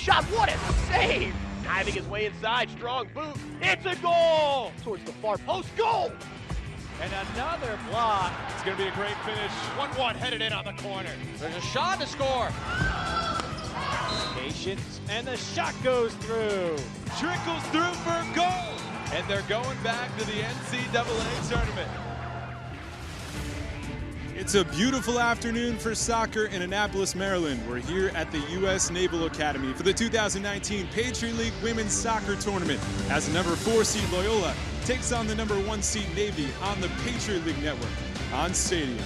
shot. What a save! Diving his way inside, strong boot. It's a goal! Towards the far post, goal! And another block. It's going to be a great finish. 1-1 headed in on the corner. There's a shot to score. Patience, and the shot goes through. Trickles through for a goal. And they're going back to the NCAA tournament. It's a beautiful afternoon for soccer in Annapolis, Maryland. We're here at the U.S. Naval Academy for the 2019 Patriot League Women's Soccer Tournament as the number 4 seed Loyola takes on the number 1 seed Navy on the Patriot League Network on Stadium.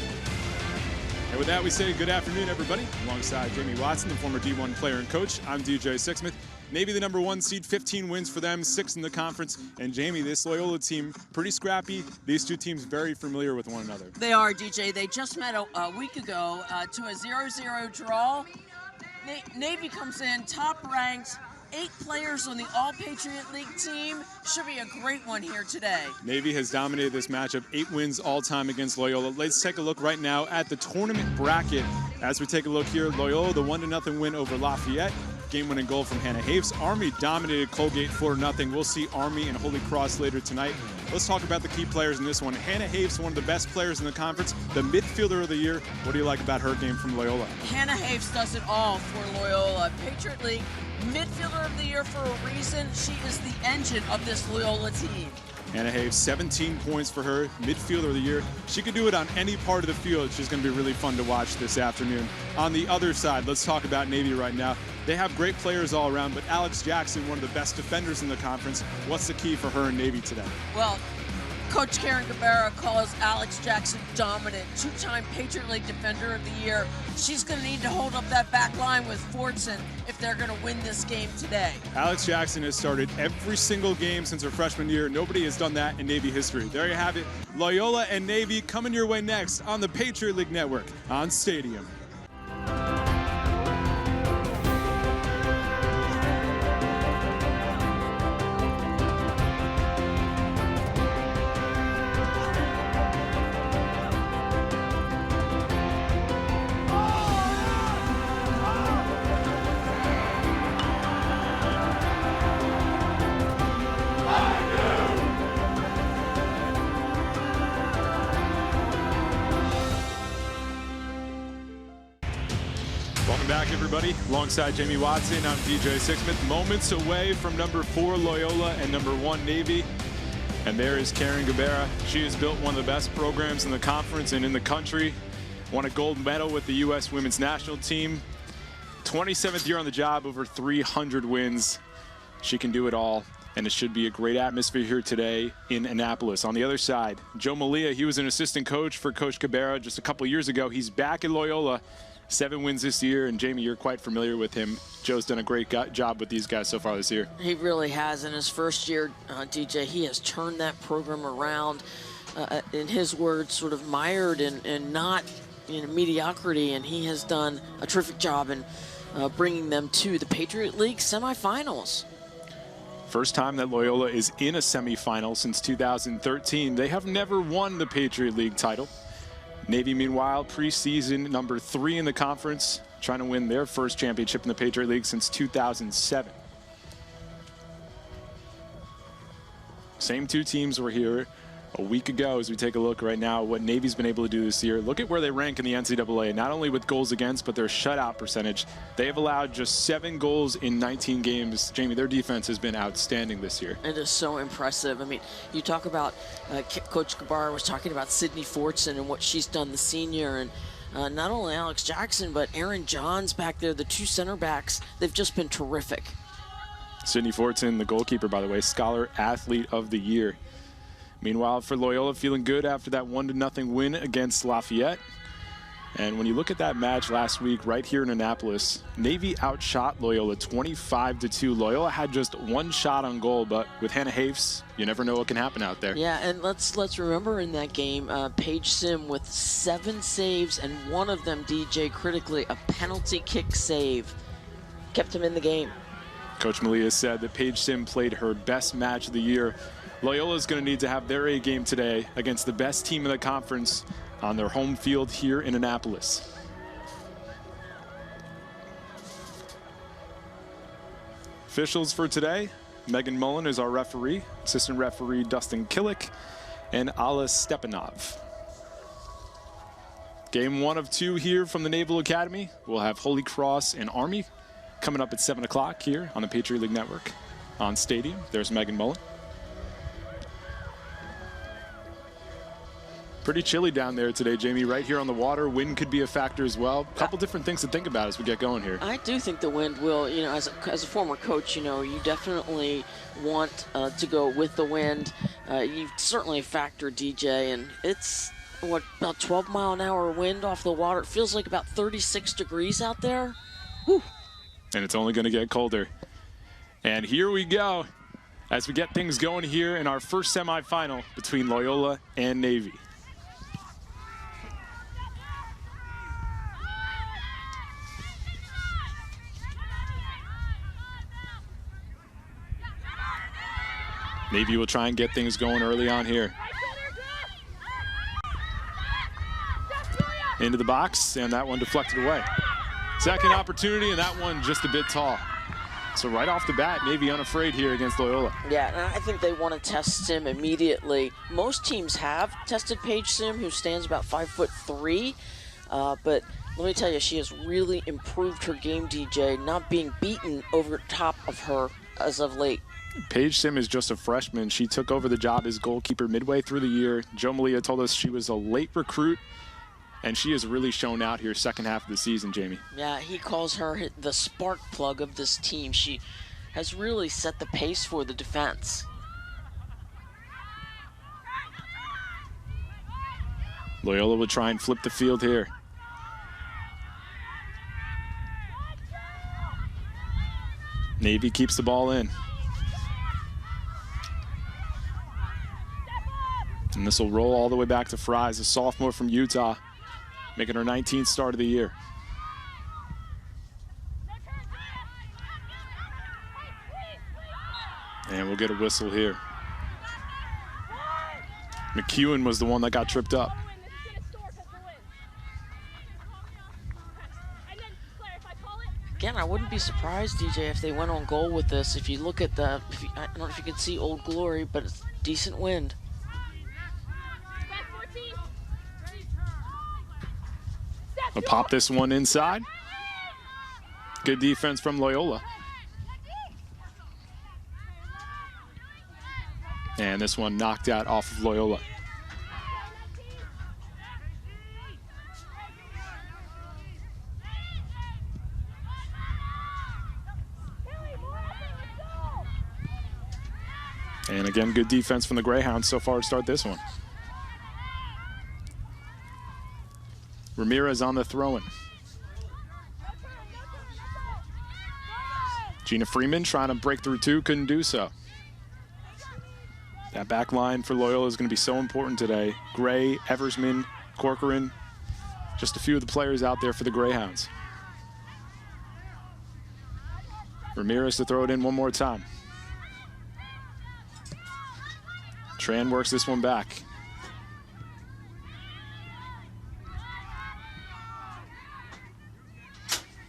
And with that, we say good afternoon, everybody. Alongside Jamie Watson, the former D1 player and coach, I'm DJ Sixsmith. Navy, the number 1 seed, 15 wins for them, 6 in the conference. And Jamie, this Loyola team, pretty scrappy. These two teams very familiar with one another. They are, DJ. They just met a week ago to a 0-0 draw. Navy comes in top ranked, 8 players on the All-Patriot League team. Should be a great one here today. Navy has dominated this matchup, 8 wins all-time against Loyola. Let's take a look right now at the tournament bracket. As we take a look here, Loyola, the 1-0 win over Lafayette. Game-winning goal from Hannah Hafes. Army dominated Colgate 4-0. We'll see Army and Holy Cross later tonight. Let's talk about the key players in this one. Hannah Hafes, one of the best players in the conference, the midfielder of the year. What do you like about her game from Loyola? Hannah Hafes does it all for Loyola. Patriot League midfielder of the year for a reason. She is the engine of this Loyola team. Hannah Hafes, 17 points for her, midfielder of the year. She could do it on any part of the field. She's going to be really fun to watch this afternoon. On the other side, let's talk about Navy right now. They have great players all around, but Alex Jackson, one of the best defenders in the conference. What's the key for her in Navy today? Well, Coach Karen Gabera calls Alex Jackson dominant, 2-time Patriot League Defender of the Year. She's going to need to hold up that back line with Fortson if they're going to win this game today. Alex Jackson has started every single game since her freshman year. Nobody has done that in Navy history. There you have it. Loyola and Navy coming your way next on the Patriot League Network on Stadium. Welcome back, everybody. Alongside Jamie Watson, I'm DJ Sixsmith. Moments away from number 4 Loyola and number 1 Navy. And there is Karen Gabera. She has built one of the best programs in the conference and in the country. Won a gold medal with the U.S. women's national team. 27th year on the job, over 300 wins. She can do it all. And it should be a great atmosphere here today in Annapolis. On the other side, Joe Malia, he was an assistant coach for Coach Gabera just a couple years ago. He's back at Loyola. 7 wins this year, and Jamie, you're quite familiar with him. Joe's done a great job with these guys so far this year. He really has. In his first year, DJ, he has turned that program around, in his words, sort of mired in not mediocrity, and he has done a terrific job in bringing them to the Patriot League semifinals. First time that Loyola is in a semifinal since 2013. They have never won the Patriot League title. Navy, meanwhile, preseason number 3 in the conference, trying to win their first championship in the Patriot League since 2007. Same 2 teams were here a week ago. As we take a look right now what Navy's been able to do this year, look at where they rank in the NCAA, not only with goals against, but their shutout percentage. They have allowed just 7 goals in 19 games. Jamie, their defense has been outstanding this year. It is so impressive. I mean, you talk about, Coach Gabera was talking about Sydney Fortson and what she's done, the senior, and not only Alex Jackson, but Aaron Johns back there, the 2 center backs. They've just been terrific. Sydney Fortson, the goalkeeper, by the way, Scholar Athlete of the Year. Meanwhile, for Loyola, feeling good after that 1-0 win against Lafayette. And when you look at that match last week right here in Annapolis, Navy outshot Loyola 25-2. Loyola had just 1 shot on goal, but with Hannah Hafes, you never know what can happen out there. Yeah, and let's remember in that game, Paige Sim with 7 saves, and one of them, DJ, critically, a penalty kick save, kept him in the game. Coach Malia said that Paige Sim played her best match of the year. Loyola is going to need to have their A game today against the best team in the conference on their home field here in Annapolis. Officials for today, Megan Mullen is our referee, assistant referee Dustin Killick, and Ala Stepanov. Game 1 of 2 here from the Naval Academy. We'll have Holy Cross and Army coming up at 7 o'clock here on the Patriot League Network on Stadium. There's Megan Mullen. Pretty chilly down there today, Jamie, right here on the water. Wind could be a factor as well. A couple different things to think about as we get going here. I do think the wind will, you know, as a former coach, you know, you definitely want to go with the wind. You certainly factor DJ, and it's, what, about 12-mile-an-hour wind off the water. It feels like about 36 degrees out there. Whew. And it's only going to get colder. And here we go as we get things going here in our first semifinal between Loyola and Navy. Navy will try and get things going early on here. Into the box, and that one deflected away. Second opportunity, and that one just a bit tall. So right off the bat, Navy unafraid here against Loyola. Yeah, and I think they want to test Sim immediately. Most teams have tested Paige Sim, who stands about 5'3", but let me tell you, she has really improved her game, DJ, not being beaten over top of her as of late. Paige Sim is just a freshman. She took over the job as goalkeeper midway through the year. Joe Malia told us she was a late recruit, and she has really shown out here second half of the season, Jamie. Yeah, he calls her the spark plug of this team. She has really set the pace for the defense. Loyola will try and flip the field here. Navy keeps the ball in. And this will roll all the way back to Fries, a sophomore from Utah, making her 19th start of the year. And we'll get a whistle here. McEwen was the one that got tripped up. Again, I wouldn't be surprised, DJ, if they went on goal with this. If you look at the, I don't know if you can see Old Glory, but it's decent wind. We'll pop this one inside. Good defense from Loyola. And this one knocked out off of Loyola. And again, good defense from the Greyhounds so far to start this one. Ramirez on the throw-in. Gina Freeman trying to break through two, couldn't do so. That back line for Loyola is going to be so important today. Gray, Eversman, Corcoran, just a few of the players out there for the Greyhounds. Ramirez to throw it in one more time. Tran works this one back.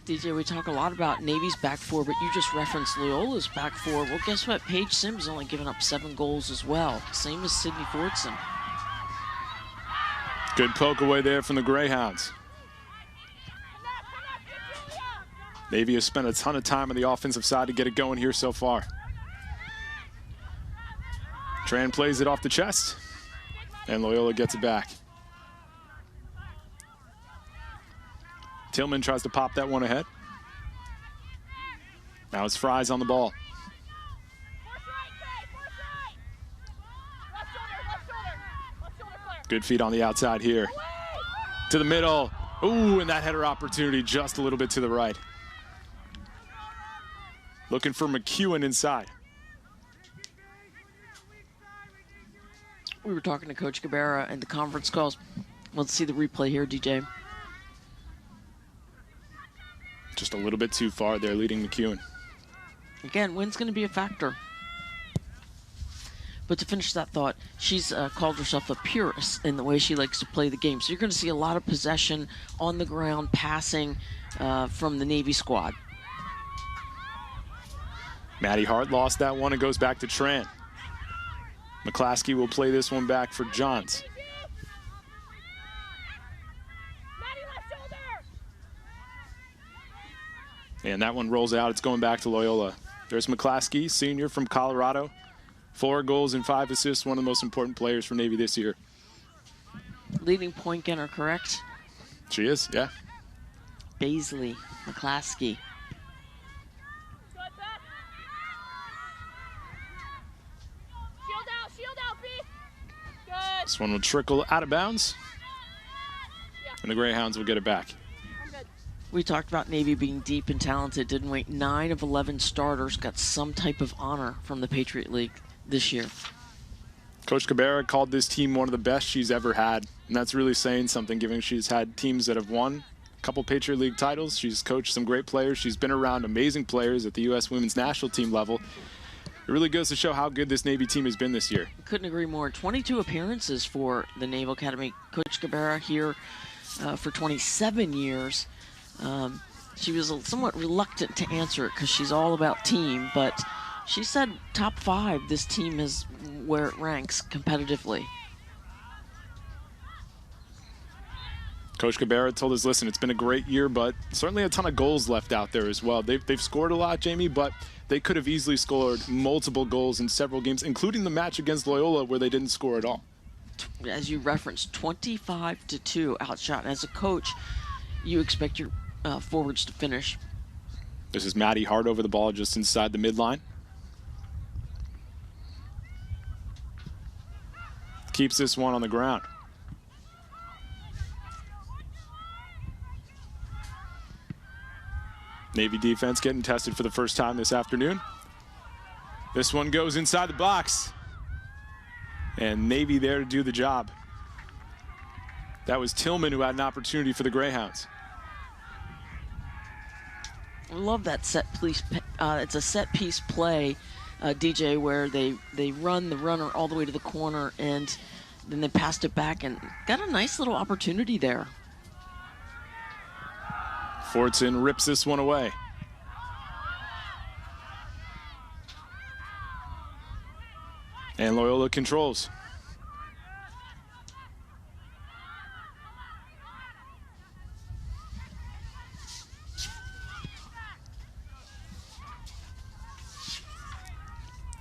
DJ, we talk a lot about Navy's back four, but you just referenced Loyola's back four. Well, guess what? Paige Sim's only given up 7 goals as well. Same as Sydney Fordson. Good poke away there from the Greyhounds. Navy has spent a ton of time on the offensive side to get it going here so far. Tran plays it off the chest, and Loyola gets it back. Tillman tries to pop that one ahead. Now it's Fries on the ball. Good feet on the outside here. To the middle. Ooh, and that header opportunity just a little bit to the right. Looking for McEwen inside. We were talking to Coach Cabrera and the conference calls. Let's see the replay here, DJ. Just a little bit too far there, leading McEwen. Again, wind's going to be a factor. But to finish that thought, she's called herself a purist in the way she likes to play the game. So you're going to see a lot of possession on the ground, passing from the Navy squad. Maddie Hart lost that one and goes back to Tran. McClaskey will play this one back for Johns. And that one rolls out. It's going back to Loyola. There's McClaskey, senior from Colorado. 4 goals and 5 assists, one of the most important players for Navy this year. Leading point getter, correct? She is, yeah. Baisley, McClaskey. This one will trickle out of bounds, and the Greyhounds will get it back. We talked about Navy being deep and talented, didn't we? 9 of 11 starters got some type of honor from the Patriot League this year. Coach Cabrera called this team one of the best she's ever had, and that's really saying something, given she's had teams that have won a couple Patriot League titles. She's coached some great players. She's been around amazing players at the U.S. women's national team level. It really goes to show how good this Navy team has been this year. Couldn't agree more. 22 appearances for the Naval Academy. Coach Cabrera here for 27 years. She was somewhat reluctant to answer it because she's all about team, but she said top 5, this team is where it ranks competitively. Coach Cabrera told us, listen, it's been a great year, but certainly a ton of goals left out there as well. They've scored a lot, Jamie, but they could have easily scored multiple goals in several games, including the match against Loyola where they didn't score at all. As you referenced, 25-2 outshot. As a coach, you expect your forwards to finish. This is Maddie Hart over the ball just inside the midline. Keeps this one on the ground. Navy defense getting tested for the first time this afternoon. This one goes inside the box. And Navy there to do the job. That was Tillman who had an opportunity for the Greyhounds. I love that set piece. It's a set piece play, DJ, where they run the runner all the way to the corner and then they passed it back and got a nice little opportunity there. Fortson rips this one away. And Loyola controls.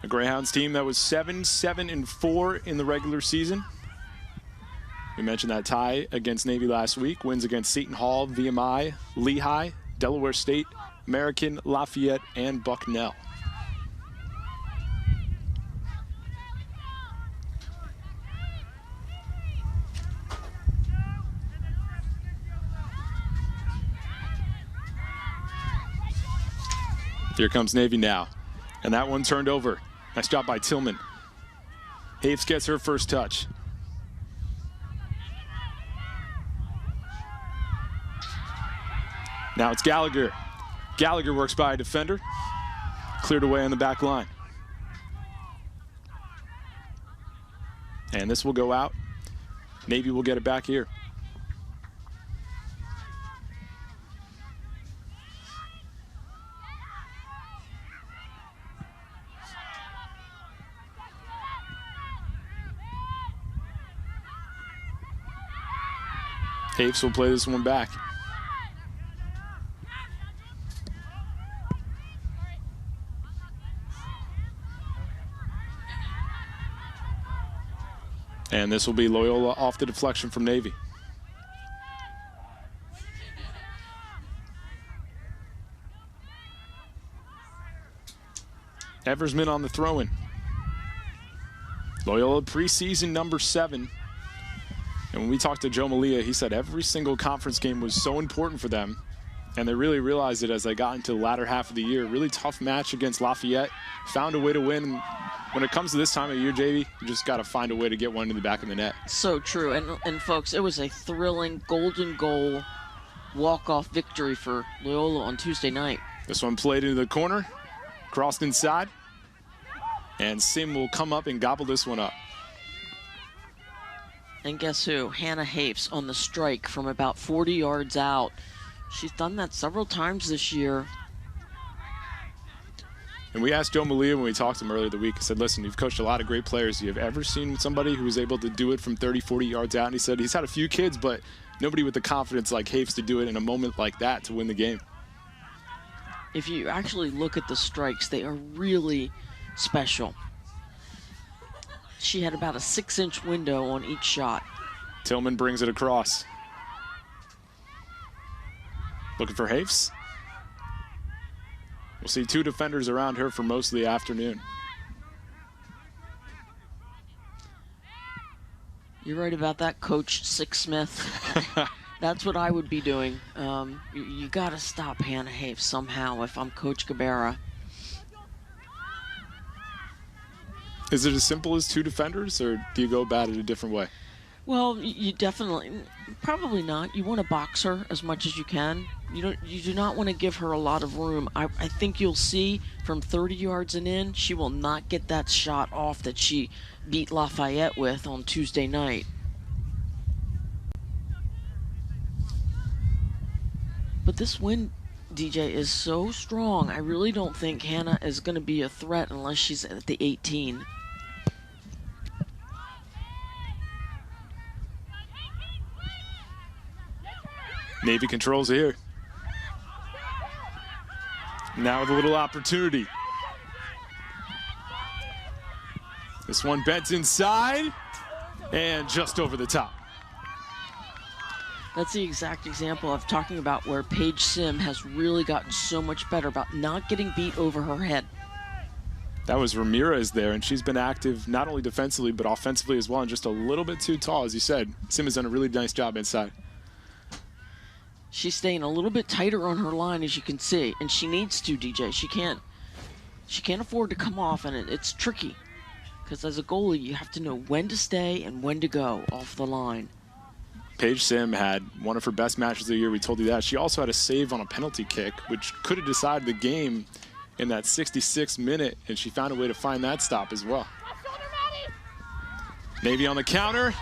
A Greyhounds team that was 7-7-4 in the regular season. We mentioned that tie against Navy last week. Wins against Seton Hall, VMI, Lehigh, Delaware State, American, Lafayette, and Bucknell. Here comes Navy now. And that one turned over. Nice job by Tillman. Haves gets her first touch. Now it's Gallagher. Gallagher works by a defender. Cleared away on the back line. And this will go out. Navy will get it back here. Haves will play this one back. And this will be Loyola off the deflection from Navy. Eversman on the throw-in. Loyola preseason number 7. And when we talked to Joe Malia, he said every single conference game was so important for them. And they really realized it as they got into the latter half of the year. Really tough match against Lafayette. Found a way to win. When it comes to this time of year, JV, you just got to find a way to get one in the back of the net. So true. And folks, it was a thrilling golden goal walk-off victory for Loyola on Tuesday night. This one played into the corner, crossed inside, and Sim will come up and gobble this one up. And guess who? Hannah Hapes on the strike from about 40 yards out. She's done that several times this year. And we asked Joe Malia when we talked to him earlier the week. I said, listen, you've coached a lot of great players. You have ever seen somebody who was able to do it from 30, 40 yards out? And he said he's had a few kids, but nobody with the confidence like Hafes to do it in a moment like that to win the game. If you actually look at the strikes, they are really special. She had about a 6-inch window on each shot. Tillman brings it across. Looking for Hafes. We'll see 2 defenders around her for most of the afternoon. You're right about that, Coach Sixsmith. That's what I would be doing. You got to stop Hannah Hafes somehow if I'm Coach Gabera. Is it as simple as 2 defenders, or do you go about it a different way? Well, you definitely, probably not. You want to box her as much as you can. You do not want to give her a lot of room. I think you'll see from 30 yards and in, she will not get that shot off that she beat Lafayette with on Tuesday night. But this wind, DJ, is so strong. I really don't think Hannah is going to be a threat unless she's at the 18. Navy controls here. Now with a little opportunity. This one bent inside and just over the top. That's the exact example of talking about where Paige Sim has really gotten so much better about not getting beat over her head. That was Ramirez there, and she's been active not only defensively but offensively as well, and just a little bit too tall, as you said. Sim has done a really nice job inside. She's staying a little bit tighter on her line, as you can see, and she needs to, DJ. She can't afford to come off, and it's tricky because as a goalie, you have to know when to stay and when to go off the line. Paige Sim had one of her best matches of the year. We told you that. She also had a save on a penalty kick, which could have decided the game in that 66th minute, and she found a way to find that stop as well. Navy on the counter,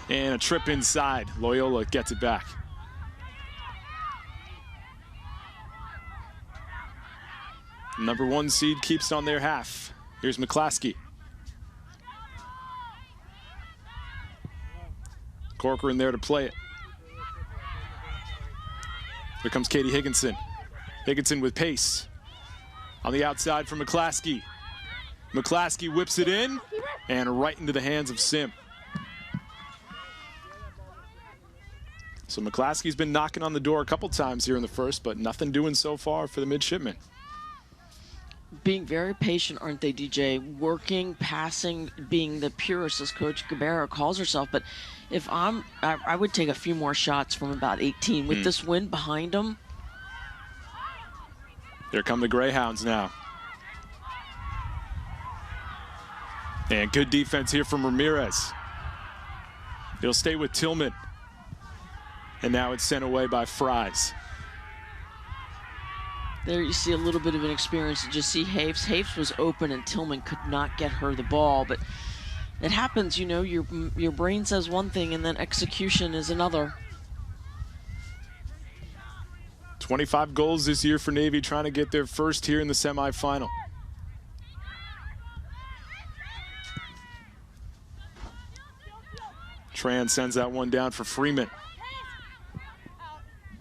and a trip inside. Loyola gets it back. Number 1 seed keeps on their half. Here's McClaskey. Corcoran there to play it. Here comes Katie Higginson. Higginson with pace. On the outside for McClaskey. McClaskey whips it in and right into the hands of Sim. So McClaskey's been knocking on the door a couple times here in the first, but nothing doing so far for the midshipmen. Being very patient, aren't they, DJ? Working, passing, being the purist, as Coach Gabera calls herself. But if I would take a few more shots from about 18 with this wind behind them. Here come the Greyhounds now. And good defense here from Ramirez. He'll stay with Tillman. And now it's sent away by Fries. There you see a little bit of an experience. You just see Hafes. Hafes was open and Tillman could not get her the ball. But it happens, you know, your brain says one thing and then execution is another. 25 goals this year for Navy, trying to get their first here in the semifinal. Tran sends that one down for Freeman.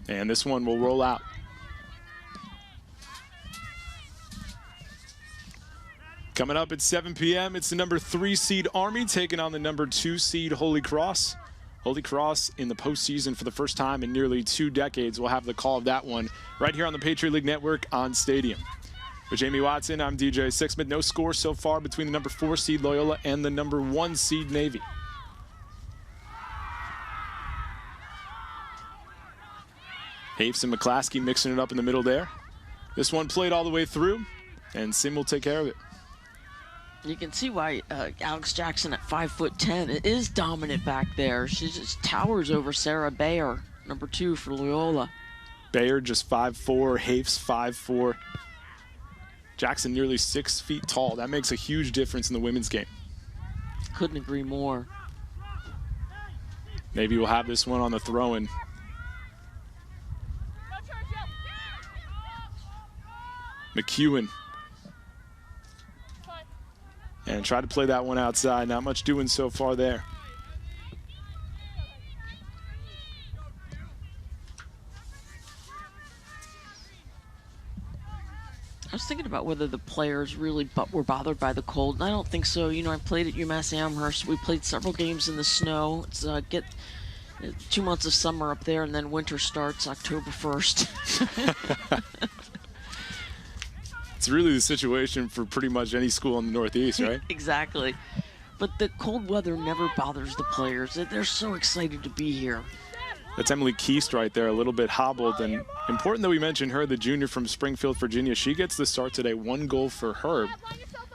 And this one will roll out. Coming up at 7 p.m., it's the number 3 seed Army taking on the number 2 seed Holy Cross. Holy Cross in the postseason for the first time in nearly 2 decades. We'll have the call of that one right here on the Patriot League Network on Stadium. With Jamie Watson, I'm DJ Sixsmith. No score so far between the number 4 seed Loyola and the number 1 seed Navy. Hafes and McClaskey mixing it up in the middle there. This one played all the way through, and Sim will take care of it. You can see why Alex Jackson at 5'10" is dominant back there. She just towers over Sarah Bayer, number 2 for Loyola. Bayer just 5'4", Hafes 5'4". Jackson nearly 6 feet tall. That makes a huge difference in the women's game. Couldn't agree more. Navy will have this one on the throw-in. McEwen And try to play that one outside. Not much doing so far there. I was thinking about whether the players really were bothered by the cold, and I don't think so. You know, I played at UMass Amherst. We played several games in the snow. It's 2 months of summer up there, and then winter starts October 1st. It's really the situation for pretty much any school in the Northeast, right? Exactly. But the cold weather never bothers the players. They're so excited to be here. That's Emily Keast right there, a little bit hobbled. And important that we mention her, the junior from Springfield, Virginia. She gets the start today, 1 goal for her.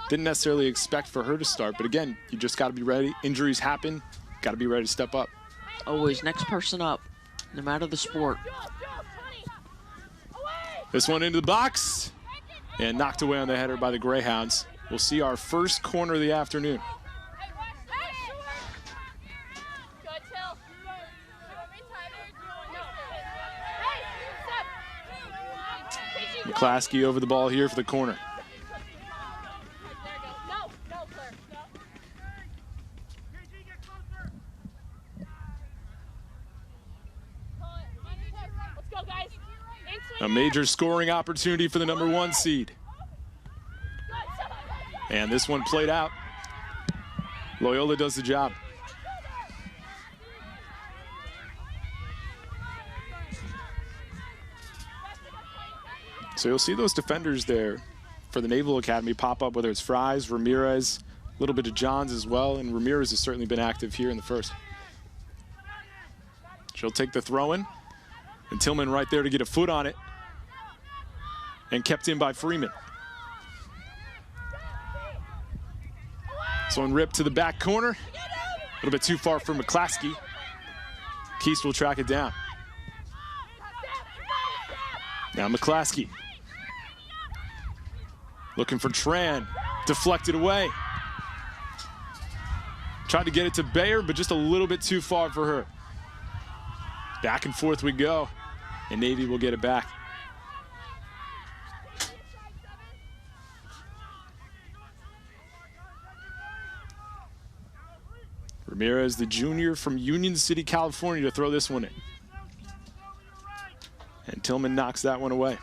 Didn't necessarily expect for her to start, but again, you just got to be ready. Injuries happen, got to be ready to step up. Always next person up, no matter the sport. This one into the box and knocked away on the header by the Greyhounds. We'll see our first corner of the afternoon. McClaskey over the ball here for the corner. A major scoring opportunity for the #1 seed. And this one played out. Loyola does the job. So you'll see those defenders there for the Naval Academy pop up, whether it's Fries, Ramirez, a little bit of Johns as well, and Ramirez has certainly been active here in the first. She'll take the throw-in, and Tillman right there to get a foot on it, and kept in by Freeman. So ripped to the back corner, a little bit too far for McClaskey. Keast will track it down. Now McClaskey. Looking for Tran, deflected away. Tried to get it to Bayer, but just a little bit too far for her. Back and forth we go, and Navy will get it back. Ramirez, the junior from Union City, California, to throw this one in. And Tillman knocks that one away.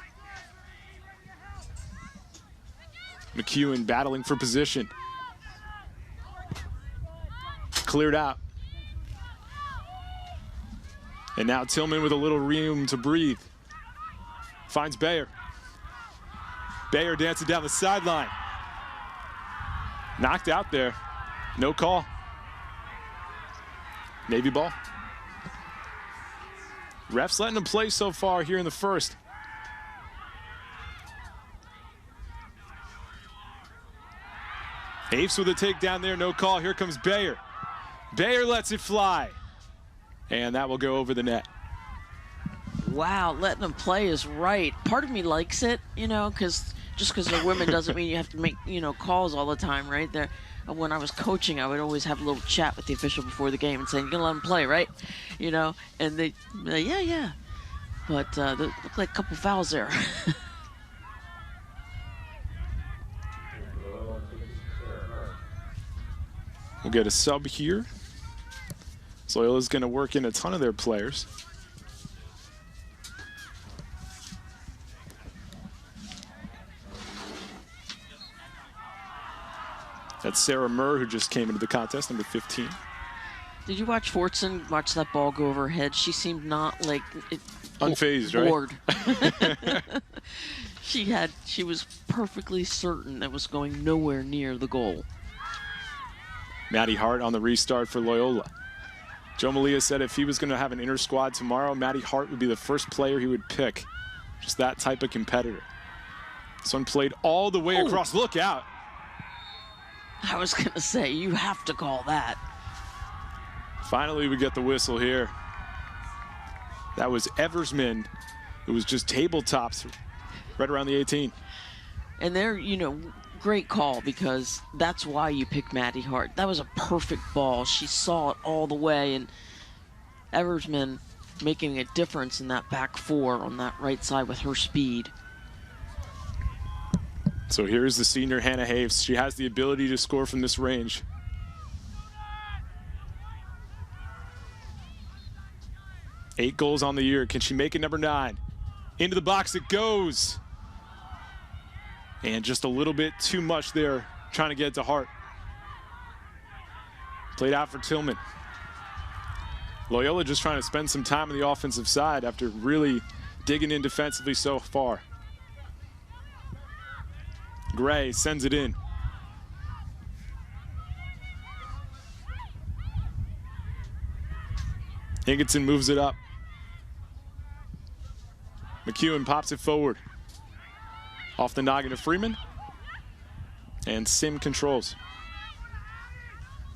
McEwen battling for position. Cleared out. And now Tillman with a little room to breathe. Finds Bayer. Bayer dancing down the sideline. Knocked out there. No call. Navy ball. Refs letting them play so far here in the first. Apes with a takedown there, no call. Here comes Bayer. Bayer lets it fly. And that will go over the net. Wow, letting them play is right. Part of me likes it, you know, because just because they're women doesn't mean you have to make, you know, calls all the time, right? There, when I was coaching, I would always have a little chat with the official before the game and saying, "You're gonna let them play, right?" You know, and they, yeah. But there looked like a couple fouls there. We'll get a sub here. So Loyola's going to work in a ton of their players. That's Sarah Murr, who just came into the contest, number 15. Did you watch Fortson watch that ball go over her head? She seemed not like unfazed, bored. Right? She was perfectly certain that was going nowhere near the goal. Maddie Hart on the restart for Loyola. Joe Malia said if he was going to have an inter squad tomorrow, Maddie Hart would be the first player he would pick. Just that type of competitor. This one played all the way across. Look out. I was going to say, you have to call that. Finally, we get the whistle here. That was Eversman. It was just tabletops right around the 18. And there, you know, great call, because that's why you pick Maddie Hart. That was a perfect ball. She saw it all the way, and Eversman making a difference in that back four on that right side with her speed. So here's the senior Hannah Haves. She has the ability to score from this range. Eight goals on the year. Can she make it number 9? Into the box it goes. And just a little bit too much there, trying to get it to Hart. Played out for Tillman. Loyola just trying to spend some time on the offensive side after really digging in defensively so far. Gray sends it in. Higginson moves it up. McEwen pops it forward. Off the noggin of Freeman. And Sim controls.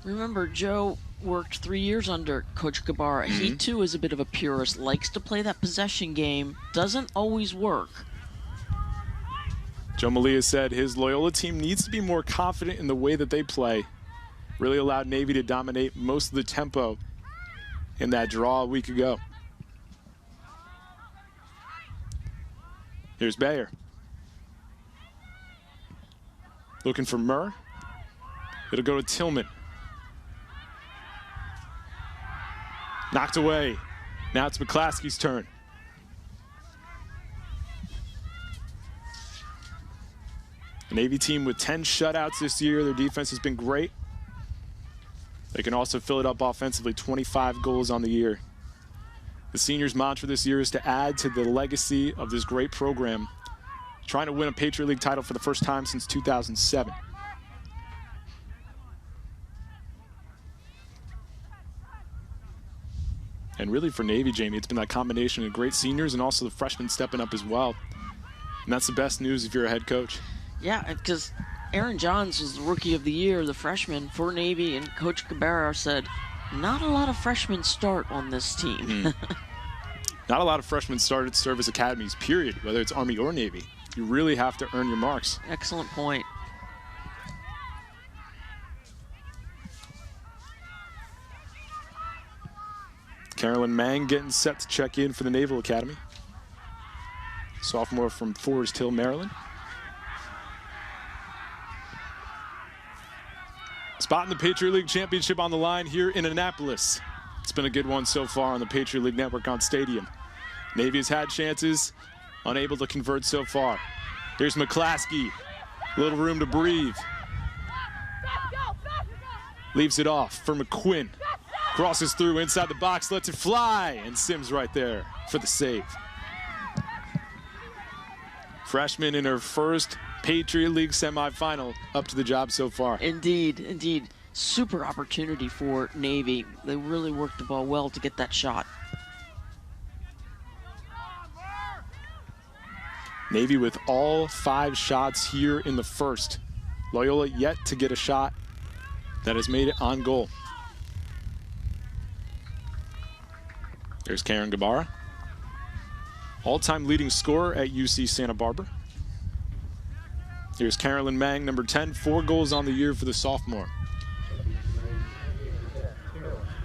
Remember, Joe worked 3 years under Coach Gabara. He, too, is a bit of a purist, likes to play that possession game, doesn't always work. Joe Malia said his Loyola team needs to be more confident in the way that they play. Really allowed Navy to dominate most of the tempo in that draw a week ago. Here's Bayer. Looking for Murr. It'll go to Tillman. Knocked away. Now it's McClaskey's turn. A Navy team with 10 shutouts this year. Their defense has been great. They can also fill it up offensively, 25 goals on the year. The seniors' mantra this year is to add to the legacy of this great program, trying to win a Patriot League title for the first time since 2007. And really for Navy, Jamie, it's been that combination of great seniors and also the freshmen stepping up as well. And that's the best news if you're a head coach. Yeah, because Aaron Johns was the Rookie of the Year, the freshman for Navy, and Coach Cabrera said, not a lot of freshmen start on this team. Not a lot of freshmen start at service academies, period, whether it's Army or Navy. You really have to earn your marks. Excellent point. Carolyn Mang getting set to check in for the Naval Academy. Sophomore from Forest Hill, Maryland. Spot in the Patriot League Championship on the line here in Annapolis. It's been a good one so far on the Patriot League Network on Stadium. Navy has had chances, unable to convert so far. Here's McClaskey, little room to breathe. Leaves it off for McQuinn. Crosses through inside the box, lets it fly, and Sims right there for the save. Freshman in her first Patriot League semifinal, up to the job so far. Indeed, indeed. Super opportunity for Navy. They really worked the ball well to get that shot. Navy with all 5 shots here in the first. Loyola yet to get a shot that has made it on goal. There's Karen Gabara. All-time leading scorer at UC Santa Barbara. Here's Carolyn Mang, number 10, 4 goals on the year for the sophomore.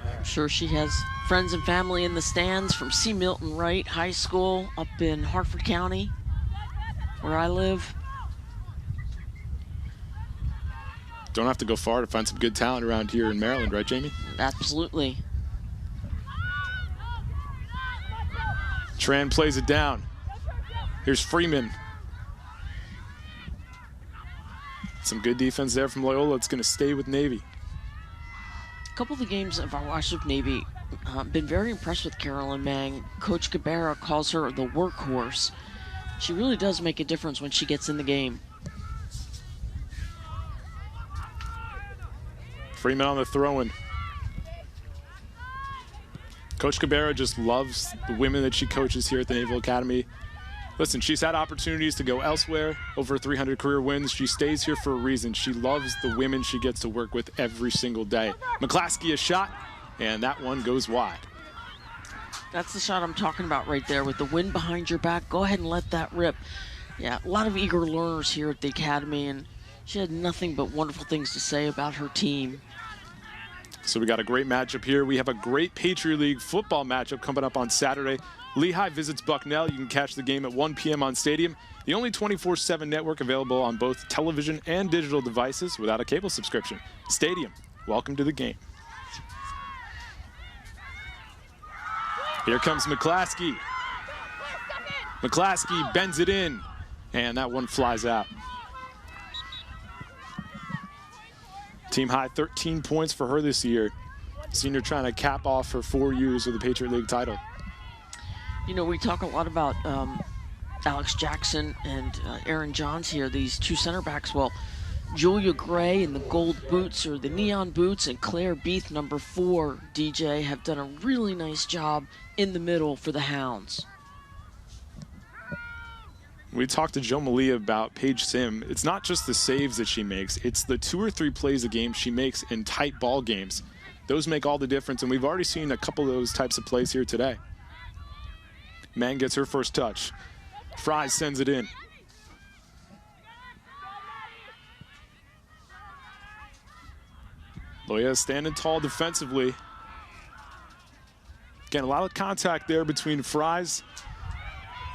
I'm sure she has friends and family in the stands from C. Milton Wright High School up in Hartford County, where I live. Don't have to go far to find some good talent around here in Maryland, right, Jamie? Absolutely. Tran plays it down. Here's Freeman. Some good defense there from Loyola. It's going to stay with Navy. A couple of the games I've watched with Navy, been very impressed with Carolyn Mang. Coach Cabrera calls her the workhorse. She really does make a difference when she gets in the game. Freeman on the throw-in. Coach Cabrera just loves the women that she coaches here at the Naval Academy. Listen, she's had opportunities to go elsewhere, over 300 career wins. She stays here for a reason. She loves the women she gets to work with every single day. McClaskey a shot, and that one goes wide. That's the shot I'm talking about right there. With the wind behind your back, go ahead and let that rip. Yeah, a lot of eager learners here at the Academy, and she had nothing but wonderful things to say about her team. So we got a great matchup here. We have a great Patriot League football matchup coming up on Saturday. Lehigh visits Bucknell. You can catch the game at 1 p.m. on Stadium, the only 24/7 network available on both television and digital devices without a cable subscription. Stadium, welcome to the game. Here comes McClaskey. McClaskey bends it in, and that one flies out. Team high 13 points for her this year. Senior trying to cap off her 4 years with the Patriot League title. You know, we talk a lot about Alex Jackson and Aaron Johns here, these two center backs. Well, Julia Gray in the gold boots, or the neon boots, and Claire Beath, number 4, DJ, have done a really nice job in the middle for the Hounds. We talked to Joe Malia about Paige Sim. It's not just the saves that she makes, it's the 2 or 3 plays a game she makes in tight ball games. Those make all the difference, and we've already seen a couple of those types of plays here today. Mann gets her first touch. Fries sends it in. Loya standing tall defensively. Again, a lot of contact there between Fries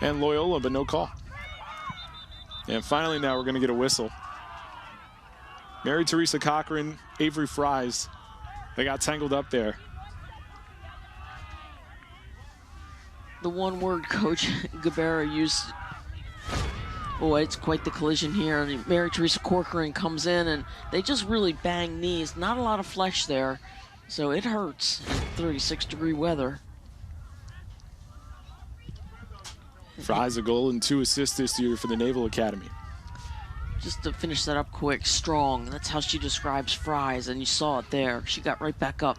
and Loyola, but no call. And finally now we're going to get a whistle. Mary Teresa Cochran, Avery Fries, they got tangled up there. The one word Coach Gabera used, boy, it's quite the collision here. And Mary Teresa Corcoran comes in, and they just really bang knees. Not a lot of flesh there, so it hurts in 36-degree weather. Fries a goal and 2 assists this year for the Naval Academy. Just to finish that up quick, strong. That's how she describes Fries, and you saw it there. She got right back up.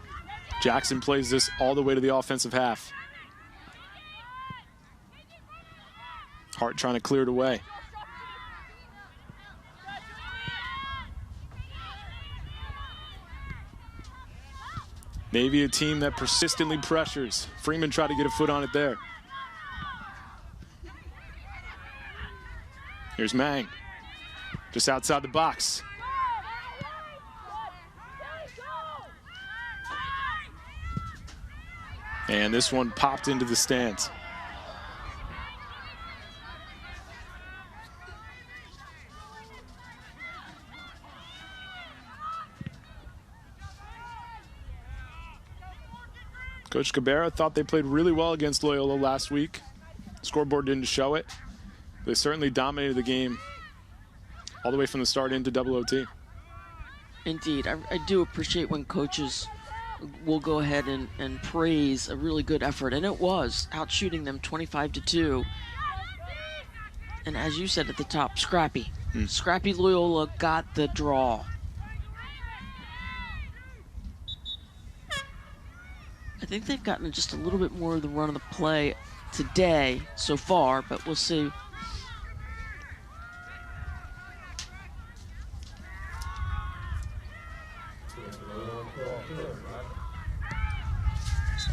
Jackson plays this all the way to the offensive half. Hart trying to clear it away. Navy, a team that persistently pressures. Freeman tried to get a foot on it there. Here's Mang, just outside the box. And this one popped into the stands. Coach Cabrera thought they played really well against Loyola last week. Scoreboard didn't show it. They certainly dominated the game all the way from the start into double OT. Indeed, I do appreciate when coaches will go ahead and praise a really good effort, and it was, outshooting them 25-2. And as you said at the top, scrappy. Scrappy Loyola got the draw. I think they've gotten just a little bit more of the run of the play today so far, but we'll see.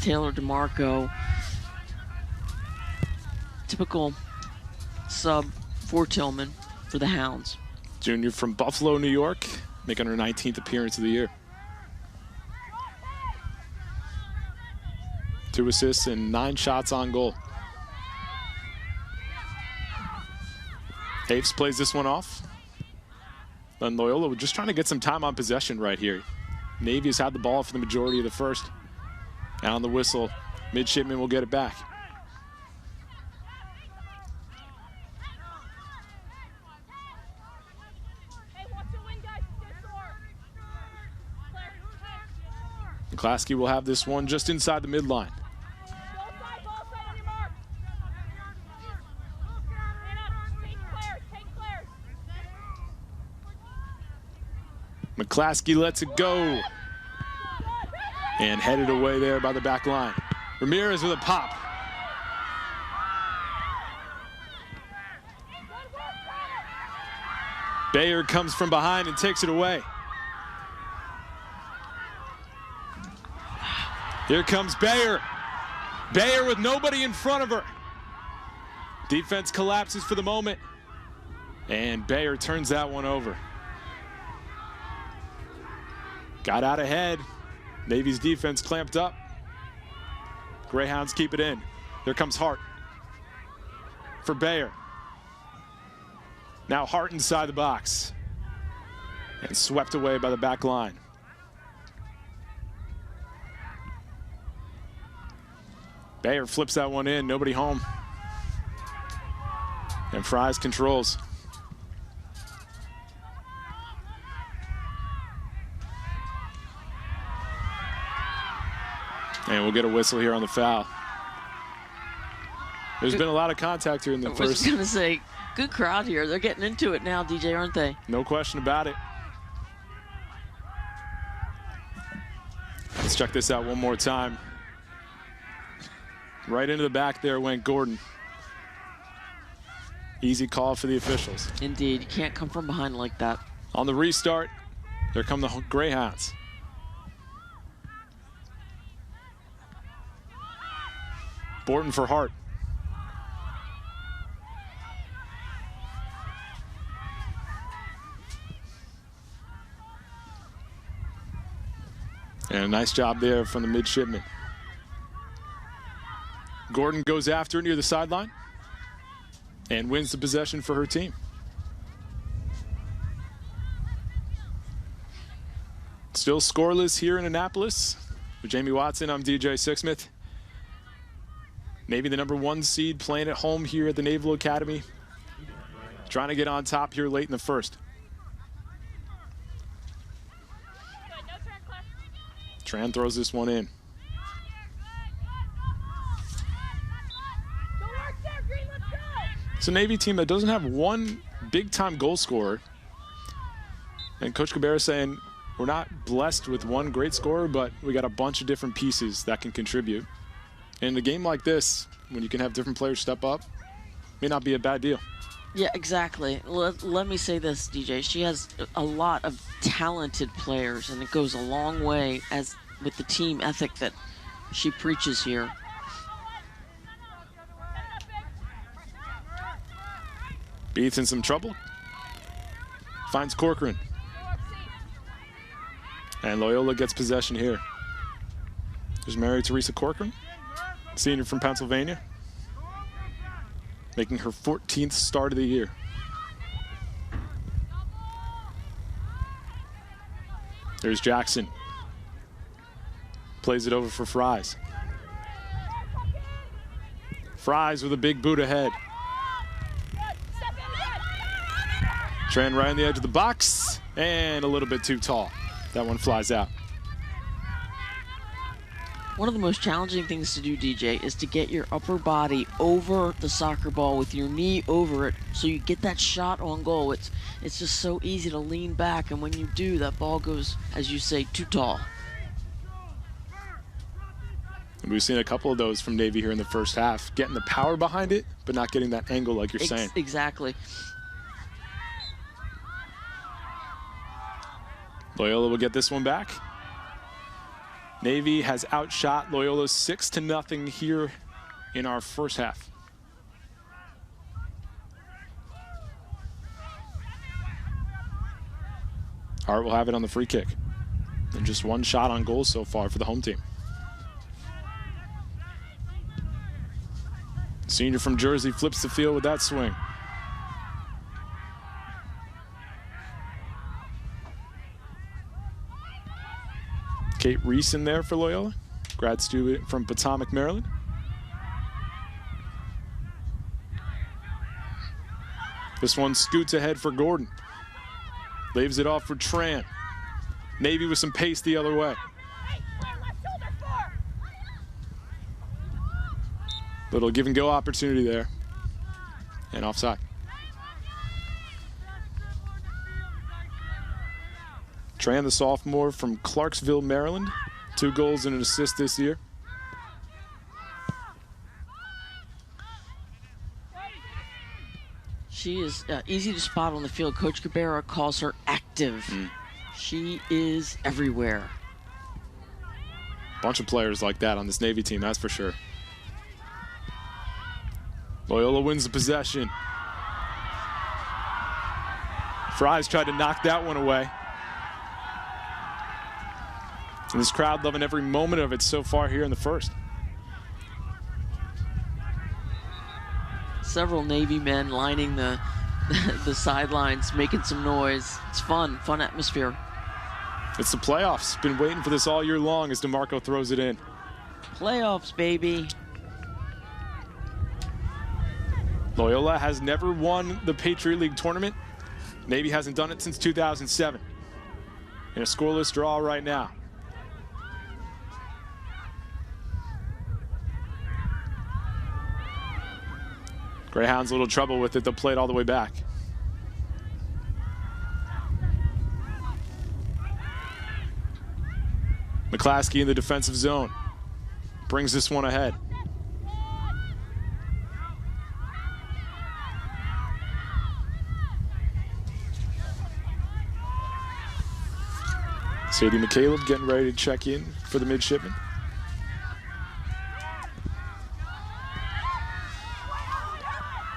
Taylor DeMarco, typical sub for Tillman for the Hounds. Junior from Buffalo, New York, making her 19th appearance of the year. 2 assists and 9 shots on goal. Apes plays this one off. And Loyola just trying to get some time on possession right here. Navy has had the ball for the majority of the first. And on the whistle, midshipman will get it back. McClaskey will have this one just inside the midline. McClaskey lets it go. And headed away there by the back line. Ramirez with a pop. Bayer comes from behind and takes it away. Here comes Bayer. Bayer with nobody in front of her. Defense collapses for the moment. And Bayer turns that one over. Got out ahead. Navy's defense clamped up. Greyhounds keep it in. Here comes Hart for Bayer. Now Hart inside the box. And swept away by the back line. Bayer flips that one in, nobody home. And Fries controls. And we'll get a whistle here on the foul. There's been a lot of contact here in the first. I was going to say, good crowd here. They're getting into it now, DJ, aren't they? No question about it. Let's check this out one more time. Right into the back there went Gordon. Easy call for the officials. Indeed, you can't come from behind like that. On the restart, here come the Greyhounds. Borton for Hart. And a nice job there from the midshipman. Gordon goes after it near the sideline and wins the possession for her team. Still scoreless here in Annapolis. With Jamie Watson, I'm DJ Sixsmith. Navy, the #1 seed, playing at home here at the Naval Academy. Trying to get on top here late in the first. Tran throws this one in. It's a Navy team that doesn't have one big-time goal scorer. And Coach Cabrera saying, we're not blessed with one great scorer, but we got a bunch of different pieces that can contribute. In a game like this, when you can have different players step up, may not be a bad deal. Yeah, exactly. Let me say this, DJ. She has a lot of talented players, and it goes a long way as with the team ethic that she preaches here. Beats in some trouble. Finds Corcoran. And Loyola gets possession here. There's Mary Teresa Corcoran, senior from Pennsylvania, making her 14th start of the year. There's Jackson. Plays it over for Fries. Fries with a big boot ahead. Tran right on the edge of the box and a little bit too tall. That one flies out. One of the most challenging things to do, DJ, is to get your upper body over the soccer ball with your knee over it so you get that shot on goal. It's just so easy to lean back, and when you do, that ball goes, as you say, too tall. And we've seen a couple of those from Navy here in the first half, getting the power behind it, but not getting that angle like you're saying. Exactly. Loyola will get this one back. Navy has outshot Loyola 6-0 here in our first half. Hart will have it on the free kick. And just one shot on goal so far for the home team. Senior from Jersey flips the field with that swing. Kate Reese in there for Loyola, grad student from Potomac, Maryland. This one scoots ahead for Gordon. Leaves it off for Tran. Navy with some pace the other way. Little give and go opportunity there. And offside. Tran, the sophomore from Clarksville, Maryland. 2 goals and an assist this year. She is easy to spot on the field. Coach Cabrera calls her active. She is everywhere. Bunch of players like that on this Navy team, that's for sure. Loyola wins the possession. Fries tried to knock that one away. And this crowd loving every moment of it so far here in the first. several Navy men lining the the sidelines, making some noise. It's fun atmosphere. It's the playoffs. Been waiting for this all year long as DeMarco throws it in. Playoffs, baby. Loyola has never won the Patriot League tournament. Navy hasn't done it since 2007. In a scoreless draw right now. Greyhounds a little trouble with it. They'll play it all the way back. McClaskey in the defensive zone. Brings this one ahead. Sadie McCaleb getting ready to check in for the midshipman.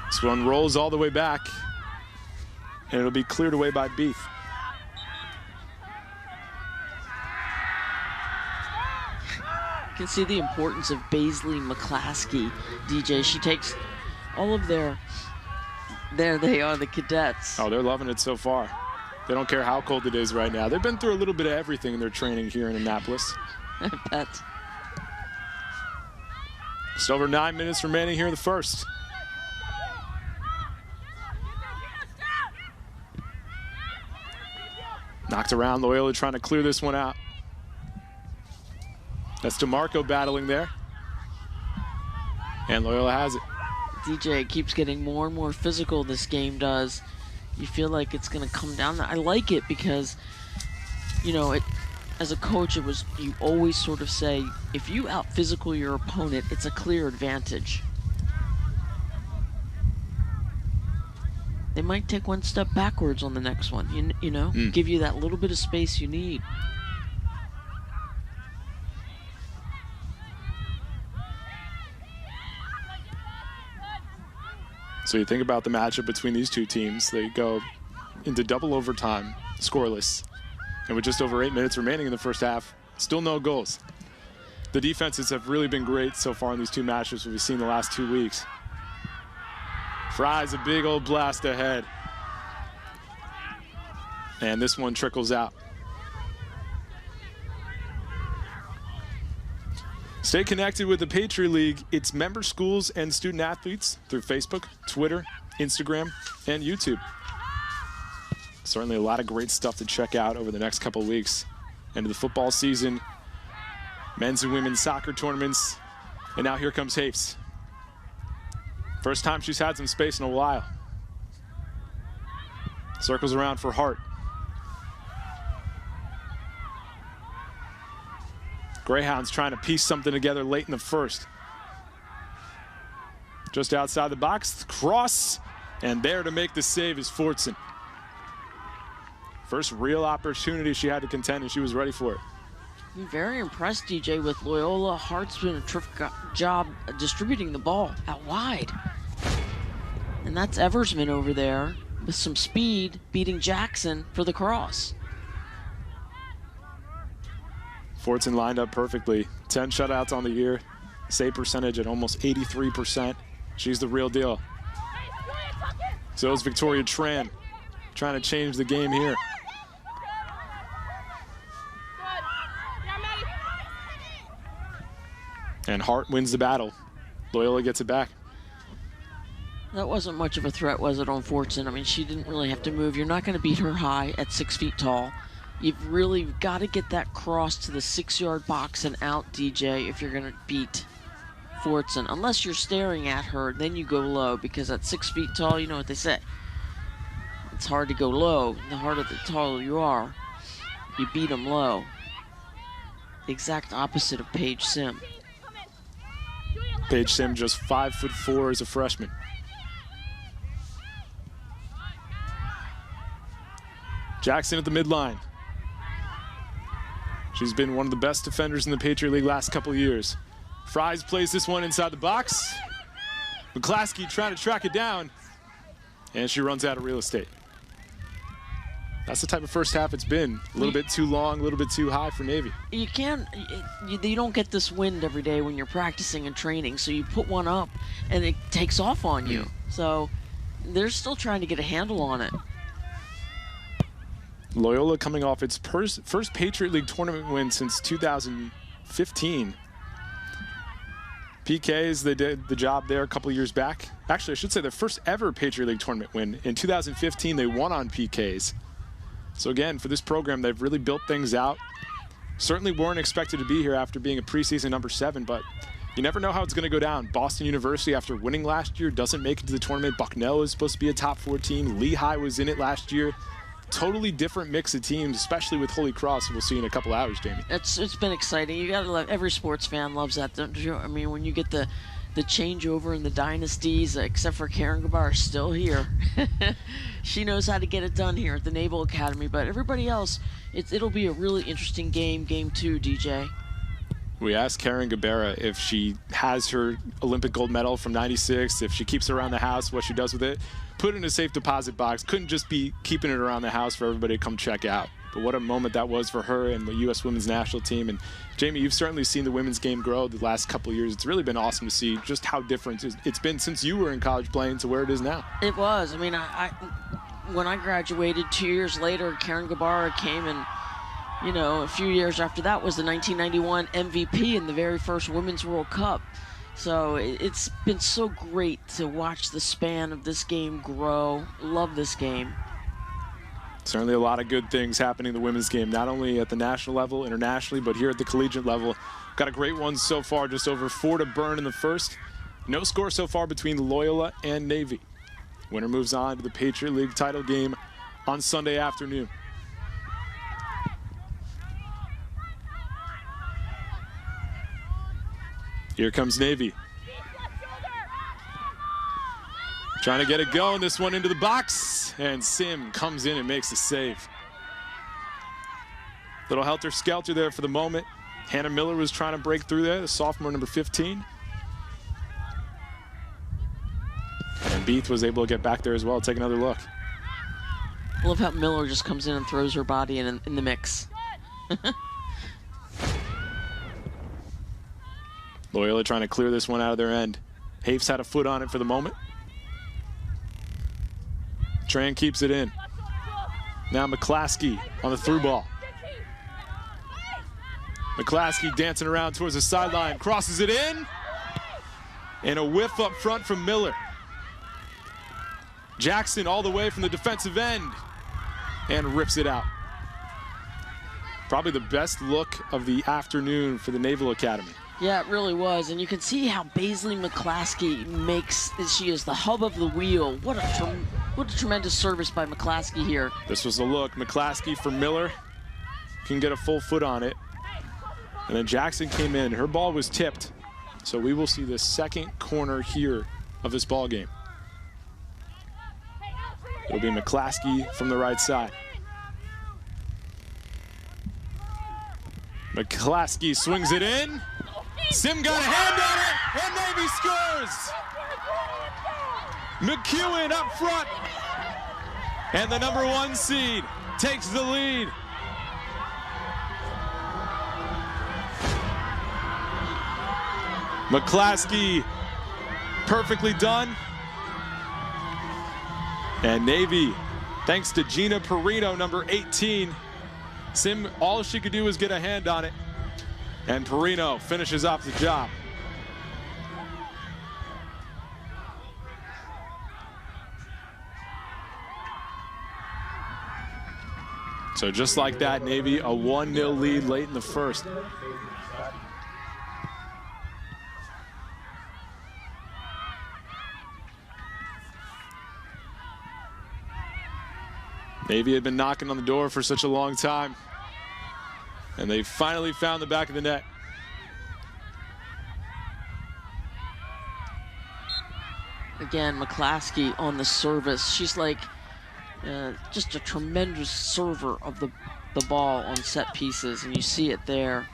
This one rolls all the way back, and it'll be cleared away by Beef. You can see the importance of Baisley McClaskey, DJ. She takes all of there they are, the cadets. Oh, they're loving it so far. They don't care how cold it is right now. They've been through a little bit of everything in their training here in Annapolis. I bet. Just over 9 minutes remaining here in the first. Knocked around. Loyola trying to clear this one out. That's DeMarco battling there. And Loyola has it. DJ keeps getting more and more physical, this game does. You feel like it's going to come down. I like it because, you know, as a coach, you always sort of say, if you out-physical your opponent, it's a clear advantage. They might take one step backwards on the next one, you know, give you that little bit of space you need. So you think about the matchup between these two teams. They go into double overtime, scoreless. And with just over 8 minutes remaining in the first half, still no goals. The defenses have really been great so far in these two matchups we've seen the last 2 weeks. Fries a big old blast ahead. And this one trickles out. Stay connected with the Patriot League, its member schools and student athletes through Facebook, Twitter, Instagram, and YouTube. Certainly a lot of great stuff to check out over the next couple of weeks. End of the football season, men's and women's soccer tournaments, and now here comes Hafes. First time she's had some space in a while. Circles around for Hart. Greyhounds trying to piece something together late in the first. Just outside the box, cross, and there to make the save is Fortson. First real opportunity she had to contend, and she was ready for it. I'm very impressed, DJ, with Loyola. Hart's been a terrific job distributing the ball out wide. And that's Eversman over there with some speed, beating Jackson for the cross. Fortson lined up perfectly. 10 shutouts on the year. Save percentage at almost 83%. She's the real deal. So is Victoria Tran, trying to change the game here. And Hart wins the battle. Loyola gets it back. That wasn't much of a threat, was it, on Fortson? I mean, she didn't really have to move. You're not going to beat her high at 6 feet tall. You've really got to get that cross to the 6-yard box and out, DJ, if you're going to beat Fortson. Unless you're staring at her, then you go low, because at 6 feet tall, you know what they say. It's hard to go low. The harder the taller you are, you beat them low. The exact opposite of Paige Sim. Paige Sim just 5'4" as a freshman. Jackson at the midline. She's been one of the best defenders in the Patriot League last couple of years. Fries plays this one inside the box. McClaskey trying to track it down. And she runs out of real estate. That's the type of first half it's been. A little bit too long, a little bit too high for Navy. You don't get this wind every day when you're practicing and training, so you put one up and it takes off on you. So they're still trying to get a handle on it. Loyola coming off its first Patriot League tournament win since 2015. PKs, they did the job there a couple of years back. Actually, I should say their first ever Patriot League tournament win. In 2015, they won on PKs. So again, for this program, they've really built things out. Certainly weren't expected to be here after being a preseason number 7, but you never know how it's going to go down. Boston University, after winning last year, doesn't make it to the tournament. Bucknell is supposed to be a top 4 team. Lehigh was in it last year. Totally different mix of teams, especially with Holy Cross. We'll see in a couple hours, Jamie. It's been exciting. You gotta love, every sports fan loves that, don't you? I mean, when you get the changeover in the dynasties, except for Karen Gabar, still here. She knows how to get it done here at the Naval Academy, but everybody else, it'll be a really interesting game 2, DJ. We asked Karen Gabarra if she has her Olympic gold medal from '96, if she keeps it around the house, what she does with it. Put it in a safe deposit box. Couldn't just be keeping it around the house for everybody to come check out. But what a moment that was for her and the U.S. women's national team. And Jamie, you've certainly seen the women's game grow the last couple of years. It's really been awesome to see just how different it's been since you were in college playing to where it is now. It was. I mean, when I graduated 2 years later, Karen Gabarra came, and you know, a few years after that was the 1991 MVP in the very first Women's World Cup. So it's been so great to watch the span of this game grow. Love this game. Certainly a lot of good things happening in the women's game, not only at the national level, internationally, but here at the collegiate level. Got a great one so far, just over 4 to burn in the first. No score so far between Loyola and Navy. Winner moves on to the Patriot League title game on Sunday afternoon. Here comes Navy. Trying to get it going, this one into the box, and Sim comes in and makes the save. Little helter-skelter there for the moment. Hannah Miller was trying to break through there, the sophomore number 15. And Beath was able to get back there as well, take another look. I love how Miller just comes in and throws her body in the mix. Loyola trying to clear this one out of their end. Hafes had a foot on it for the moment. Tran keeps it in. Now McClaskey on the through ball. McClaskey dancing around towards the sideline, crosses it in. And a whiff up front from Miller. Jackson all the way from the defensive end and rips it out. Probably the best look of the afternoon for the Naval Academy. Yeah, it really was, and you can see how Baisley McClaskey she is the hub of the wheel. What a tremendous service by McClaskey here. This was the look. McClaskey for Miller. Can get a full foot on it. And then Jackson came in. Her ball was tipped. So we will see the second corner here of this ball game. It'll be McClaskey from the right side. McClaskey swings it in. Sim got a hand on it, and Navy scores! McEwen up front, and the number 1 seed takes the lead. McClaskey perfectly done. And Navy, thanks to Gina Perino, number 18, Sim, all she could do was get a hand on it. And Perino finishes off the job. So just like that, Navy, a 1-0 lead late in the first. Navy had been knocking on the door for such a long time. And they finally found the back of the net. Again, McClaskey on the service. She's like just a tremendous server of the ball on set pieces, and you see it there.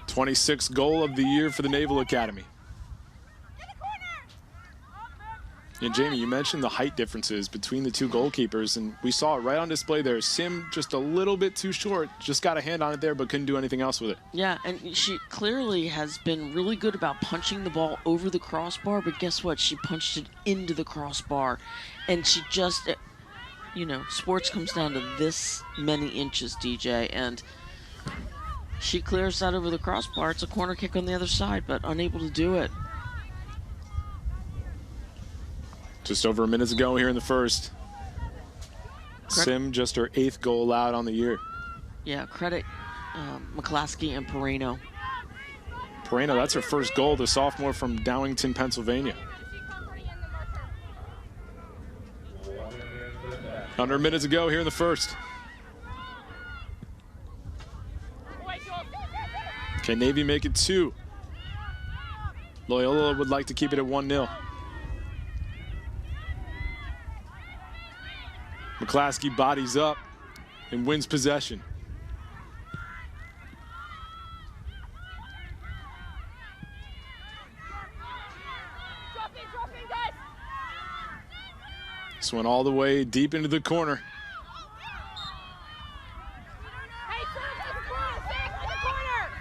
'26th goal of the year for the Naval Academy. And Jamie, you mentioned the height differences between the two goalkeepers, and we saw it right on display there. Sim just a little bit too short, just got a hand on it there, but couldn't do anything else with it. Yeah, and she clearly has been really good about punching the ball over the crossbar, but guess what? She punched it into the crossbar, and she just, you know, sports comes down to this many inches, DJ, and she clears that over the crossbar. It's a corner kick on the other side, but unable to do it. Just over a minute to go here in the first. Sim just her 8th goal allowed on the year. Yeah, credit McClaskey and Perino. Perino, that's her first goal, the sophomore from Downingtown, Pennsylvania. Under a minute to go here in the first. Can Navy make it 2? Loyola would like to keep it at 1-0. McClaskey bodies up and wins possession. This went all the way deep into the corner.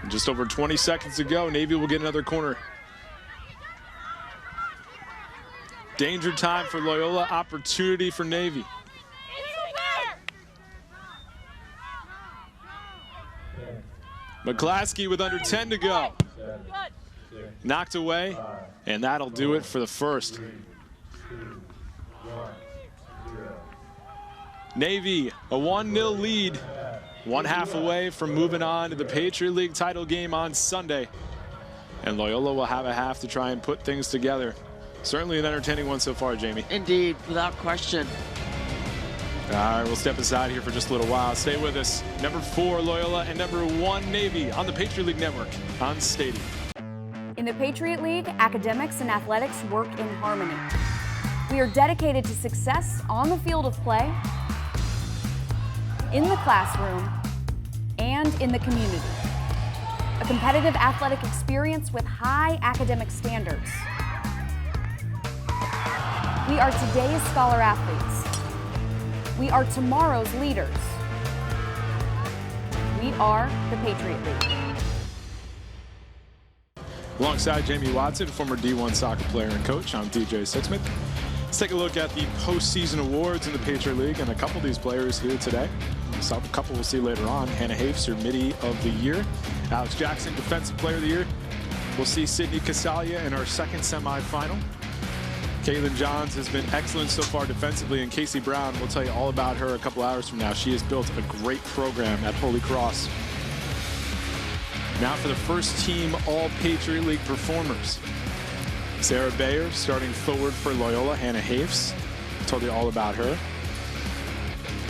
And just over 20 seconds to go, Navy will get another corner. Danger time for Loyola, opportunity for Navy. McClaskey with under 10 to go. Knocked away, and that'll do it for the first. Navy, a 1-0 lead, 1/2 away from moving on to the Patriot League title game on Sunday. And Loyola will have a half to try and put things together. Certainly an entertaining one so far, Jamie. Indeed, without question. All right, we'll step aside here for just a little while. Stay with us. Number 4, Loyola, and number 1, Navy on the Patriot League Network on Stadium. In the Patriot League, academics and athletics work in harmony. We are dedicated to success on the field of play, in the classroom, and in the community. A competitive athletic experience with high academic standards. We are today's scholar athletes. We are tomorrow's leaders. We are the Patriot League. Alongside Jamie Watson, former D1 soccer player and coach, I'm DJ Sixsmith. Let's take a look at the postseason awards in the Patriot League, and a couple of these players here today. So a couple we'll see later on. Hannah Hafes, her Midi of the Year. Alex Jackson, Defensive Player of the Year. We'll see Sydney Casalia in our second semifinal. Kaylin Johns has been excellent so far defensively, and Casey Brown, we'll tell you all about her a couple hours from now. She has built a great program at Holy Cross. Now for the first team All-Patriot League performers. Sarah Bayer starting forward for Loyola. Hannah Hafes, told you all about her.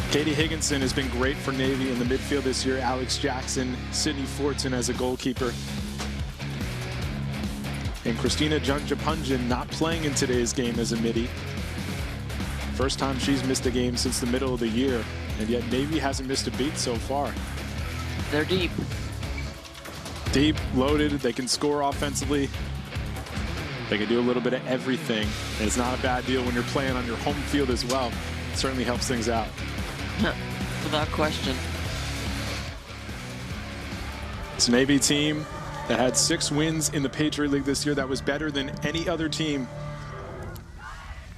Katie Higginson has been great for Navy in the midfield this year. Alex Jackson, Sydney Fortson as a goalkeeper. And Christina Junjapunjan not playing in today's game as a midi. First time she's missed a game since the middle of the year, and yet Navy hasn't missed a beat so far. They're deep. Deep, loaded, they can score offensively. They can do a little bit of everything, and it's not a bad deal when you're playing on your home field as well. It certainly helps things out. Without question. It's a Navy team that had 6 wins in the Patriot League this year. That was better than any other team.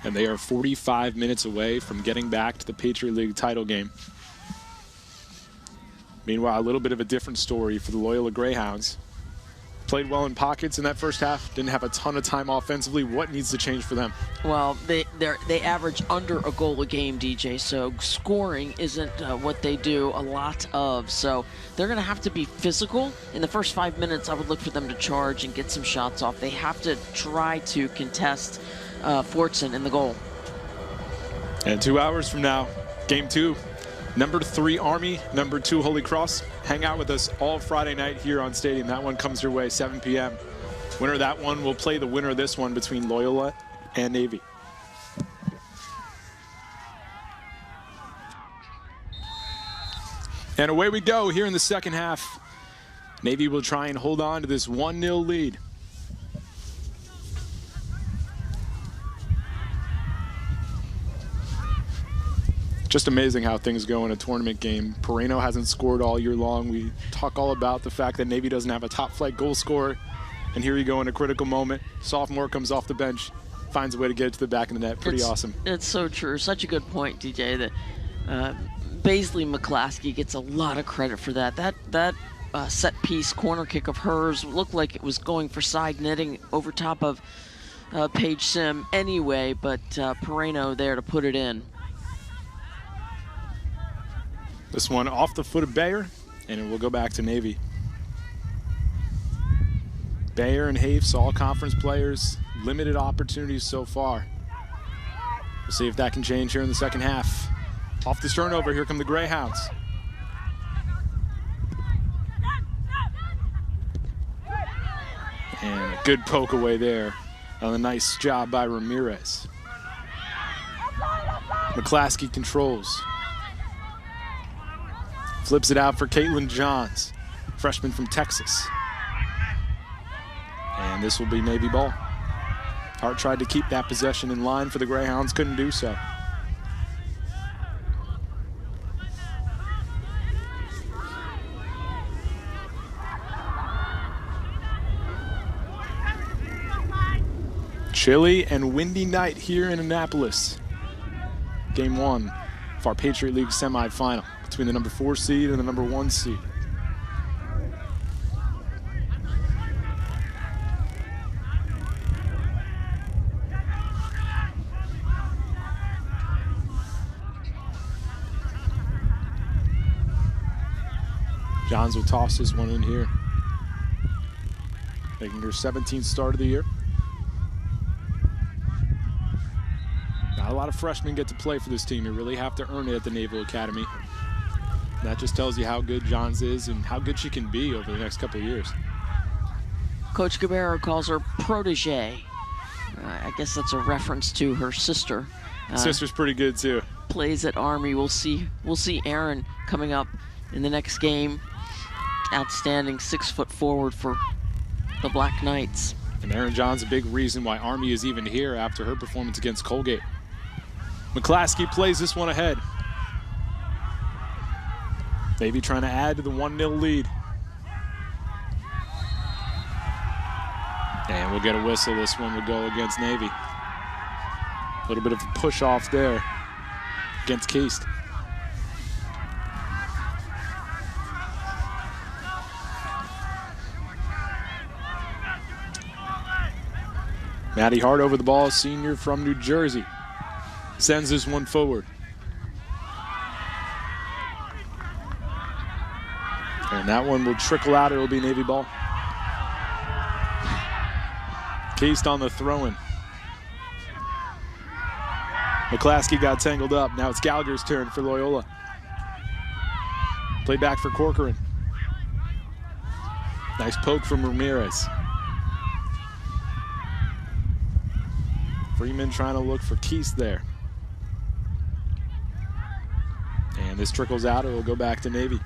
And they are 45 minutes away from getting back to the Patriot League title game. Meanwhile, a little bit of a different story for the Loyola Greyhounds. Played well in pockets in that first half. Didn't have a ton of time offensively. What needs to change for them? Well, they average under a goal a game, DJ, so scoring isn't what they do a lot of. So they're going to have to be physical. In the first 5 minutes, I would look for them to charge and get some shots off. They have to try to contest Fortson in the goal. And 2 hours from now, game 2. Number 3 Army, number 2 Holy Cross. Hang out with us all Friday night here on Stadium. That one comes your way, 7 p.m. Winner of that one will play the winner of this one between Loyola and Navy. And away we go here in the second half. Navy will try and hold on to this 1-0 lead. Just amazing how things go in a tournament game. Pereno hasn't scored all year long. We talk all about the fact that Navy doesn't have a top flight goal scorer. And here you go in a critical moment. Sophomore comes off the bench, finds a way to get it to the back of the net. Pretty awesome. It's so true. Such a good point, DJ, that Baisley McClaskey gets a lot of credit for that. That set piece corner kick of hers looked like it was going for side netting over top of Paige Sim anyway, but Pereno there to put it in. This one off the foot of Bayer, and it will go back to Navy. Bayer and Hafes, all conference players, limited opportunities so far. We'll see if that can change here in the second half. Off this turnover, here come the Greyhounds. And a good poke away there. A nice job by Ramirez. McClaskey controls. Flips it out for Caitlin Johns, freshman from Texas. And this will be Navy ball. Hart tried to keep that possession in line for the Greyhounds, couldn't do so. Chilly and windy night here in Annapolis. Game 1 of our Patriot League semifinal between the number 4 seed and the number 1 seed. Johns will toss this one in here. Making her 17th start of the year. Not a lot of freshmen get to play for this team. You really have to earn it at the Naval Academy. That just tells you how good Johns is and how good she can be over the next couple of years. Coach Gabbera calls her protege. I guess that's a reference to her sister. Sister's pretty good too. Plays at Army. We'll see Aaron coming up in the next game. Outstanding 6-foot forward for the Black Knights. And Aaron Johns, a big reason why Army is even here after her performance against Colgate. McClaskey plays this one ahead. Navy trying to add to the 1-0 lead. And we'll get a whistle. This one will go against Navy. A little bit of a push off there against Case. Maddie Hart over the ball, senior from New Jersey. Sends this one forward. And that one will trickle out. It will be Navy ball. Cased on the throw-in. McClaskey got tangled up. Now it's Gallagher's turn for Loyola. Play back for Corcoran. Nice poke from Ramirez. Freeman trying to look for Keese there. And this trickles out. It will go back to Navy.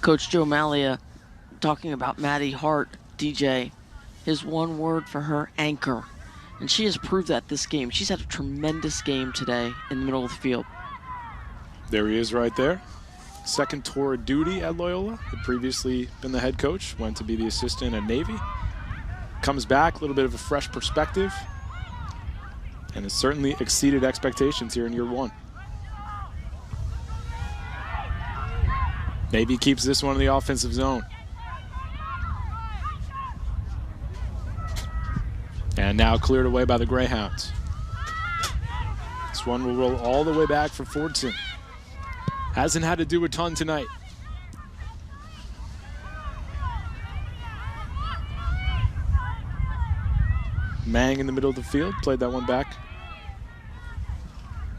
Coach Joe Malia talking about Maddie Hart, DJ. His one word for her, anchor. And she has proved that this game. She's had a tremendous game today in the middle of the field. There he is right there. Second tour of duty at Loyola. Had previously been the head coach. Went to be the assistant at Navy. Comes back, a little bit of a fresh perspective. And has certainly exceeded expectations here in year 1. Navy keeps this one in the offensive zone. And now cleared away by the Greyhounds. This one will roll all the way back for Fordson. Hasn't had to do a ton tonight. Mang in the middle of the field, played that one back.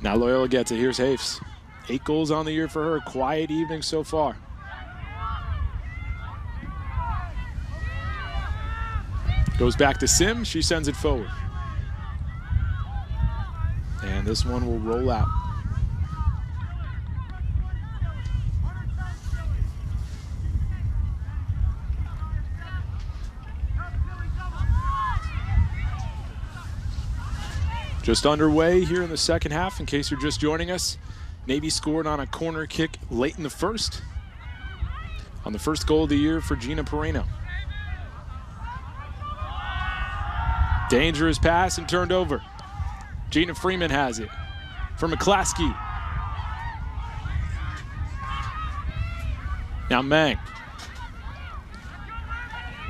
Now Loyola gets it. Here's Hafes. 8 goals on the year for her. Quiet evening so far. Goes back to Sim. She sends it forward. And this one will roll out. Just underway here in the second half, in case you're just joining us. Navy scored on a corner kick late in the first, on the first goal of the year for Gina Pereno. Dangerous pass and turned over. Gina Freeman has it for McClaskey. Now Mang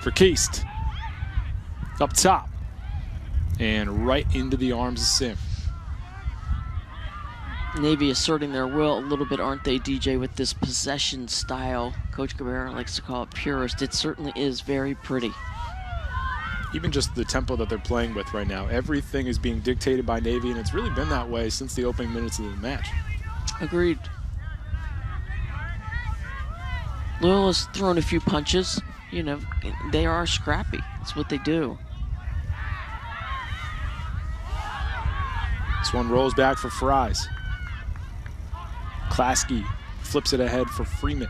for Keast. Up top and right into the arms of Sim. Navy asserting their will a little bit, aren't they, DJ, with this possession style? Coach Cabrera likes to call it purist. It certainly is very pretty. Even just the tempo that they're playing with right now, everything is being dictated by Navy, and it's really been that way since the opening minutes of the match. Agreed. Loyola's thrown a few punches. You know, they are scrappy. That's what they do. This one rolls back for Fries. Klasky flips it ahead for Freeman.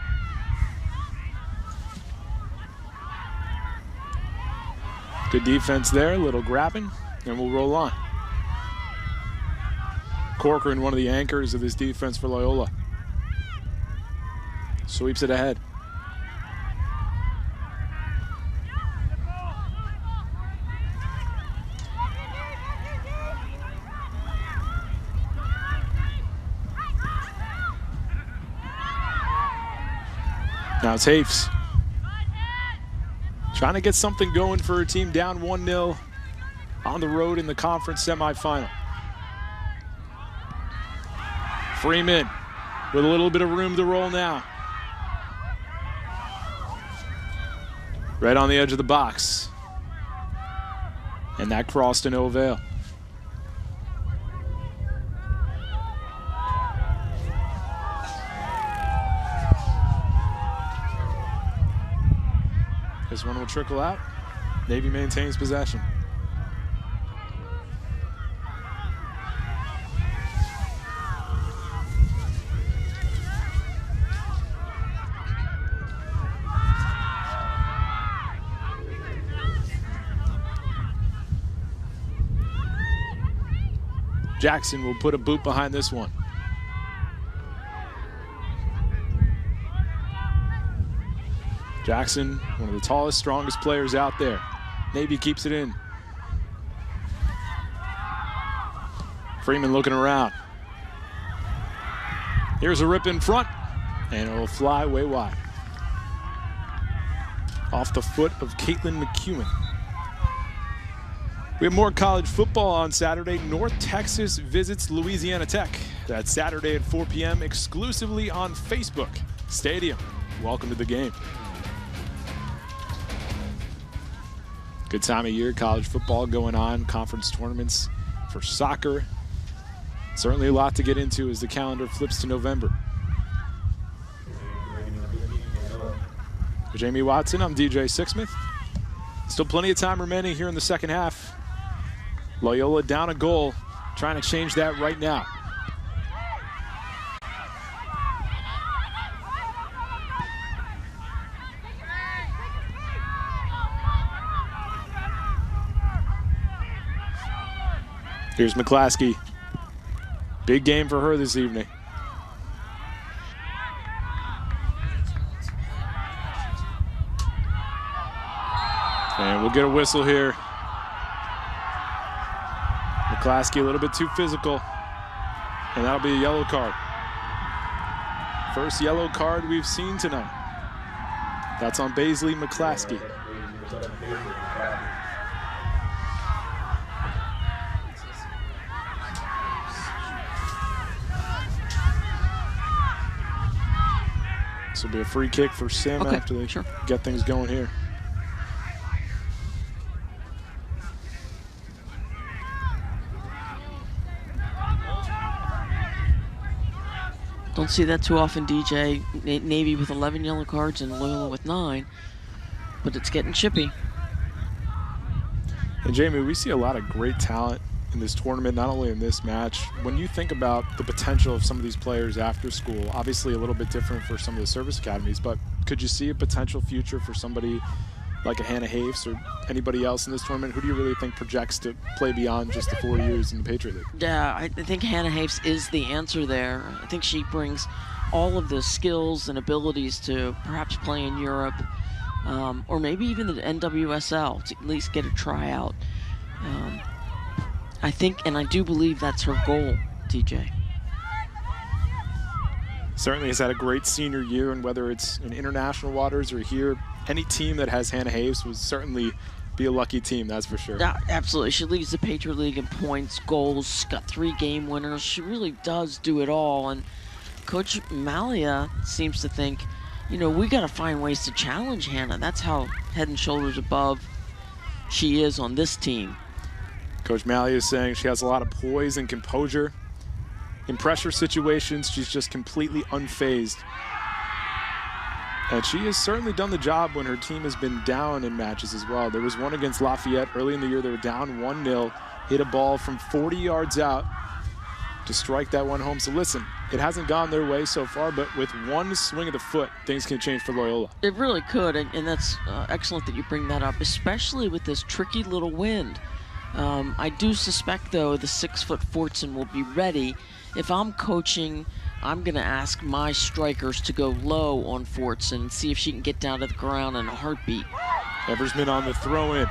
Good defense there, a little grabbing, and we'll roll on. Corcoran, one of the anchors of this defense for Loyola. Sweeps it ahead. Now it's Hafes. Trying to get something going for a team down 1-0 on the road in the conference semifinal. Freeman with a little bit of room to roll now. Right on the edge of the box. And that crossed to no avail. This one will trickle out. Navy maintains possession. Jackson will put a boot behind this one. Jackson, one of the tallest, strongest players out there. Navy keeps it in. Freeman looking around. Here's a rip in front, and it'll fly way wide. Off the foot of Caitlin McEwen. We have more college football on Saturday. North Texas visits Louisiana Tech. That's Saturday at 4 p.m. exclusively on Facebook. Stadium, welcome to the game. Good time of year, college football going on, conference tournaments for soccer. Certainly a lot to get into as the calendar flips to November. For Jamie Watson, I'm DJ Sixsmith. Still plenty of time remaining here in the second half. Loyola down a goal, trying to change that right now. Here's McClaskey. Big game for her this evening. And we'll get a whistle here. McClaskey a little bit too physical, and that'll be a yellow card. First yellow card we've seen tonight. That's on Baisley McClaskey. This will be a free kick for Sim after they get things going here. Don't see that too often, DJ. Navy with 11 yellow cards and Loyola with 9, but it's getting chippy. And Jamie, we see a lot of great talent in this tournament, not only in this match. When you think about the potential of some of these players after school, obviously a little bit different for some of the service academies, but could you see a potential future for somebody like a Hannah Hafes or anybody else in this tournament? Who do you really think projects to play beyond just the 4 years in the Patriot League? Yeah, I think Hannah Hafes is the answer there. I think she brings all of the skills and abilities to perhaps play in Europe, or maybe even the NWSL, to at least get a tryout. I think, and I do believe that's her goal, TJ. Certainly has had a great senior year, and whether it's in international waters or here, any team that has Hannah Hafes would certainly be a lucky team, that's for sure. Yeah, absolutely. She leads the Patriot League in points, goals, got 3 game winners. She really does do it all. And Coach Malia seems to think, you know, we got to find ways to challenge Hannah. That's how head and shoulders above she is on this team. Coach Malia is saying she has a lot of poise and composure. In pressure situations, she's just completely unfazed. And she has certainly done the job when her team has been down in matches as well. There was one against Lafayette early in the year. They were down 1-0, hit a ball from 40 yards out to strike that one home. So listen, it hasn't gone their way so far, but with one swing of the foot, things can change for Loyola. It really could, and that's excellent that you bring that up, especially with this tricky little wind. I do suspect, though, the 6-foot Fortson will be ready. If I'm coaching, I'm going to ask my strikers to go low on Fortson and see if she can get down to the ground in a heartbeat. Eversman on the throw-in.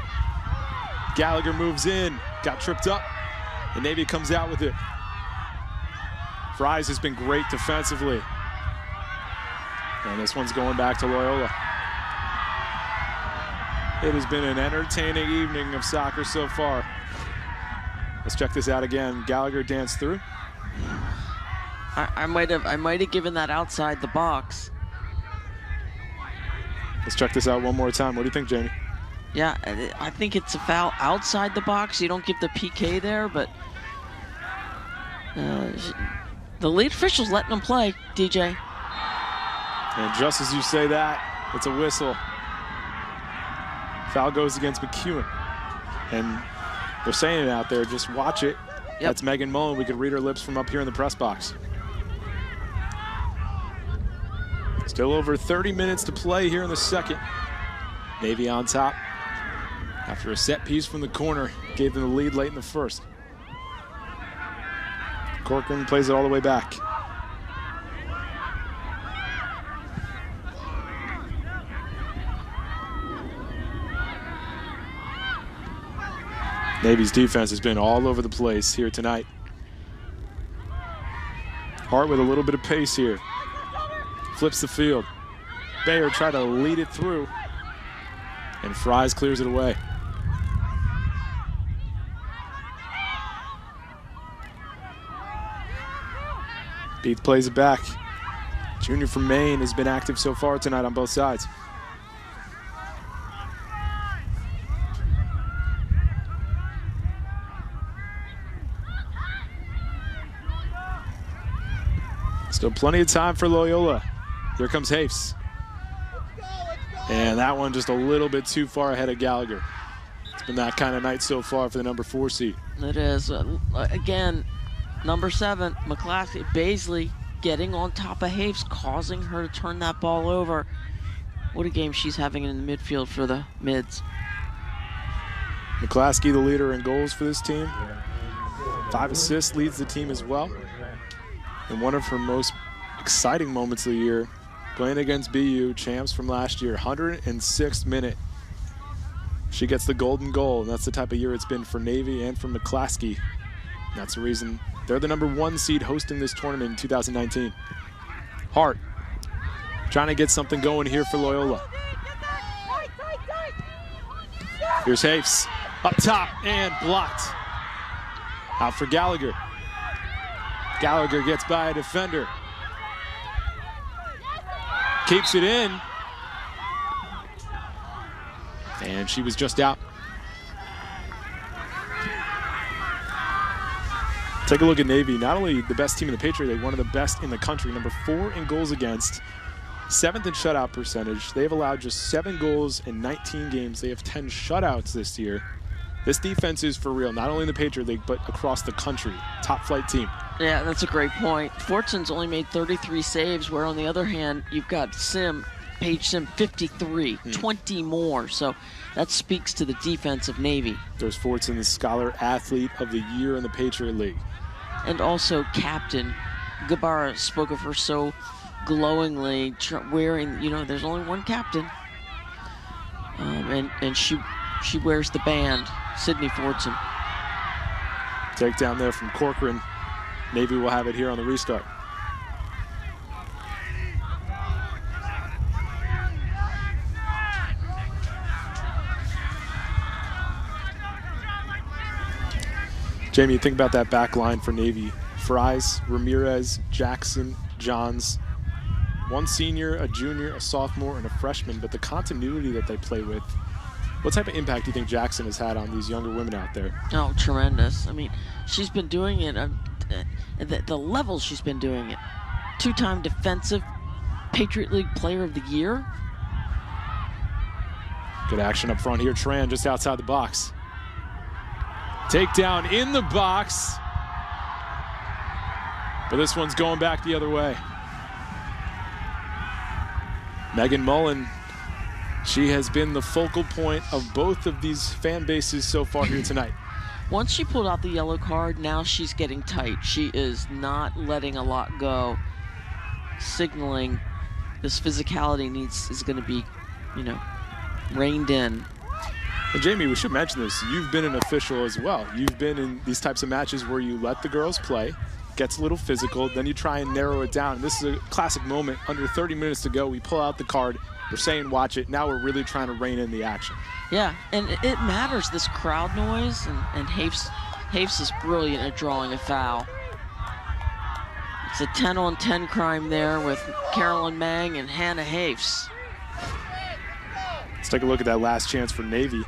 Gallagher moves in, got tripped up, and Navy comes out with it. Fries has been great defensively. And this one's going back to Loyola. It has been an entertaining evening of soccer so far. Let's check this out again. Gallagher danced through. I might have given that outside the box. Let's check this out one more time. What do you think, Jamie? Yeah, I think it's a foul outside the box. You don't give the PK there, but the lead official's letting them play, DJ. And just as you say that, it's a whistle. Foul goes against McEwen. And they're saying it out there, just watch it. Yep. That's Megan Mullen. We could read her lips from up here in the press box. Still over 30 minutes to play here in the second. Navy on top after a set piece from the corner gave them the lead late in the first. Corcoran plays it all the way back. Navy's defense has been all over the place here tonight. Hart with a little bit of pace here. Flips the field. Bayer tried to lead it through. And Fries clears it away. Beath plays it back. Junior from Maine has been active so far tonight on both sides. Still plenty of time for Loyola. Here comes Hafes. And that one just a little bit too far ahead of Gallagher. It's been that kind of night so far for the number 4 seed. It is. Again, number 7, McClaskey, Baisley getting on top of Hafes, causing her to turn that ball over. What a game she's having in the midfield for the mids. McClaskey, the leader in goals for this team. 5 assists, leads the team as well. And one of her most exciting moments of the year, playing against BU, champs from last year, 106th minute. She gets the golden goal, and that's the type of year it's been for Navy and for McClaskey. And that's the reason they're the number 1 seed hosting this tournament in 2019. Hart trying to get something going here for Loyola. Here's Hafes, up top and blocked. Out for Gallagher. Gallagher gets by a defender. Keeps it in. And she was just out. Take a look at Navy. Not only the best team in the Patriot League, one of the best in the country. Number 4 in goals against. 7th in shutout percentage. They've allowed just 7 goals in 19 games. They have 10 shutouts this year. This defense is for real, not only in the Patriot League, but across the country. Top flight team. Yeah, that's a great point. Fortson's only made 33 saves, where on the other hand, you've got Sim Paige Sim 53, 20 more. So that speaks to the defense of Navy. There's Fortson, the Scholar Athlete of the Year in the Patriot League. And also captain. Gabara spoke of her so glowingly, wearing, you know, there's only one captain. And she wears the band, Sydney Fortson. Takedown there from Corcoran. Navy will have it here on the restart. Jamie, you think about that back line for Navy. Fries, Ramirez, Jackson, Johns. One senior, a junior, a sophomore, and a freshman, but the continuity that they play with. What type of impact do you think Jackson has had on these younger women out there? Oh, tremendous. I mean, she's been doing it at the level she's been doing it. Two-time defensive Patriot League Player of the Year. Good action up front here. Tran just outside the box. Takedown in the box. But this one's going back the other way. Megan Mullen, she has been the focal point of both of these fan bases so far here tonight. Once she pulled out the yellow card, now she's getting tight. She is not letting a lot go, signaling this physicality is going to be, you know, reined in. And Jamie, we should mention this. You've been an official as well. You've been in these types of matches where you let the girls play, gets a little physical, then you try and narrow it down. This is a classic moment. Under 30 minutes to go, we pull out the card. We're saying watch it. Now we're really trying to rein in the action. Yeah, and it matters, this crowd noise, and Hafes is brilliant at drawing a foul. It's a 10-on-10 crime there with Carolyn Mang and Hannah Hafes. Let's take a look at that last chance for Navy.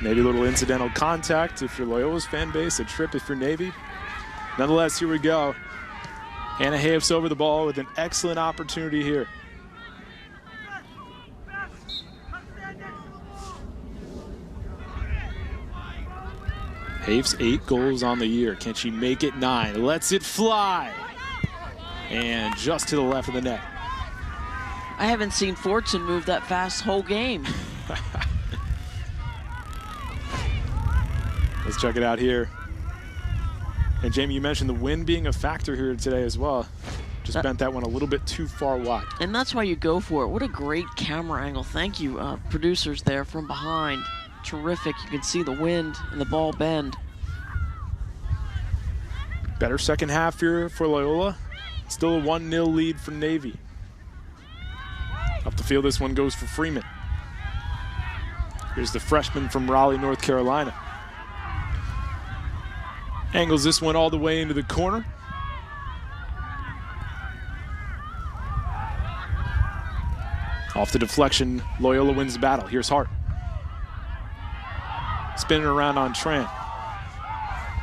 Maybe a little incidental contact if you're Loyola's fan base, a trip if you're Navy. Nonetheless, here we go. Hannah Hafes over the ball with an excellent opportunity here. Hafes 8 goals on the year. Can she make it 9? Lets it fly. And just to the left of the net. I haven't seen Fortson move that fast whole game. Let's check it out here. And Jamie, you mentioned the wind being a factor here today as well. Just bent that one a little bit too far wide. And that's why you go for it. What a great camera angle. Thank you, producers there from behind. Terrific. You can see the wind and the ball bend. Better second half here for Loyola. Still a 1-0 lead for Navy. Up the field, this one goes for Freeman. Here's the freshman from Raleigh, North Carolina. Angles this one all the way into the corner. Off the deflection, Loyola wins the battle. Here's Hart. Spinning around on Tran.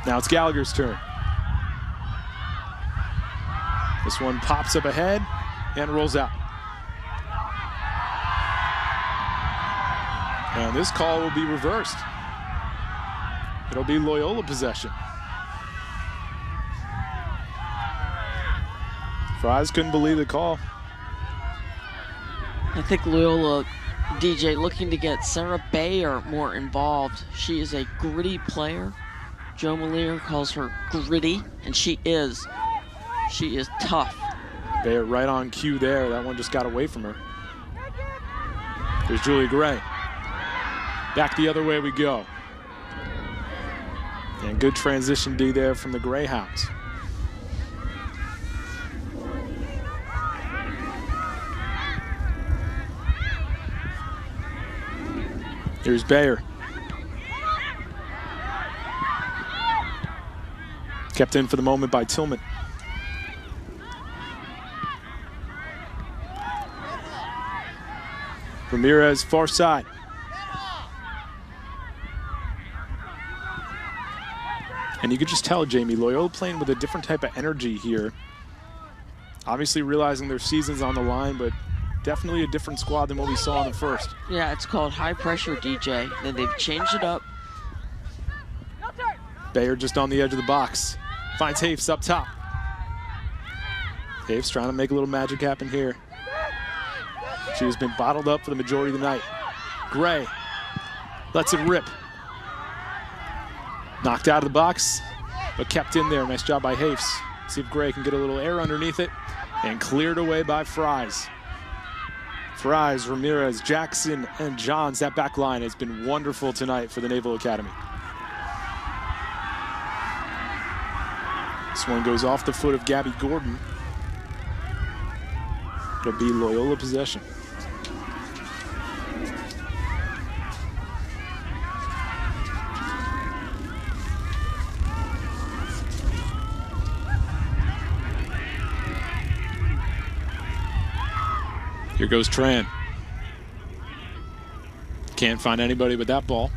Now it's Gallagher's turn. This one pops up ahead and rolls out. And this call will be reversed. It'll be Loyola possession. Fries couldn't believe the call. I think Loyola, DJ, looking to get Sarah Bayer more involved. She is a gritty player. Joe Malier calls her gritty, and she is. She is tough. Bayer right on cue there. That one just got away from her. There's Julia Gray. Back the other way we go. And good transition D there from the Greyhounds. Here's Bayer. Kept in for the moment by Tillman. Ramirez, far side. And you could just tell, Jamie, Loyola playing with a different type of energy here. Obviously realizing their season's on the line, but definitely a different squad than what we saw in the first. Yeah, it's called high pressure, DJ. Then they've changed it up. Bayer just on the edge of the box. Finds Hafes up top. Dave's trying to make a little magic happen here. She has been bottled up for the majority of the night. Gray lets it rip. Knocked out of the box, but kept in there. Nice job by Hafes. See if Gray can get a little air underneath it, and cleared away by Fries. Fries, Ramirez, Jackson, and Johns. That back line has been wonderful tonight for the Naval Academy. This one goes off the foot of Gabby Gordon. It'll be Loyola possession. Here goes Tran. Can't find anybody with that ball.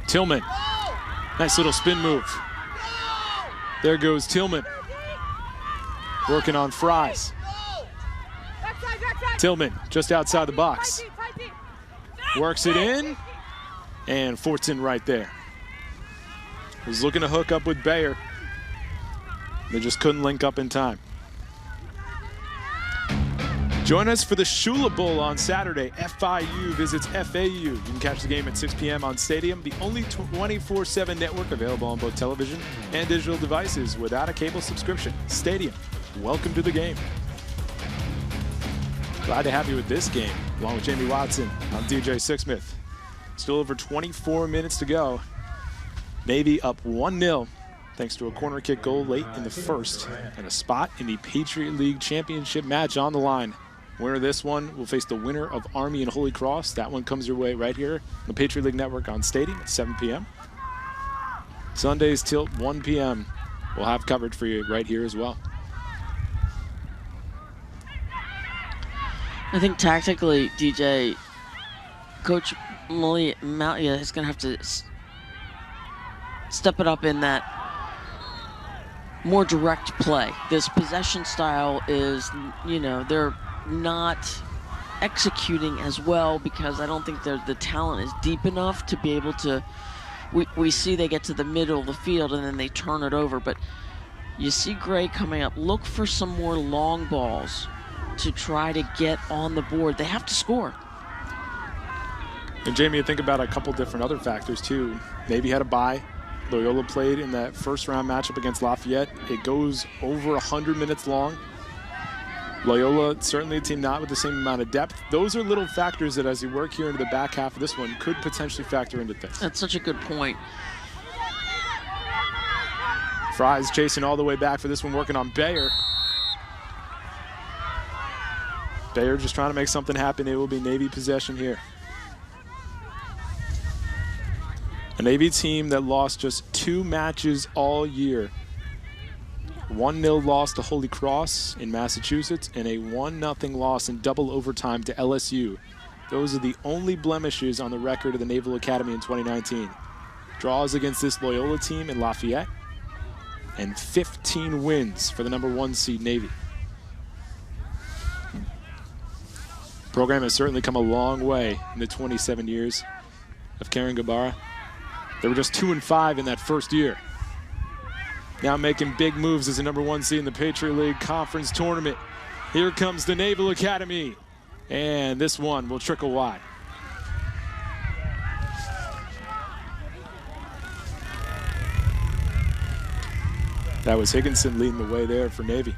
Tillman. Nice little spin move. There goes Tillman. Working on Fries. Tillman just outside the box. Works it in. And Fortson right there. Was looking to hook up with Bayer. They just couldn't link up in time. Join us for the Shula Bowl on Saturday. FIU visits FAU. You can catch the game at 6 p.m. on Stadium, the only 24/7 network available on both television and digital devices without a cable subscription. Stadium, welcome to the game. Glad to have you with this game, along with Jamie Watson. I'm DJ Sixsmith. Still over 24 minutes to go. Navy up 1-0. Thanks to a corner kick goal late in the first, and a spot in the Patriot League Championship match on the line. Winner of this one will face the winner of Army and Holy Cross. That one comes your way right here on the Patriot League Network on Stadium at 7 p.m. Sundays till 1 p.m. We'll have coverage for you right here as well. I think tactically, DJ, Coach Malia is going to have to step it up in that more direct play. This possession style is, you know, they're not executing as well because I don't think the talent is deep enough to be able to, we see they get to the middle of the field and then they turn it over, but you see Gray coming up. Look for some more long balls to try to get on the board. They have to score. And Jamie, you think about a couple different other factors too. Navy had a bye. Loyola played in that first round matchup against Lafayette. It goes over 100 minutes long. Loyola, certainly a team not with the same amount of depth. Those are little factors that as you work here into the back half of this one could potentially factor into things. That's such a good point. Fries chasing all the way back for this one, working on Bayer. Bayer just trying to make something happen. It will be Navy possession here. A Navy team that lost just 2 matches all year. 1-0 loss to Holy Cross in Massachusetts and a 1-0 loss in double overtime to LSU. Those are the only blemishes on the record of the Naval Academy in 2019. Draws against this Loyola team in Lafayette and 15 wins for the #1 seed Navy. The program has certainly come a long way in the 27 years of Karen Gabara. They were just 2-5 in that first year. Now making big moves as a #1 seed in the Patriot League Conference Tournament. Here comes the Naval Academy. And this one will trickle wide. That was Higginson leading the way there for Navy.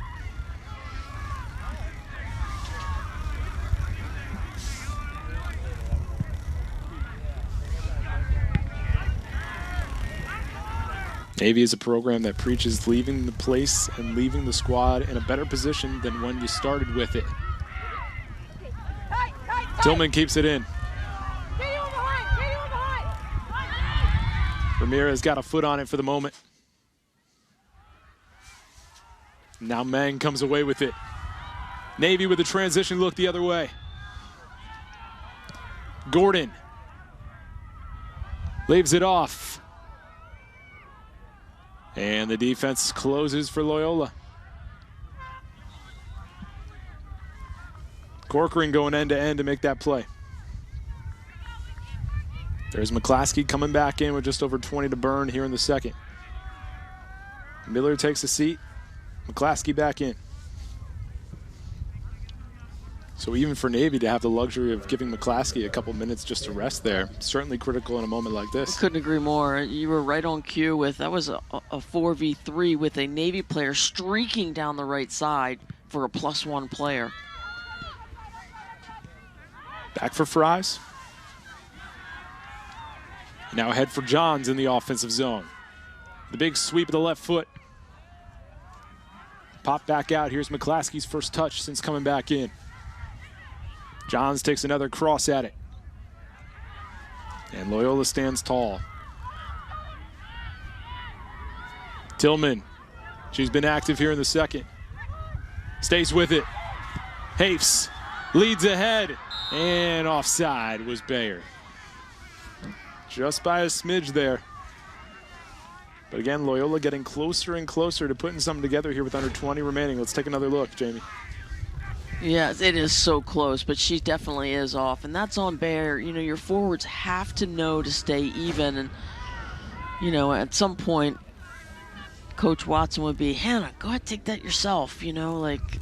Navy is a program that preaches leaving the place and leaving the squad in a better position than when you started with it. Tillman keeps it in. Ramirez got a foot on it for the moment. Now Mang comes away with it. Navy with a transition look the other way. Gordon leaves it off. And the defense closes for Loyola. Corcoran going end to end to make that play. There's McClaskey coming back in with just over 20 to burn here in the second. Miller takes a seat. McClaskey back in. So even for Navy to have the luxury of giving McClaskey a couple minutes just to rest there, certainly critical in a moment like this. Couldn't agree more. You were right on cue with, that was a 4v3 with a Navy player streaking down the right side for a +1 player. Back for Fries. Now ahead for Johns in the offensive zone. The big sweep of the left foot. Pop back out. Here's McClaskey's first touch since coming back in. Johns takes another cross at it. And Loyola stands tall. Tillman, she's been active here in the second. Stays with it. Hafes leads ahead. And offside was Bayer. Just by a smidge there. But again, Loyola getting closer and closer to putting something together here with under 20 remaining. Let's take another look, Jamie. Yeah, it is so close, but she definitely is off. And that's on Bayer. You know, your forwards have to know to stay even. And, you know, at some point, Coach Watson would be, Hannah, go ahead, take that yourself. You know, like,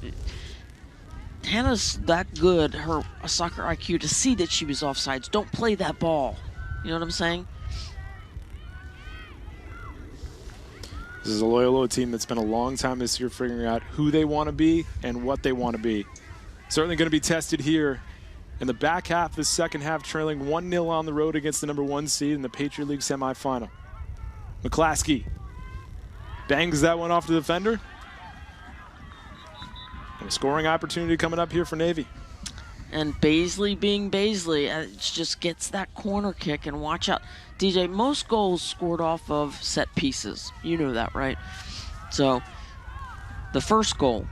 Hannah's that good, her soccer IQ, to see that she was offsides. Don't play that ball. You know what I'm saying? This is a Loyola team that's spent a long time this year figuring out who they want to be and what they want to be. Certainly going to be tested here in the back half of the second half, trailing 1-0 on the road against the #1 seed in the Patriot League semifinal. McClaskey bangs that one off the defender. And a scoring opportunity coming up here for Navy. And Baisley being Baisley, just gets that corner kick. And watch out, DJ, most goals scored off of set pieces. You know that, right? So the first goal,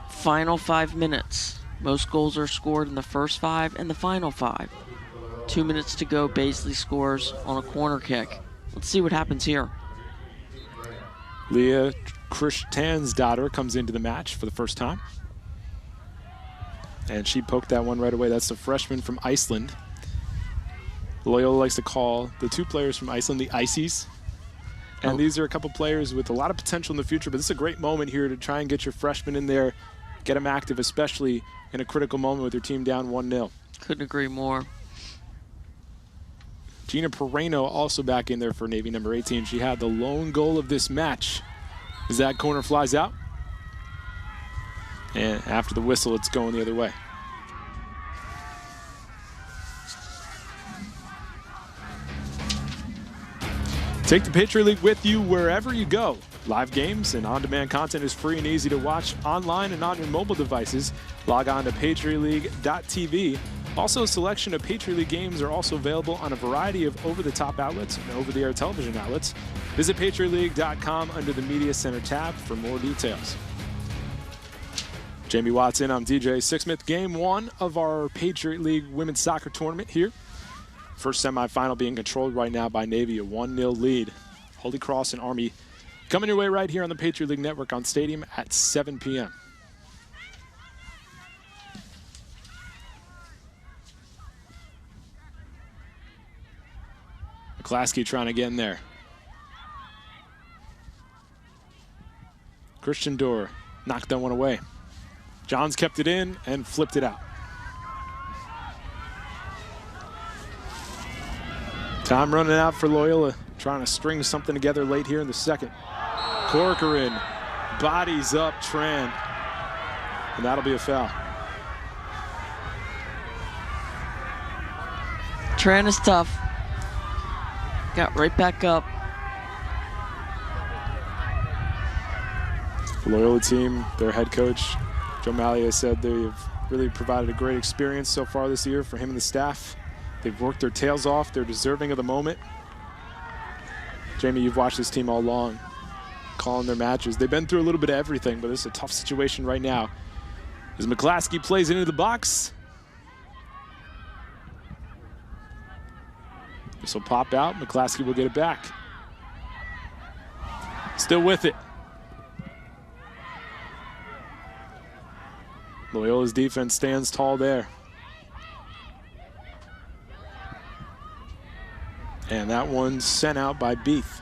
final 5 minutes. Most goals are scored in the first 5 and the final 5. 2 minutes to go, Baisley scores on a corner kick. Let's see what happens here. Leah Christian's daughter comes into the match for the first time. And she poked that one right away. That's the freshman from Iceland. Loyola likes to call the 2 players from Iceland the Ices. And these are a couple players with a lot of potential in the future, but this is a great moment here to try and get your freshmen in there, get them active, especially in a critical moment with your team down 1-0. Couldn't agree more. Gina Pereno also back in there for Navy number 18. She had the lone goal of this match as that corner flies out. And after the whistle, it's going the other way. Take the Patriot League with you wherever you go. Live games and on-demand content is free and easy to watch online and on your mobile devices. Log on to patriotleague.tv. Also, a selection of Patriot League games are also available on a variety of over-the-top outlets and over-the-air television outlets. Visit patriotleague.com under the Media Center tab for more details. Jamie Watson, I'm DJ Sixsmith. Game 1 of our Patriot League women's soccer tournament here. First semifinal being controlled right now by Navy, a 1-0 lead. Holy Cross and Army coming your way right here on the Patriot League Network on Stadium at 7 p.m. McClaskey trying to get in there. Christian Dorr knocked that one away. Johns kept it in and flipped it out. Time running out for Loyola, trying to string something together late here in the second. Corcoran bodies up Tran, and that'll be a foul. Tran is tough. Got right back up. The Loyola team, their head coach, Joe Malia, said they've really provided a great experience so far this year for him and the staff. They've worked their tails off. They're deserving of the moment. Jamie, you've watched this team all along, calling their matches. They've been through a little bit of everything, but this is a tough situation right now. As McClaskey plays into the box. This will pop out. McClaskey will get it back. Still with it. Loyola's defense stands tall there. And that one sent out by Beef.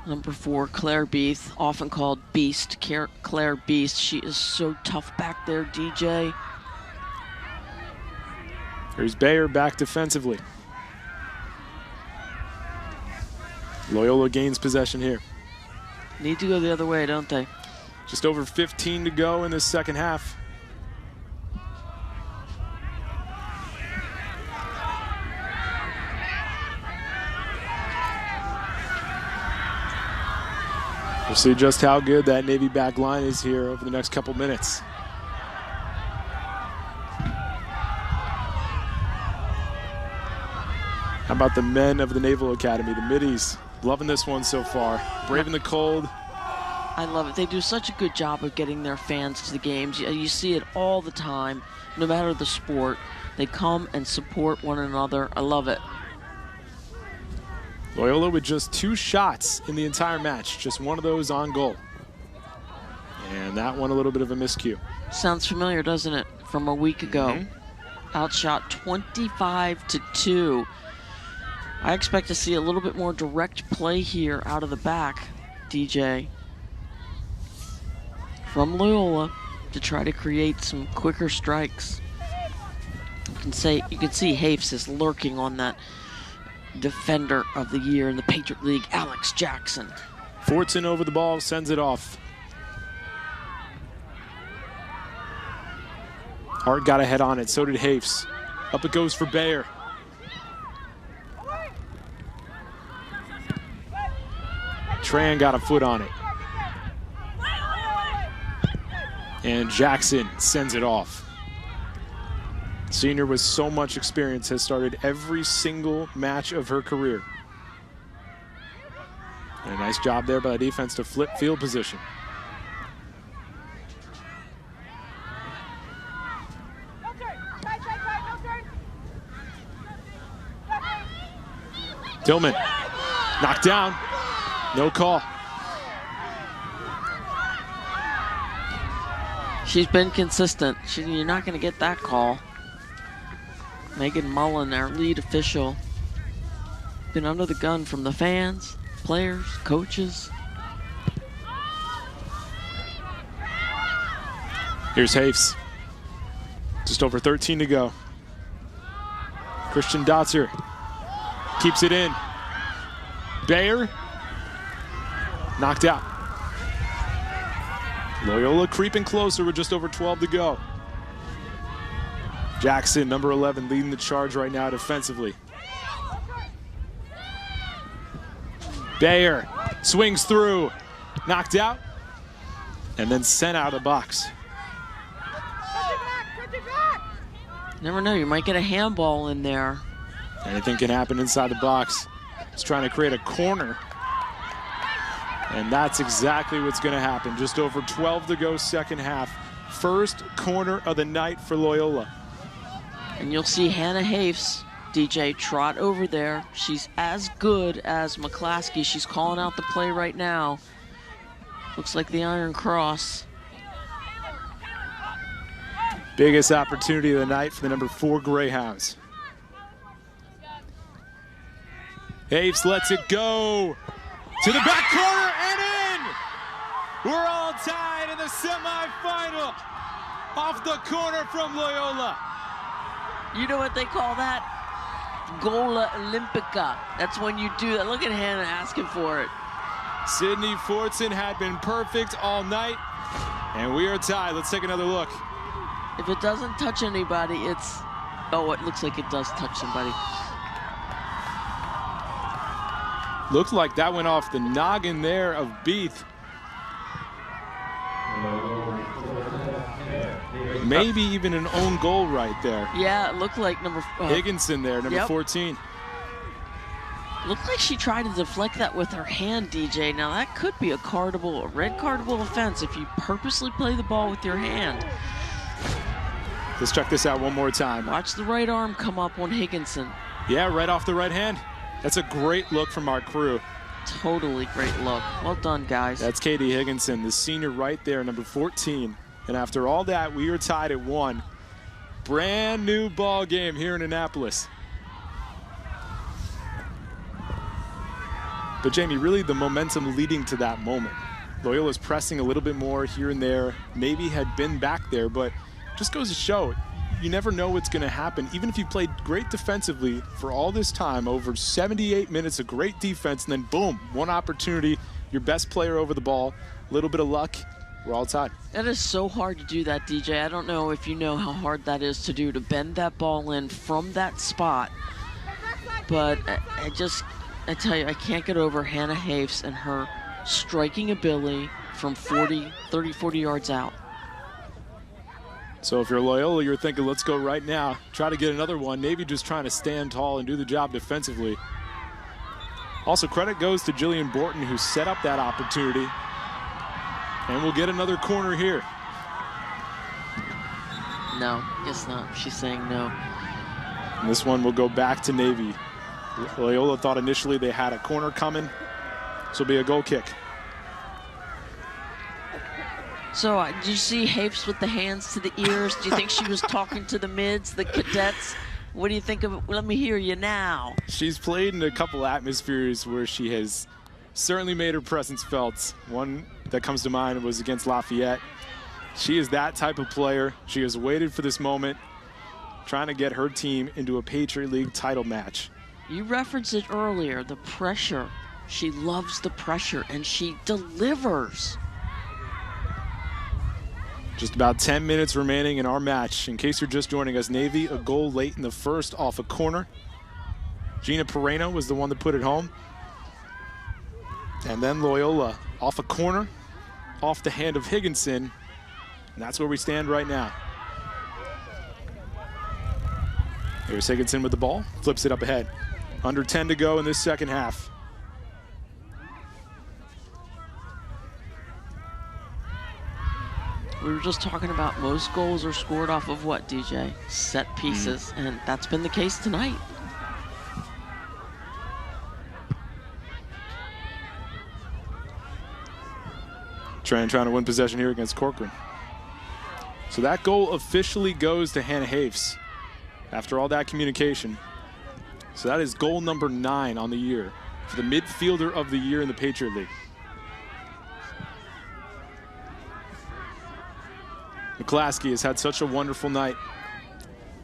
Number 4, Claire Beath, often called Beast. Claire Beast, she is so tough back there, DJ. Here's Bayer back defensively. Loyola gains possession here. Need to go the other way, don't they? Just over 15 to go in the second half. We'll see just how good that Navy back line is here over the next couple minutes. How about the men of the Naval Academy, the middies? Loving this one so far. Braving the cold. I love it. They do such a good job of getting their fans to the games. You see it all the time, no matter the sport. They come and support one another. I love it. Loyola with just 2 shots in the entire match. Just one of those on goal. And that one a little bit of a miscue. Sounds familiar, doesn't it? From a week ago. Outshot 25-2. I expect to see a little bit more direct play here out of the back, DJ, from Loyola to try to create some quicker strikes. You can see Hafes is lurking on that defender of the year in the Patriot League, Alex Jackson. Fortson over the ball, sends it off. Hart got a head on it, so did Hafes. Up it goes for Bayer. Tran got a foot on it. And Jackson sends it off. Senior with so much experience has started every single match of her career. And a nice job there by the defense to flip field position. Tillman knocked down. No call. She's been consistent. You're not going to get that call. Megan Mullen, our lead official, been under the gun from the fans, players, coaches. Here's Hafes. Just over 13 to go. Christian Dotzer keeps it in. Bayer knocked out. Loyola creeping closer with just over 12 to go. Jackson, number 11, leading the charge right now defensively. Bayer swings through, knocked out, and then sent out of the box. Never know, you might get a handball in there. Anything can happen inside the box. He's trying to create a corner. And that's exactly what's going to happen. Just over 12 to go, second half. First corner of the night for Loyola. And you'll see Hannah Hafes, DJ, trot over there. She's as good as McClaskey. She's calling out the play right now. Looks like the Iron Cross. Biggest opportunity of the night for the number 4 Greyhounds. Hafes lets it go. To the back corner and in! We're all tied in the semifinal. Off the corner from Loyola. You know what they call that? Gola Olympica. That's when you do that. Look at Hannah asking for it. Sydney Fortson had been perfect all night. And we are tied. Let's take another look. If it doesn't touch anybody, it's... Oh, it looks like it does touch somebody. Looked like that went off the noggin there of Beath. Maybe even an own goal right there. Yeah, it looked like Higginson there, number 14. Looked like she tried to deflect that with her hand, DJ. Now that could be a red cardable offense if you purposely play the ball with your hand. Let's check this out one more time. Watch the right arm come up on Higginson. Yeah, right off the right hand. That's a great look from our crew. Totally great look. Well done, guys. That's Katie Higginson, the senior right there, number 14. And after all that, we are tied at 1. Brand new ball game here in Annapolis. But Jamie, really the momentum leading to that moment. Loyola's pressing a little bit more here and there, maybe had been back there, but just goes to show, you never know what's going to happen. Even if you played great defensively for all this time, over 78 minutes of great defense, and then boom, one opportunity, your best player over the ball, a little bit of luck, we're all tied. That is so hard to do that, DJ. I don't know if you know how hard that is to do, to bend that ball in from that spot. But I tell you, I can't get over Hannah Hafes and her striking ability from 30, 40 yards out. So if you're Loyola, you're thinking, let's go right now, try to get another one. Navy just trying to stand tall and do the job defensively. Also, credit goes to Jillian Borton, who set up that opportunity. And we'll get another corner here. No, guess not. She's saying no. And this one will go back to Navy. Loyola thought initially they had a corner coming. This will be a goal kick. So, do you see Hafes with the hands to the ears? Do you think she was talking to the mids, the cadets? What do you think of it? Let me hear you now. She's played in a couple atmospheres where she has certainly made her presence felt. One that comes to mind was against Lafayette. She is that type of player. She has waited for this moment, trying to get her team into a Patriot League title match. You referenced it earlier, the pressure. She loves the pressure, and she delivers. Just about 10 minutes remaining in our match. In case you're just joining us, Navy a goal late in the first off a corner. Gina Pereno was the one that put it home. And then Loyola off a corner, off the hand of Higginson. And that's where we stand right now. Here's Higginson with the ball, flips it up ahead. Under 10 to go in this second half. We were just talking about most goals are scored off of what, DJ? Set pieces, and that's been the case tonight. Trying to win possession here against Corcoran. So that goal officially goes to Hannah Hafes after all that communication. So that is goal number 9 on the year for the midfielder of the year in the Patriot League. McClaskey has had such a wonderful night.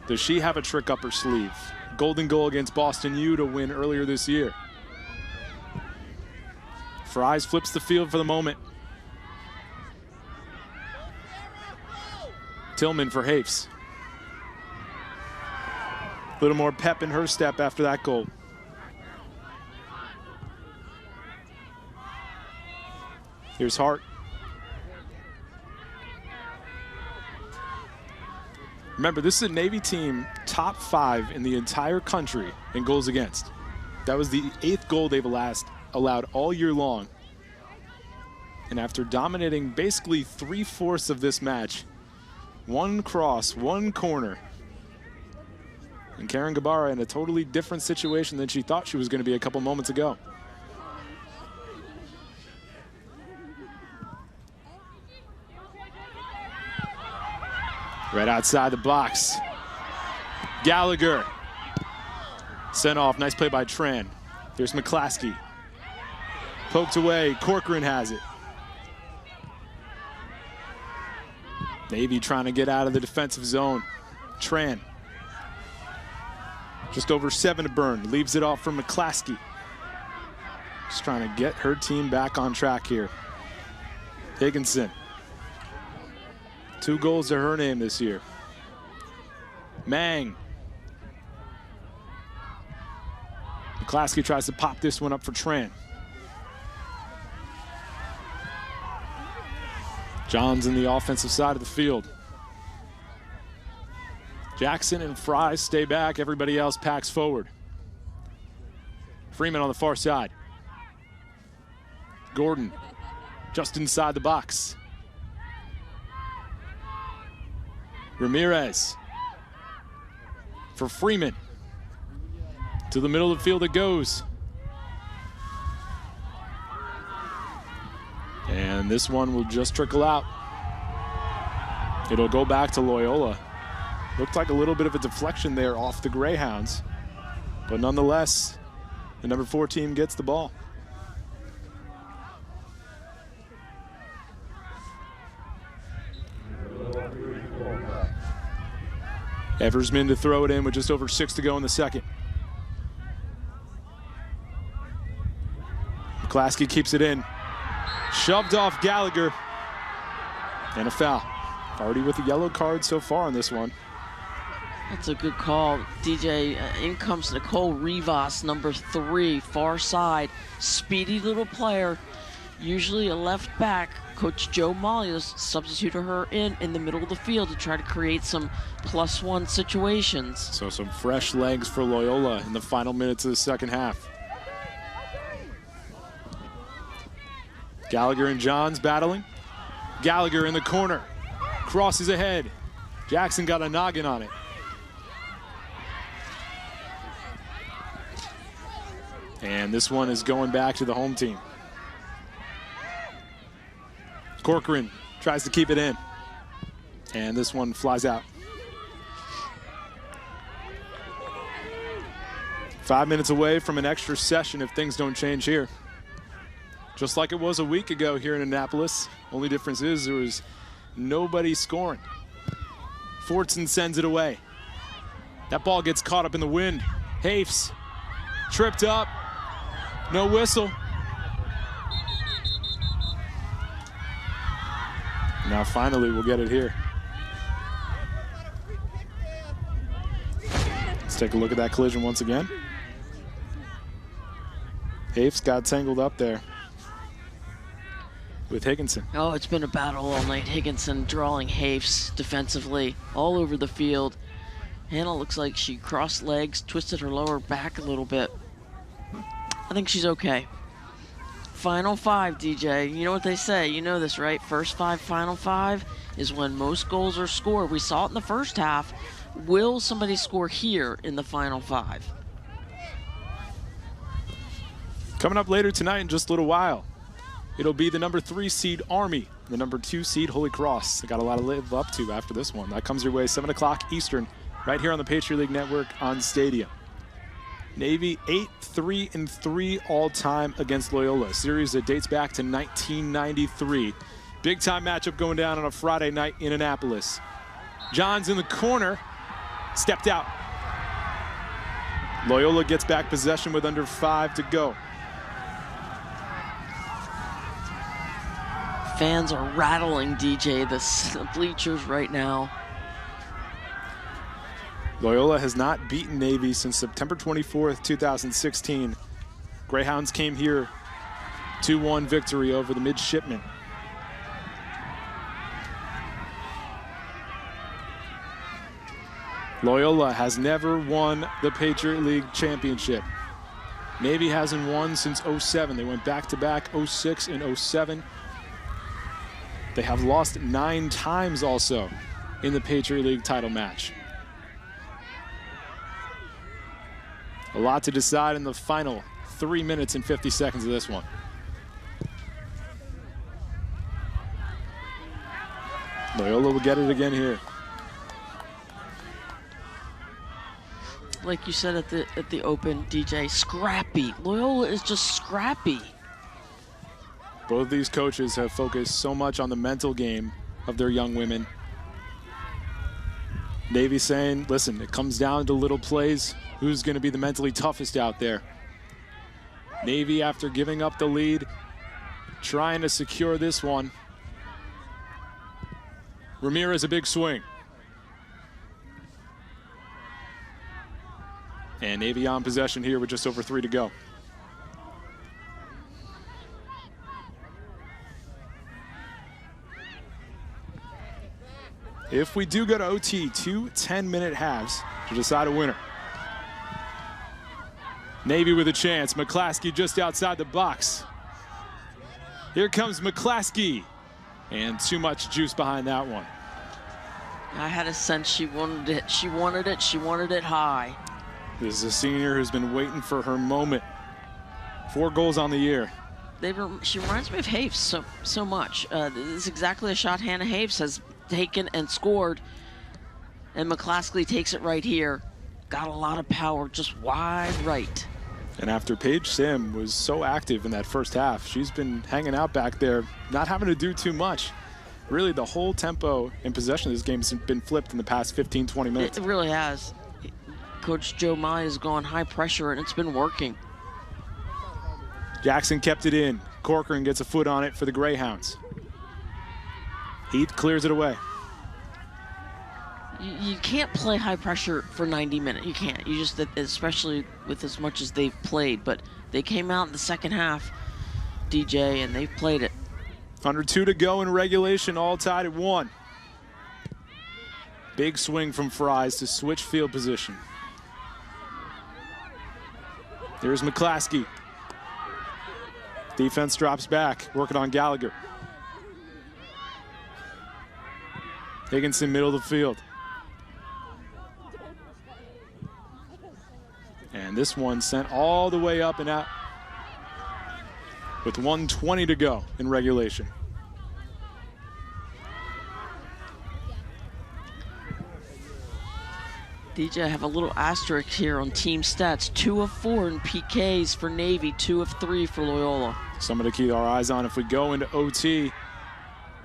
Does she have a trick up her sleeve? Golden goal against Boston U to win earlier this year. Fries flips the field for the moment. Tillman for Hafes. A little more pep in her step after that goal. Here's Hart. Remember, this is a Navy team top 5 in the entire country in goals against. That was the 8th goal they've allowed all year long. And after dominating basically 3/4 of this match, one cross, one corner, and Karen Gabara in a totally different situation than she thought she was going to be a couple moments ago. Right outside the box. Gallagher. Sent off. Nice play by Tran. There's McClaskey. Poked away. Corcoran has it. Navy trying to get out of the defensive zone. Tran. Just over 7 to burn. Leaves it off for McClaskey. Just trying to get her team back on track here. Higginson. 2 goals to her name this year. Mang. McClaskey tries to pop this one up for Tran. John's in the offensive side of the field. Jackson and Fries stay back. Everybody else packs forward. Freeman on the far side. Gordon just inside the box. Ramirez for Freeman. To the middle of the field it goes. And this one will just trickle out. It'll go back to Loyola. Looked like a little bit of a deflection there off the Greyhounds. But nonetheless, the number 4 team gets the ball. Eversman to throw it in with just over 6 to go in the second. McClaskey keeps it in. Shoved off Gallagher. And a foul. Already with a yellow card so far on this one. That's a good call, DJ. In comes Nicole Rivas, number 3, far side. Speedy little player, usually a left back. Coach Joe Malias substituted her in the middle of the field to try to create some +1 situations. So some fresh legs for Loyola in the final minutes of the second half. Gallagher and Johns battling. Gallagher in the corner, crosses ahead. Jackson got a noggin on it. And this one is going back to the home team. Corcoran tries to keep it in. And this one flies out. 5 minutes away from an extra session if things don't change here. Just like it was a week ago here in Annapolis. Only difference is there was nobody scoring. Fortson sends it away. That ball gets caught up in the wind. Hafes tripped up. No whistle. Now finally we'll get it here. Let's take a look at that collision once again. Hafes got tangled up there with Higginson. Oh, it's been a battle all night. Higginson drawing Hafes defensively all over the field. Hannah looks like she crossed legs, twisted her lower back a little bit. I think she's okay. Final 5, DJ. You know what they say. You know this, right? First 5, final 5 is when most goals are scored. We saw it in the first half. Will somebody score here in the final 5? Coming up later tonight in just a little while, it'll be the number 3 seed Army, the number 2 seed Holy Cross. They got a lot to live up to after this one. That comes your way 7 o'clock Eastern, right here on the Patriot League Network on Stadium. Navy 8-3-3 all-time against Loyola, a series that dates back to 1993. Big-time matchup going down on a Friday night in Annapolis. Johns in the corner, stepped out. Loyola gets back possession with under 5 to go. Fans are rattling, DJ, the bleachers right now. Loyola has not beaten Navy since September 24th, 2016. Greyhounds came here 2-1 victory over the midshipmen. Loyola has never won the Patriot League Championship. Navy hasn't won since 07. They went back-to-back 06 and 07. They have lost 9 times also in the Patriot League title match. A lot to decide in the final 3 minutes and 50 seconds of this one. Loyola will get it again here. Like you said at the open, DJ, scrappy. Loyola is just scrappy. Both of these coaches have focused so much on the mental game of their young women. Navy saying, listen, it comes down to little plays. Who's going to be the mentally toughest out there? Navy, after giving up the lead, trying to secure this one. Ramirez, a big swing. And Navy on possession here with just over 3 to go. If we do go to OT, 2 10-minute halves to decide a winner. Navy with a chance. McClaskey just outside the box. Here comes McClaskey. And too much juice behind that one. I had a sense she wanted it. She wanted it. She wanted it high. This is a senior who's been waiting for her moment. 4 goals on the year. She reminds me of Hafes so much. This is exactly a shot Hannah Hafes has taken and scored. And McClaskey takes it right here. Got a lot of power, just wide right. And after Paige Sim was so active in that first half, she's been hanging out back there, not having to do too much. Really, the whole tempo and possession of this game has been flipped in the past 15, 20 minutes. It really has. Coach Joe Mai has gone high pressure, and it's been working. Jackson kept it in. Corcoran gets a foot on it for the Greyhounds. Heath clears it away. You can't play high pressure for 90 minutes. You can't. You just, especially with as much as they've played. But they came out in the second half, DJ, and they've played it. Under 2 to go in regulation, all tied at 1. Big swing from Fries to switch field position. There's McClaskey. Defense drops back, working on Gallagher. Higginson, middle of the field. And this one sent all the way up and out with 1:20 to go in regulation. DJ, I have a little asterisk here on team stats. 2 of 4 in PKs for Navy, 2 of 3 for Loyola. Something to keep our eyes on if we go into OT.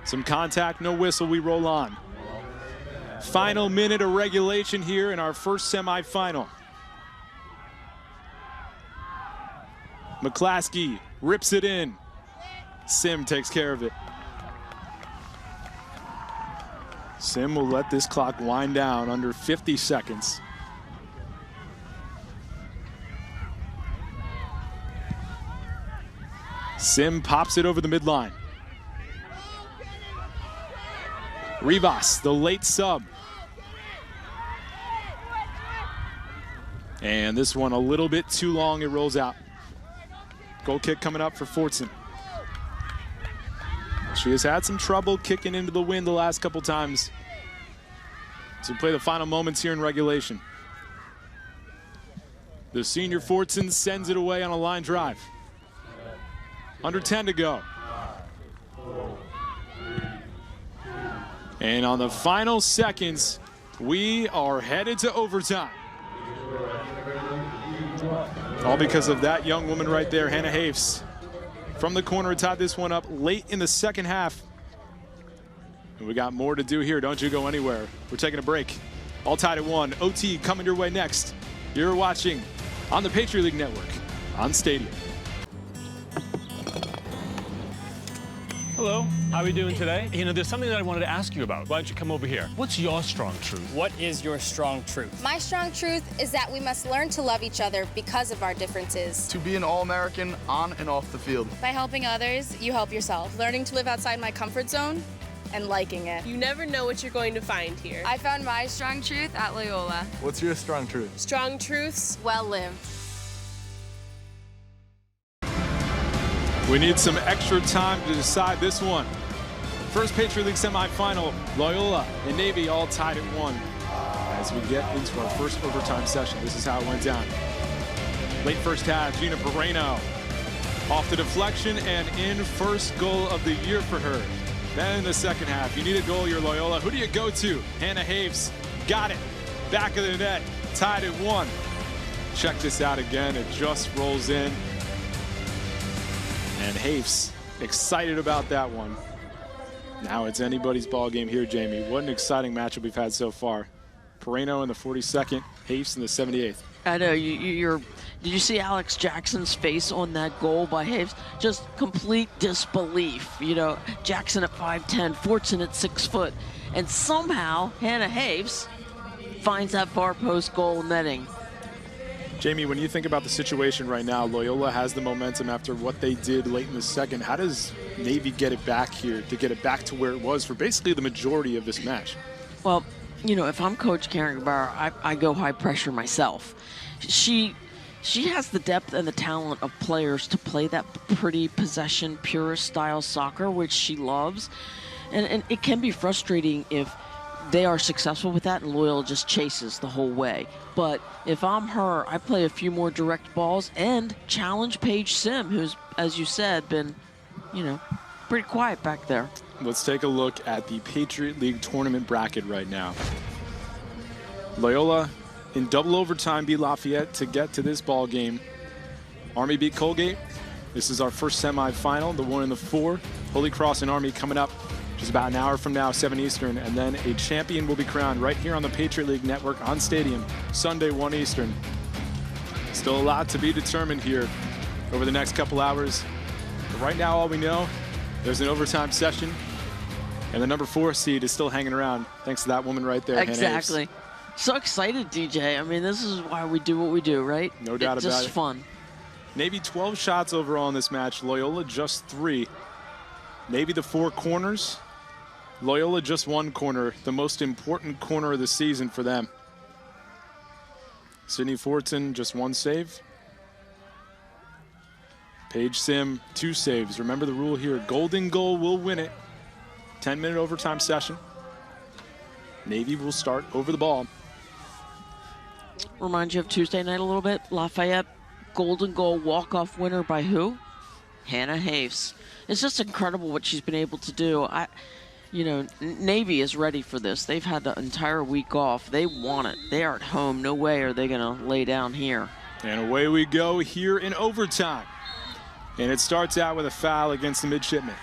Some contact, no whistle, we roll on. Final minute of regulation here in our first semifinal. McClaskey rips it in. Sim takes care of it. Sim will let this clock wind down under 50 seconds. Sim pops it over the midline. Rivas, the late sub. And this one a little bit too long, it rolls out. Goal kick coming up for Fortson. She has had some trouble kicking into the wind the last couple times. So we play the final moments here in regulation. The senior Fortson sends it away on a line drive. Under 10 to go. And on the final seconds, we are headed to overtime. All because of that young woman right there, Hannah Hafes. From the corner, tied this one up late in the second half. And we got more to do here. Don't you go anywhere. We're taking a break. All tied at 1. OT coming your way next. You're watching on the Patriot League Network on Stadium. Hello, how are we doing today? You know, there's something that I wanted to ask you about. Why don't you come over here? What's your strong truth? What is your strong truth? My strong truth is that we must learn to love each other because of our differences. To be an All-American on and off the field. By helping others, you help yourself. Learning to live outside my comfort zone and liking it. You never know what you're going to find here. I found my strong truth at Loyola. What's your strong truth? Strong truths, well lived. We need some extra time to decide this one. First Patriot League semifinal, Loyola and Navy all tied at 1. As we get into our first overtime session, this is how it went down. Late first half, Gina Pereno off the deflection and in, first goal of the year for her. Then in the second half, you need a goal, you're Loyola. Who do you go to? Hannah Hafes, got it. Back of the net, tied at 1. Check this out again, it just rolls in. And Hafes excited about that one. Now it's anybody's ball game here, Jamie. What an exciting matchup we've had so far. Pereno in the 42nd, Hafes in the 78th. I know, did you see Alex Jackson's face on that goal by Hafes? Just complete disbelief. You know, Jackson at 5'10", Fortson at 6 foot. And somehow, Hannah Hafes finds that far post goal netting. Jamie, when you think about the situation right now, Loyola has the momentum after what they did late in the second. How does Navy get it back here to get it back to where it was for basically the majority of this match? Well, you know, if I'm Coach Karen Guevara, I go high pressure myself. She has the depth and the talent of players to play that pretty possession, purist style soccer, which she loves. And it can be frustrating if they are successful with that and Loyola just chases the whole way. But if I'm her, I play a few more direct balls and challenge Paige Sim, who's, as you said, been, you know, pretty quiet back there. Let's take a look at the Patriot League tournament bracket right now. Loyola in double overtime beat Lafayette to get to this ball game. Army beat Colgate. This is our first semifinal, the 1 and the 4. Holy Cross and Army coming up is about an hour from now, 7 Eastern, and then a champion will be crowned right here on the Patriot League Network on Stadium, Sunday, 1 Eastern. Still a lot to be determined here over the next couple hours. But right now, all we know, there's an overtime session, and the number 4 seed is still hanging around, thanks to that woman right there. Exactly. So excited, DJ. I mean, this is why we do what we do, right? No doubt about it. Just fun. Navy 12 shots overall in this match. Loyola just 3. Navy the 4 corners. Loyola just 1 corner, the most important corner of the season for them. Sydney Fortin just 1 save. Paige Sim 2 saves. Remember the rule here, golden goal will win it. 10-minute overtime session. Navy will start over the ball. Reminds you of Tuesday night a little bit. Lafayette, golden goal walk-off winner by who? Hannah Haves. It's just incredible what she's been able to do. You know, Navy is ready for this. They've had the entire week off. They want it. They are at home. No way are they going to lay down here. And away we go here in overtime. And it starts out with a foul against the midshipman.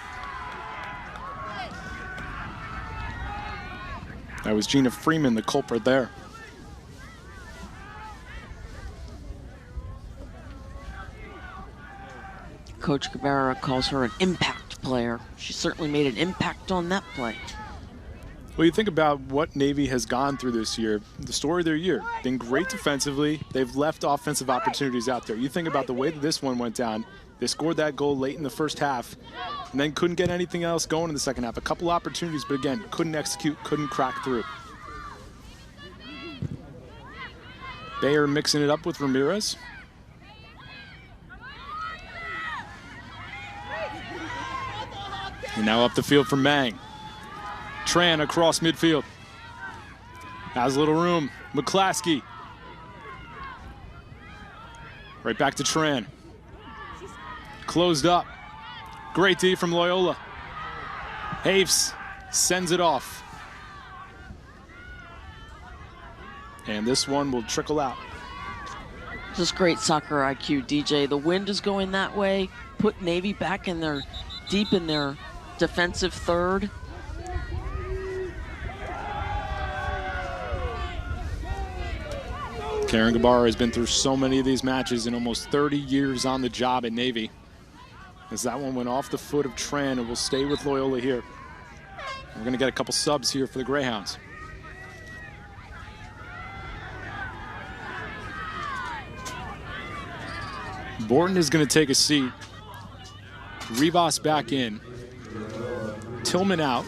That was Gina Freeman, the culprit there. Coach Cabrera calls her an impact player. She certainly made an impact on that play. Well, you think about what Navy has gone through this year, the story of their year. Been great defensively. They've left offensive opportunities out there. You think about the way that this one went down. They scored that goal late in the first half and then couldn't get anything else going in the second half. A couple opportunities, but again, couldn't execute, couldn't crack through. Bayer mixing it up with Ramirez. And now up the field for Mang. Tran across midfield. Has a little room. McClaskey. Right back to Tran. Closed up. Great D from Loyola. Haves sends it off. And this one will trickle out. Just great soccer IQ, DJ. The wind is going that way. Put Navy back in their, deep in their defensive third. Karen Gabarra has been through so many of these matches in almost 30 years on the job at Navy. As that one went off the foot of Tran and will stay with Loyola here. We're going to get a couple subs here for the Greyhounds. Borton is going to take a seat. Rivas back in. Tillman out.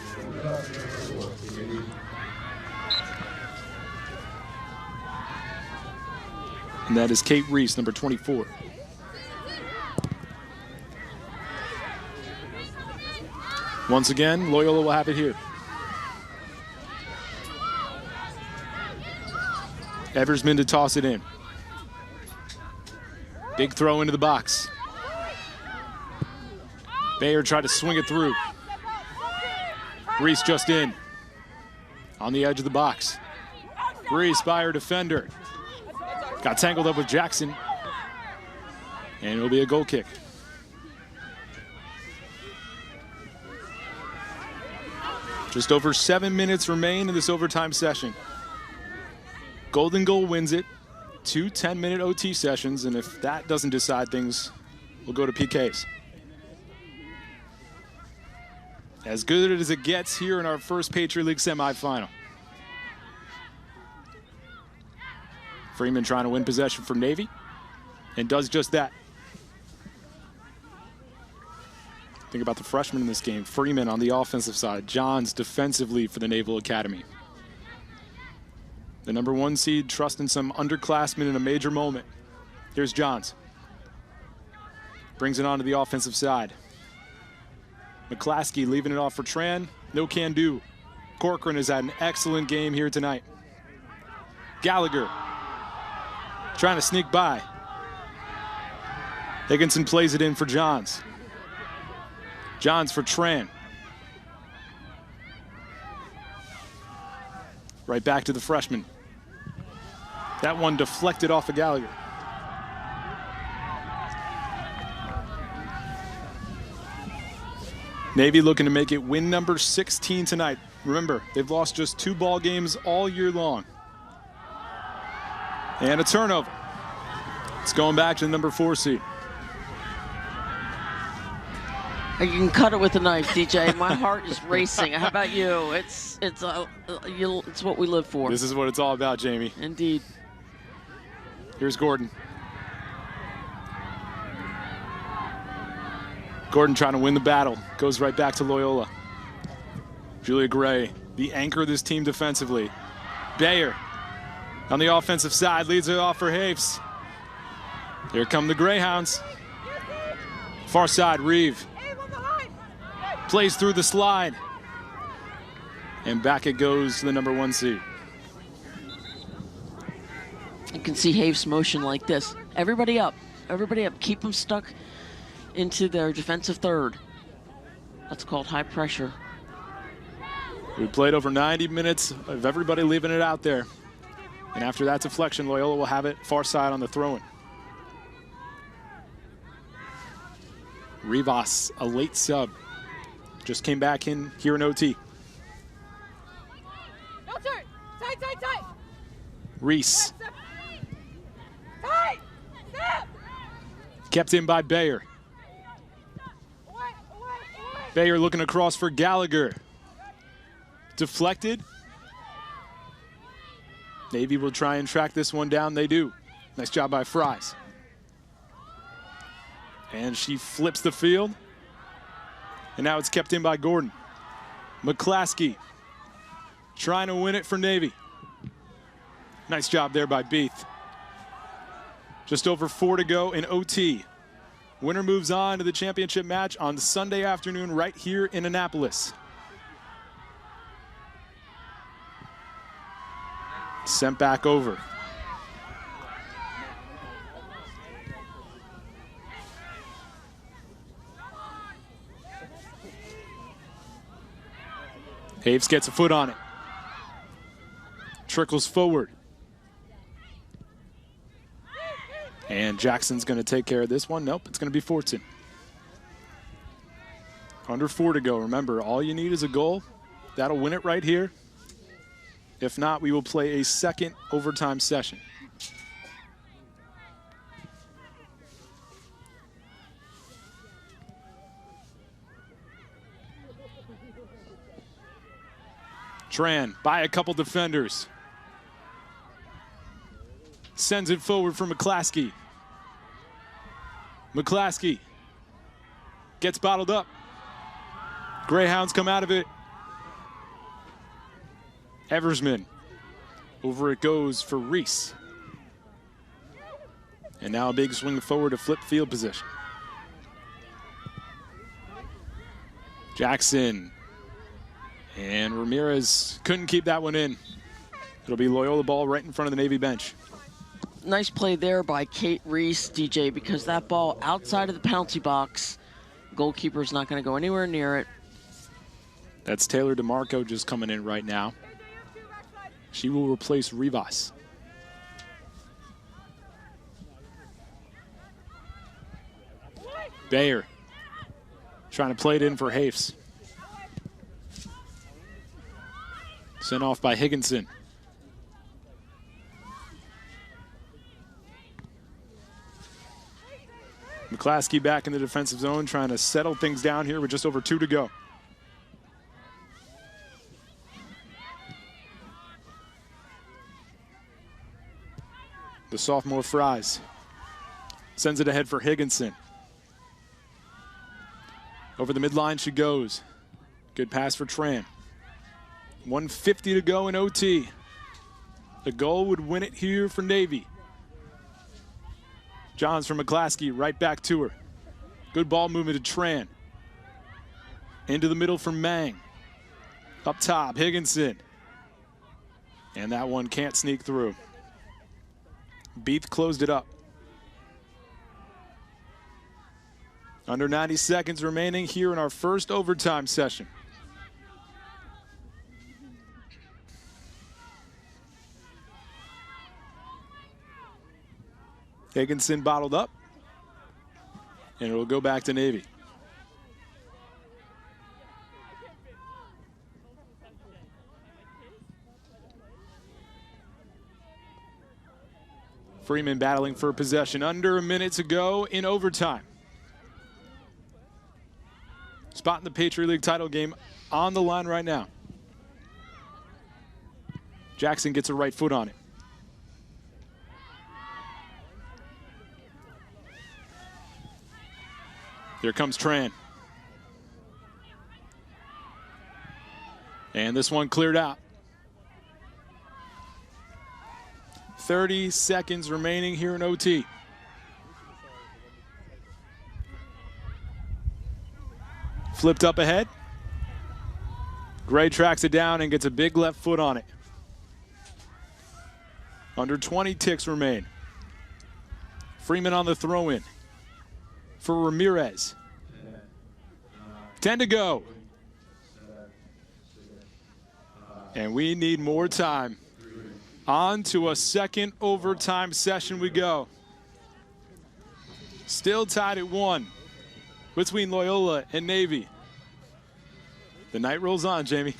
And that is Kate Reese, number 24. Once again, Loyola will have it here. Eversman to toss it in. Big throw into the box. Bayer tried to swing it through. Reese just in. On the edge of the box. Reese by her defender. Got tangled up with Jackson. And it'll be a goal kick. Just over 7 minutes remain in this overtime session. Golden Goal wins it. 2 10-minute OT sessions, and if that doesn't decide things, we'll go to PKs. As good as it gets here in our first Patriot League semifinal. Freeman trying to win possession for Navy, and does just that. Think about the freshmen in this game. Freeman on the offensive side. Johns defensively for the Naval Academy. The number 1 seed trusting some underclassmen in a major moment. Here's Johns. Brings it on to the offensive side. McClaskey leaving it off for Tran. No can do. Corcoran has had an excellent game here tonight. Gallagher trying to sneak by. Higginson plays it in for Johns. Johns for Tran. Right back to the freshman. That one deflected off of Gallagher. Navy looking to make it win number 16 tonight. Remember, they've lost just 2 ball games all year long. And a turnover. It's going back to the number 4 seed. You can cut it with a knife, DJ. My heart is racing. How about you? It's what we live for. This is what it's all about, Jamie. Indeed. Here's Gordon. Gordon trying to win the battle. Goes right back to Loyola. Julia Gray, the anchor of this team defensively. Bayer on the offensive side, leads it off for Hafes. Here come the Greyhounds. Far side, Reeve. Plays through the slide. And back it goes to the number 1 seed. You can see Hafes motion like this. Everybody up. Everybody up. Keep them stuck into their defensive third. That's called high pressure. We played over 90 minutes of everybody leaving it out there. And after that deflection, Loyola will have it far side on the throw-in. Rivas, a late sub. Just came back in here in OT. No turn. Tight, tight, tight. Reese. Tight. Step. Kept in by Bayer. Bayer looking across for Gallagher. Deflected. Navy will try and track this one down. They do. Nice job by Fries. And she flips the field. And now it's kept in by Gordon. McClaskey trying to win it for Navy. Nice job there by Beath. Just over 4 to go in OT. Winner moves on to the championship match on Sunday afternoon right here in Annapolis. Sent back over. Haves gets a foot on it. Trickles forward. And Jackson's going to take care of this one. Nope, it's going to be Fortson. Under 4 to go. Remember, all you need is a goal. That'll win it right here. If not, we will play a second overtime session. Tran by a couple defenders. Sends it forward for McClaskey. McClaskey gets bottled up. Greyhounds come out of it. Eversman. Over it goes for Reese. And now a big swing forward to flip field position. Jackson. And Ramirez couldn't keep that one in. It'll be Loyola ball right in front of the Navy bench. Nice play there by Kate Reese, DJ, because that ball outside of the penalty box, goalkeeper's not going to go anywhere near it. That's Taylor DeMarco just coming in right now. She will replace Rivas. Bayer trying to play it in for Hafes. Sent off by Higginson. McClaskey back in the defensive zone, trying to settle things down here with just over 2 to go. The sophomore Fries sends it ahead for Higginson. Over the midline she goes. Good pass for Tran. 1:50 to go in OT. The goal would win it here for Navy. Johns from McClaskey right back to her. Good ball movement to Tran. Into the middle for Mang. Up top, Higginson. And that one can't sneak through. Beath closed it up. Under 90 seconds remaining here in our first overtime session. Higginson bottled up, and it will go back to Navy. Freeman battling for possession. Under a minute to go in overtime. Spot in the Patriot League title game on the line right now. Jackson gets a right foot on it. Here comes Tran. And this one cleared out. 30 seconds remaining here in OT. Flipped up ahead. Gray tracks it down and gets a big left foot on it. Under 20 ticks remain. Freeman on the throw-in for Ramirez. 10 to go. And we need more time. On to a second overtime session we go. Still tied at 1 between Loyola and Navy. The night rolls on, Jamie.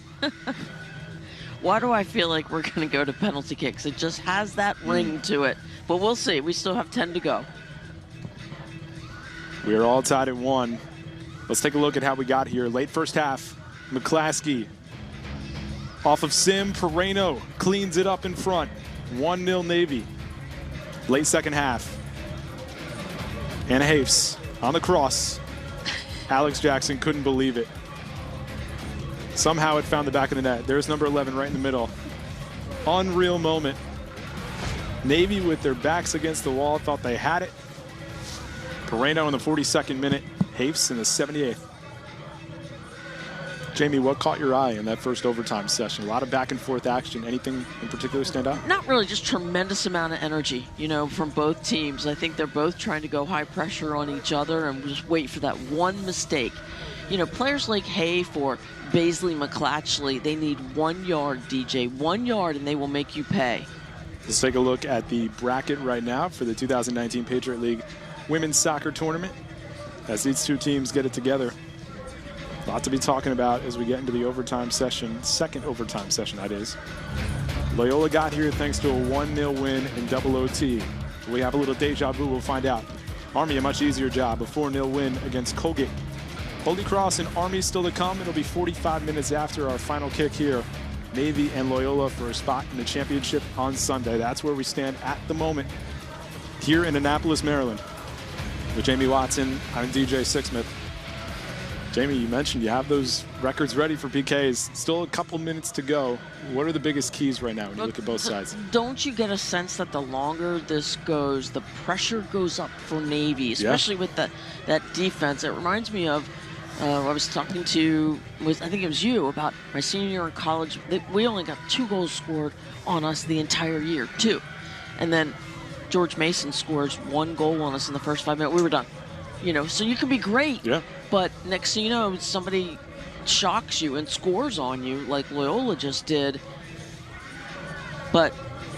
Why do I feel like we're going to go to penalty kicks? It just has that ring to it. But we'll see. We still have 10 to go. We are all tied at 1. Let's take a look at how we got here. Late first half, McClaskey off of Sim. Pereno cleans it up in front. 1-0 Navy. Late second half. Hannah Hafes on the cross. Alex Jackson couldn't believe it. Somehow it found the back of the net. There's number 11 right in the middle. Unreal moment. Navy with their backs against the wall thought they had it. Pereno in the 42nd minute. Hafes in the 78th. Jamie, what caught your eye in that first overtime session? A lot of back and forth action. Anything in particular stand out? Not really, just tremendous amount of energy, you know, from both teams. I think they're both trying to go high pressure on each other and just wait for that one mistake. You know, players like Hafe or Baisley McClatchley, they need 1 yard, DJ. 1 yard and they will make you pay. Let's take a look at the bracket right now for the 2019 Patriot League Women's Soccer Tournament as these two teams get it together. A lot to be talking about as we get into the overtime session, second overtime session, that is. Loyola got here thanks to a 1-0 win in double OT. Will we have a little deja vu? We'll find out. Army, a much easier job, a 4-0 win against Colgate. Holy Cross and Army still to come. It'll be 45 minutes after our final kick here. Navy and Loyola for a spot in the championship on Sunday. That's where we stand at the moment here in Annapolis, Maryland. With Jamie Watson, I'm DJ Sixsmith. Jamie, you mentioned you have those records ready for PKs. Still a couple minutes to go. What are the biggest keys right now when you look at both sides? Don't you get a sense that the longer this goes, the pressure goes up for Navy, especially with that defense? It reminds me of, I was talking to, I think it was you, about my senior year in college. We only got 2 goals scored on us the entire year, 2. And then George Mason scores 1 goal on us in the first 5 minutes. We were done. You know, so you can be great. Yeah. But next thing you know, somebody shocks you and scores on you like Loyola just did. But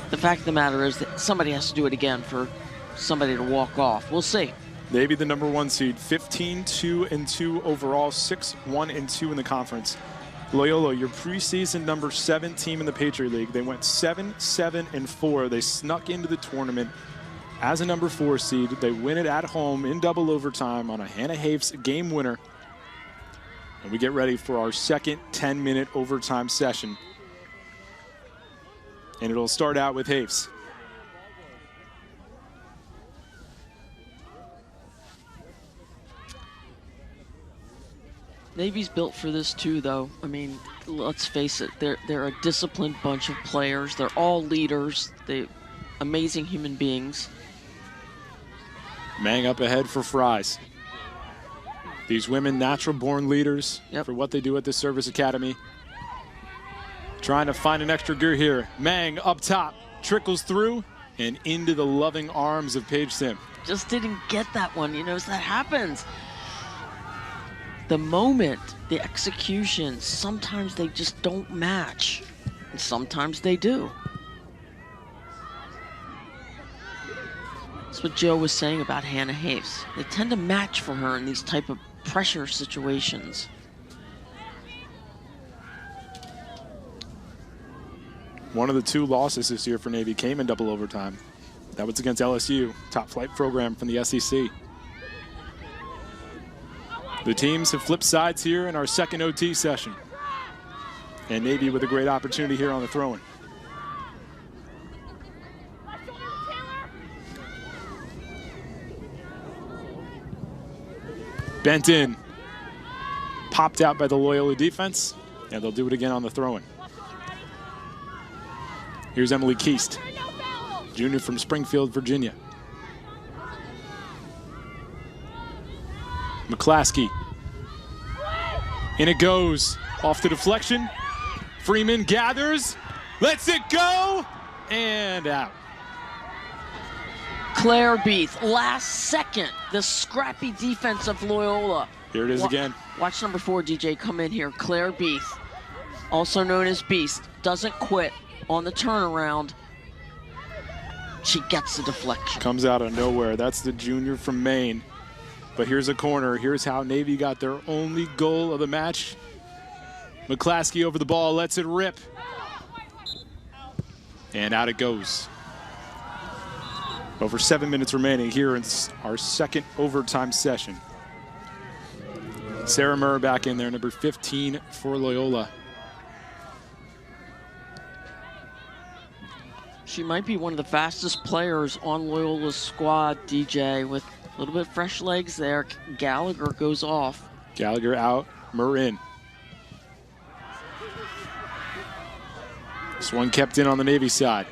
the fact of the matter is that somebody has to do it again for somebody to walk off. We'll see. Navy, the number 1 seed, 15-2-2 overall, 6-1-2 in the conference. Loyola, your preseason number 7 team in the Patriot League. They went 7-7-4. They snuck into the tournament as a number 4 seed. They win it at home in double overtime on a Hannah Hafes game winner. And we get ready for our second 10-minute overtime session. And it'll start out with Hafes. Navy's built for this too, though. I mean, let's face it, they're a disciplined bunch of players. They're all leaders. They're amazing human beings. Mang up ahead for Fries. These women, natural-born leaders for what they do at the Service Academy. Trying to find an extra gear here. Mang up top, trickles through and into the loving arms of Paige Sim. Just didn't get that one, you know, so that happens. The moment, the execution, sometimes they just don't match. And sometimes they do. That's what Joe was saying about Hannah Hafes. They tend to match for her in these type of pressure situations. One of the 2 losses this year for Navy came in double overtime. That was against LSU, top flight program from the SEC. The teams have flipped sides here in our second OT session. And Navy with a great opportunity here on the throw-in. Bent in. Popped out by the Loyola defense. And they'll do it again on the throw-in. Here's Emily Keast, junior from Springfield, Virginia. McClaskey. In it goes. Off the deflection. Freeman gathers. Lets it go. And out. Claire Beath, last second. The scrappy defense of Loyola. Here it is again. Watch number 4, DJ, come in here. Claire Beath, also known as Beast, doesn't quit on the turnaround. She gets the deflection. Comes out of nowhere. That's the junior from Maine. But here's a corner. Here's how Navy got their only goal of the match. McClaskey over the ball, lets it rip. And out it goes. Over 7 minutes remaining here in our second overtime session. Sarah Murr back in there, number 15 for Loyola. She might be one of the fastest players on Loyola's squad, DJ, with a little bit fresh legs there. Gallagher goes off. Gallagher out, Murr in. This one kept in on the Navy side.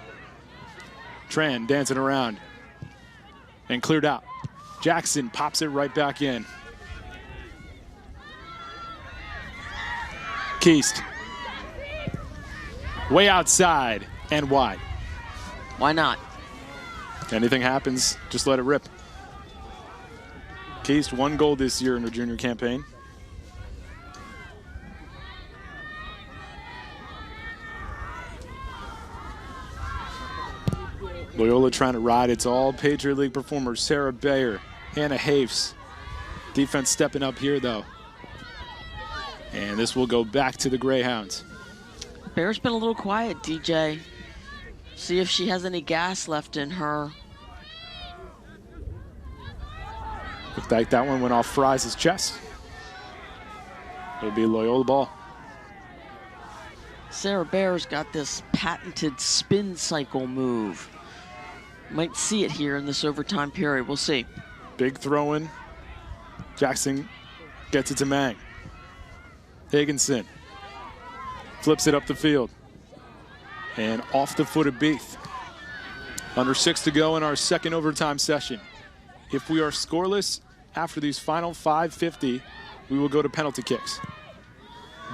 Tran dancing around and cleared out. Jackson pops it right back in. Keast. Way outside and wide. Why not? Anything happens, just let it rip. Keast, 1 goal this year in her junior campaign. Loyola trying to ride its all Patriot League performers. Sarah Bayer, Hannah Hafes. Defense stepping up here though. And this will go back to the Greyhounds. Bayer's been a little quiet, DJ. See if she has any gas left in her. Looked like that one went off Fries' chest. It'll be a Loyola ball. Sarah Bayer's got this patented spin cycle move. Might see it here in this overtime period. We'll see. Big throw-in. Jackson gets it to Mang. Higginson flips it up the field. And off the foot of Beath. Under 6 to go in our second overtime session. If we are scoreless after these final 5:50, we will go to penalty kicks.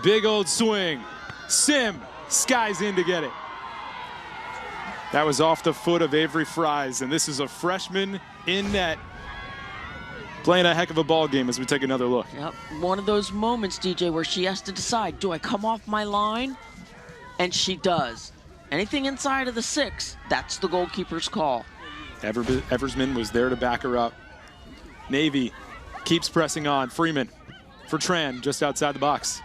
Big old swing. Sim skies in to get it. That was off the foot of Avery Fries, and this is a freshman in net. Playing a heck of a ball game as we take another look. Yep, one of those moments, DJ, where she has to decide, do I come off my line? And she does. Anything inside of the 6, that's the goalkeeper's call. Eversman was there to back her up. Navy keeps pressing on. Freeman for Tran just outside the box.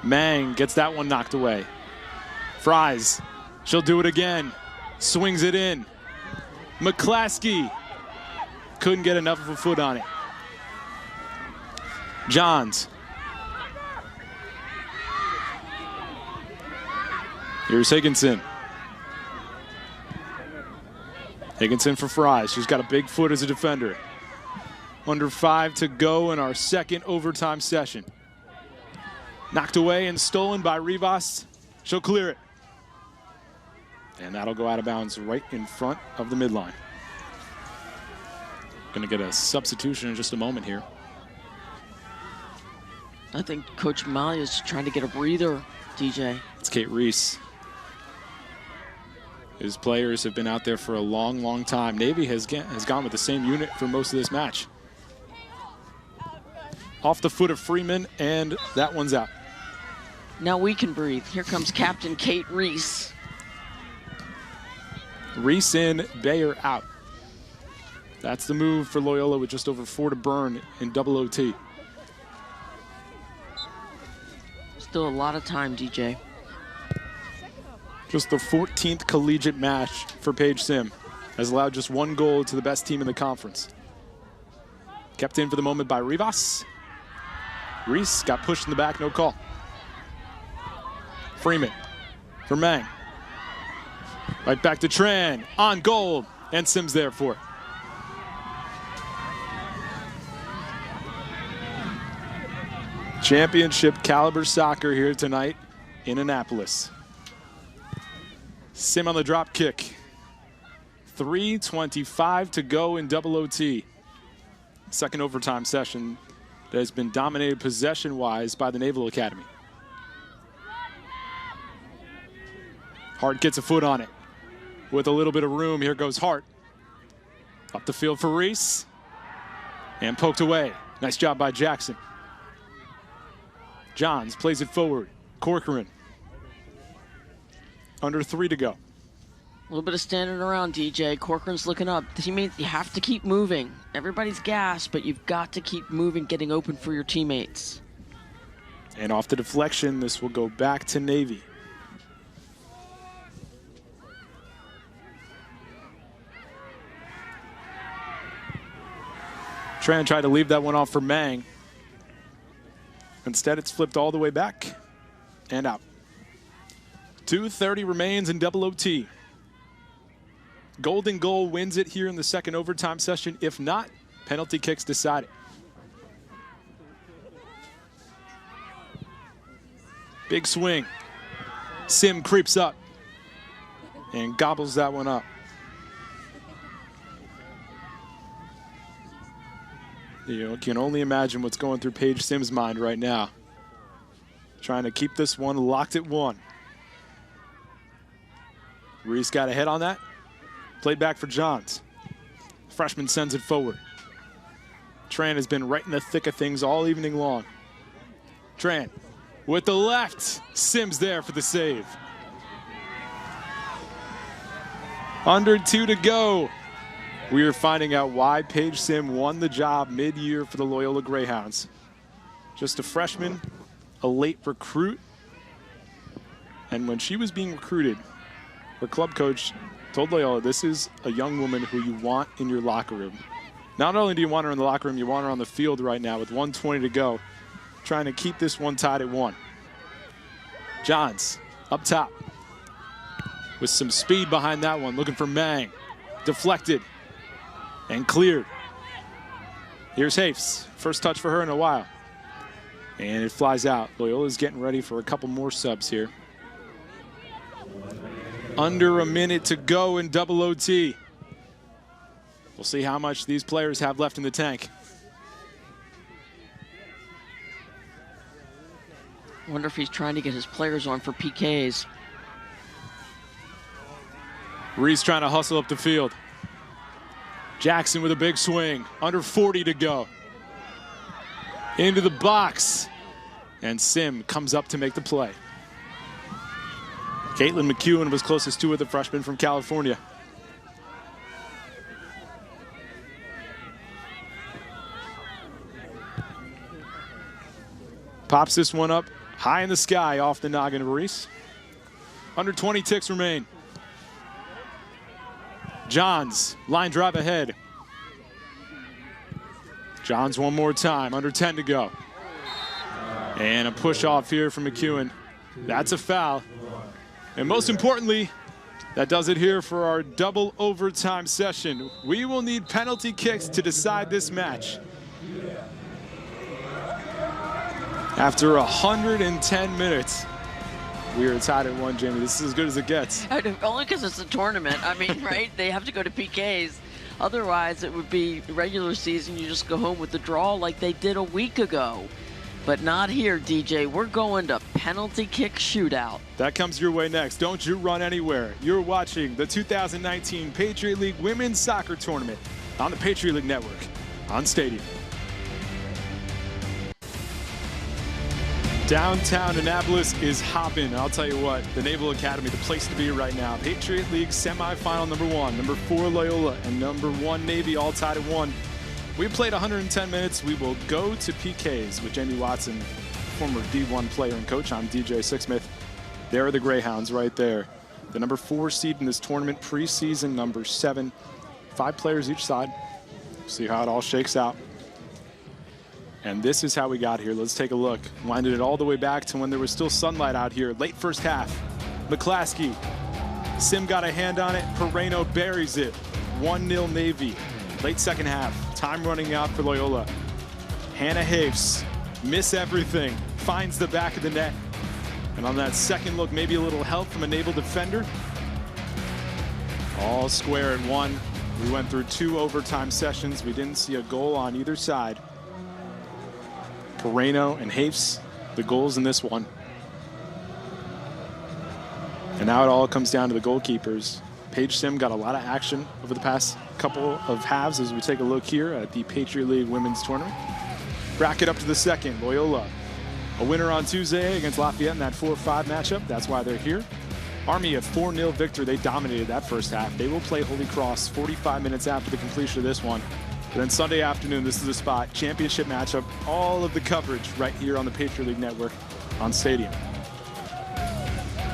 Mang gets that one knocked away. Fries, she'll do it again. Swings it in. McClaskey couldn't get enough of a foot on it. Johns. Here's Higginson. Higginson for Fries. She's got a big foot as a defender. Under 5 to go in our second overtime session. Knocked away and stolen by Rivas. She'll clear it. And that'll go out of bounds right in front of the midline. Gonna get a substitution in just a moment here. I think Coach Malia's trying to get a breather, DJ. It's Kate Reese. His players have been out there for a long, long time. Navy has gone with the same unit for most of this match. Off the foot of Freeman, and that one's out. Now we can breathe. Here comes Captain Kate Reese. Reese in, Bayer out. That's the move for Loyola with just over 4 to burn in double OT. Still a lot of time, DJ. Just the 14th collegiate match for Paige Sim. Has allowed just 1 goal to the best team in the conference. Kept in for the moment by Rivas. Reese got pushed in the back, no call. Freeman for Mang. Right back to Tran, on goal, and Sims there for it. Championship caliber soccer here tonight in Annapolis. Sim on the drop kick. 3:25 to go in double OT. Second overtime session that has been dominated possession-wise by the Naval Academy. Hart gets a foot on it. With a little bit of room, here goes Hart. Up the field for Reese. And poked away. Nice job by Jackson. Johns plays it forward. Corcoran. Under 3 to go. A little bit of standing around, DJ. Corcoran's looking up. Teammates, you have to keep moving. Everybody's gassed, but you've got to keep moving, getting open for your teammates. And off the deflection, this will go back to Navy. Tran tried to leave that one off for Mang. Instead, it's flipped all the way back and out. 2:30 remains in double OT. Golden goal wins it here in the second overtime session. If not, penalty kicks decide it. Big swing. Sim creeps up and gobbles that one up. You can only imagine what's going through Paige Sim's mind right now. Trying to keep this one locked at 1. Reese got a head on that. Played back for Johns. Freshman sends it forward. Tran has been right in the thick of things all evening long. Tran with the left. Sims there for the save. Under 2 to go. We are finding out why Paige Sim won the job mid-year for the Loyola Greyhounds. Just a freshman, a late recruit. And when she was being recruited, her club coach told Loyola, this is a young woman who you want in your locker room. Not only do you want her in the locker room, you want her on the field right now with 1:20 to go, trying to keep this one tied at 1. Johns up top with some speed behind that one, looking for Mang. Deflected and cleared. Here's Hafes. First touch for her in a while. And it flies out. Loyola's getting ready for a couple more subs here. Under a minute to go in double OT. We'll see how much these players have left in the tank. Wonder if he's trying to get his players on for PKs. Reese trying to hustle up the field. Jackson with a big swing. Under 40 to go. Into the box. And Sim comes up to make the play. Caitlin McEwen was closest to it, the freshman from California. Pops this one up high in the sky off the noggin of Reese. Under 20 ticks remain. Johns, line drive ahead. Johns one more time, under 10 to go. And a push off here from McEwen. That's a foul. And most importantly, that does it here for our double overtime session. We will need penalty kicks to decide this match. After 110 minutes, we are tied at 1, Jamie. This is as good as it gets. Only because it's a tournament. I mean, right? They have to go to PKs. Otherwise, it would be regular season. You just go home with the draw like they did a week ago. But not here, DJ. We're going to penalty kick shootout. That comes your way next. Don't you run anywhere. You're watching the 2019 Patriot League Women's Soccer Tournament on the Patriot League Network on Stadium. Downtown Annapolis is hopping. I'll tell you what, the Naval Academy, the place to be right now. Patriot League semifinal number 1, number 4 Loyola, and number 1 Navy all tied at 1. We played 110 minutes. We will go to PKs with Jamie Watson, former D1 player and coach. I'm DJ Sixsmith. There are the Greyhounds right there. the number 4 seed in this tournament, preseason number 7. 5 players each side. See how it all shakes out. And this is how we got here. Let's take a look. Winded it all the way back to when there was still sunlight out here. Late first half. McClaskey. Sim got a hand on it. Pereno buries it. 1-0 Navy. Late second half. Time running out for Loyola. Hannah Hafes. Miss everything. Finds the back of the net. And on that second look, maybe a little help from a naval defender. All square at 1. We went through 2 overtime sessions. We didn't see a goal on either side. Pereno and Hafes, the goals in this one. And now it all comes down to the goalkeepers. Paige Sim got a lot of action over the past couple of halves as we take a look here at the Patriot League Women's Tournament. Bracket up to the second. Loyola, a winner on Tuesday against Lafayette in that 4-5 matchup. That's why they're here. Army, a 4-0 victory. They dominated that first half. They will play Holy Cross 45 minutes after the completion of this one. But then Sunday afternoon, this is the spot. Championship matchup. All of the coverage right here on the Patriot League Network on Stadium.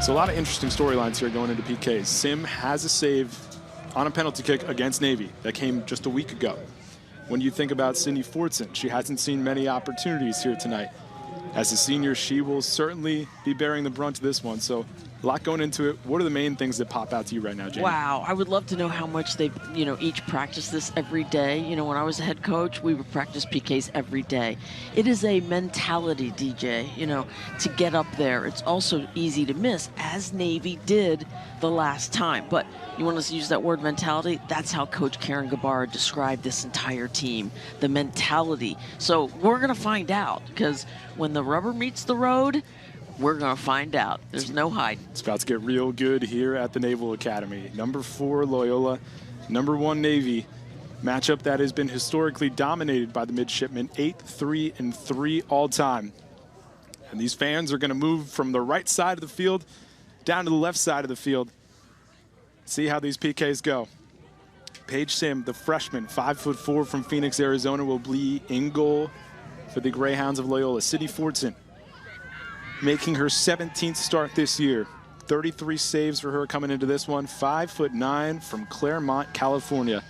So a lot of interesting storylines here going into PKs. Sim has a save on a penalty kick against Navy that came just a week ago. When you think about Cindy Fortson, she hasn't seen many opportunities here tonight. As a senior, she will certainly be bearing the brunt of this one. So a lot going into it. What are the main things that pop out to you right now, Jamie? Wow, I would love to know how much they, each practice this every day. When I was a head coach, we would practice PKs every day. It is a mentality, DJ, to get up there. It's also easy to miss, as Navy did the last time. But you want us to use that word mentality? That's how Coach Karen Gabara described this entire team, the mentality. So we're going to find out, because when the rubber meets the road, we're going to find out. There's no hiding. It's about to get real good here at the Naval Academy. Number 4, Loyola. Number 1, Navy. Matchup that has been historically dominated by the midshipmen. 8-3-3 all time. And these fans are going to move from the right side of the field down to the left side of the field. See how these PKs go. Paige Sim, the freshman, 5'4" from Phoenix, Arizona, will be in goal for the Greyhounds of Loyola. Cindy Fortson, making her 17th start this year. 33 saves for her coming into this one. 5'9" from Claremont, California.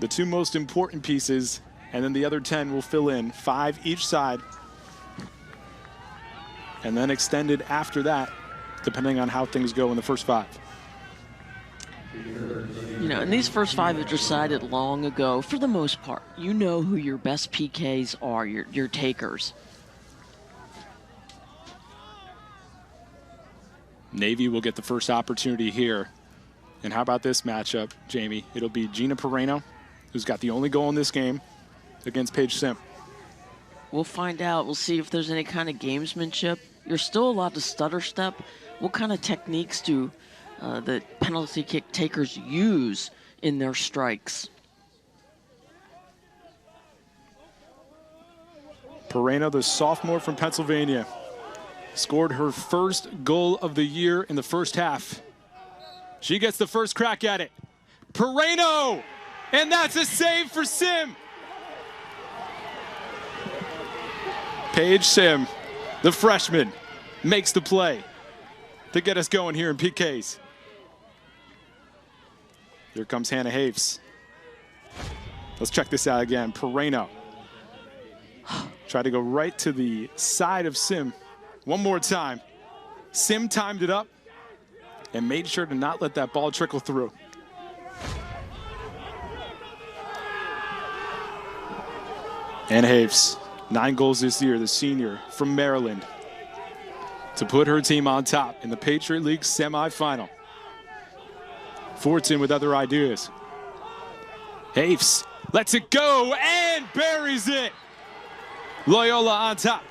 The 2 most important pieces, and then the other 10 will fill in. 5 each side. And then extended after that, depending on how things go in the first 5. And these first 5 have decided long ago, for the most part. You know who your best PKs are, your takers. Navy will get the first opportunity here. And how about this matchup, Jamie? It'll be Gina Pereno, who's got the only goal in this game, against Paige Sim. We'll find out. We'll see if there's any kind of gamesmanship. You're still allowed to stutter step. What kind of techniques do the penalty kick takers use in their strikes? Pereno, the sophomore from Pennsylvania, scored her first goal of the year in the first half. She gets the first crack at it. Pereno! And that's a save for Sim. Paige Sim, the freshman, makes the play to get us going here in PKs. Here comes Hannah Hafes. Let's check this out again. Pereno. Try to go right to the side of Sim. One more time. Sim timed it up and made sure to not let that ball trickle through. And Hafes, 9 goals this year, the senior from Maryland, to put her team on top in the Patriot League semifinal. Fortson with other ideas. Hafes lets it go and buries it. Loyola on top.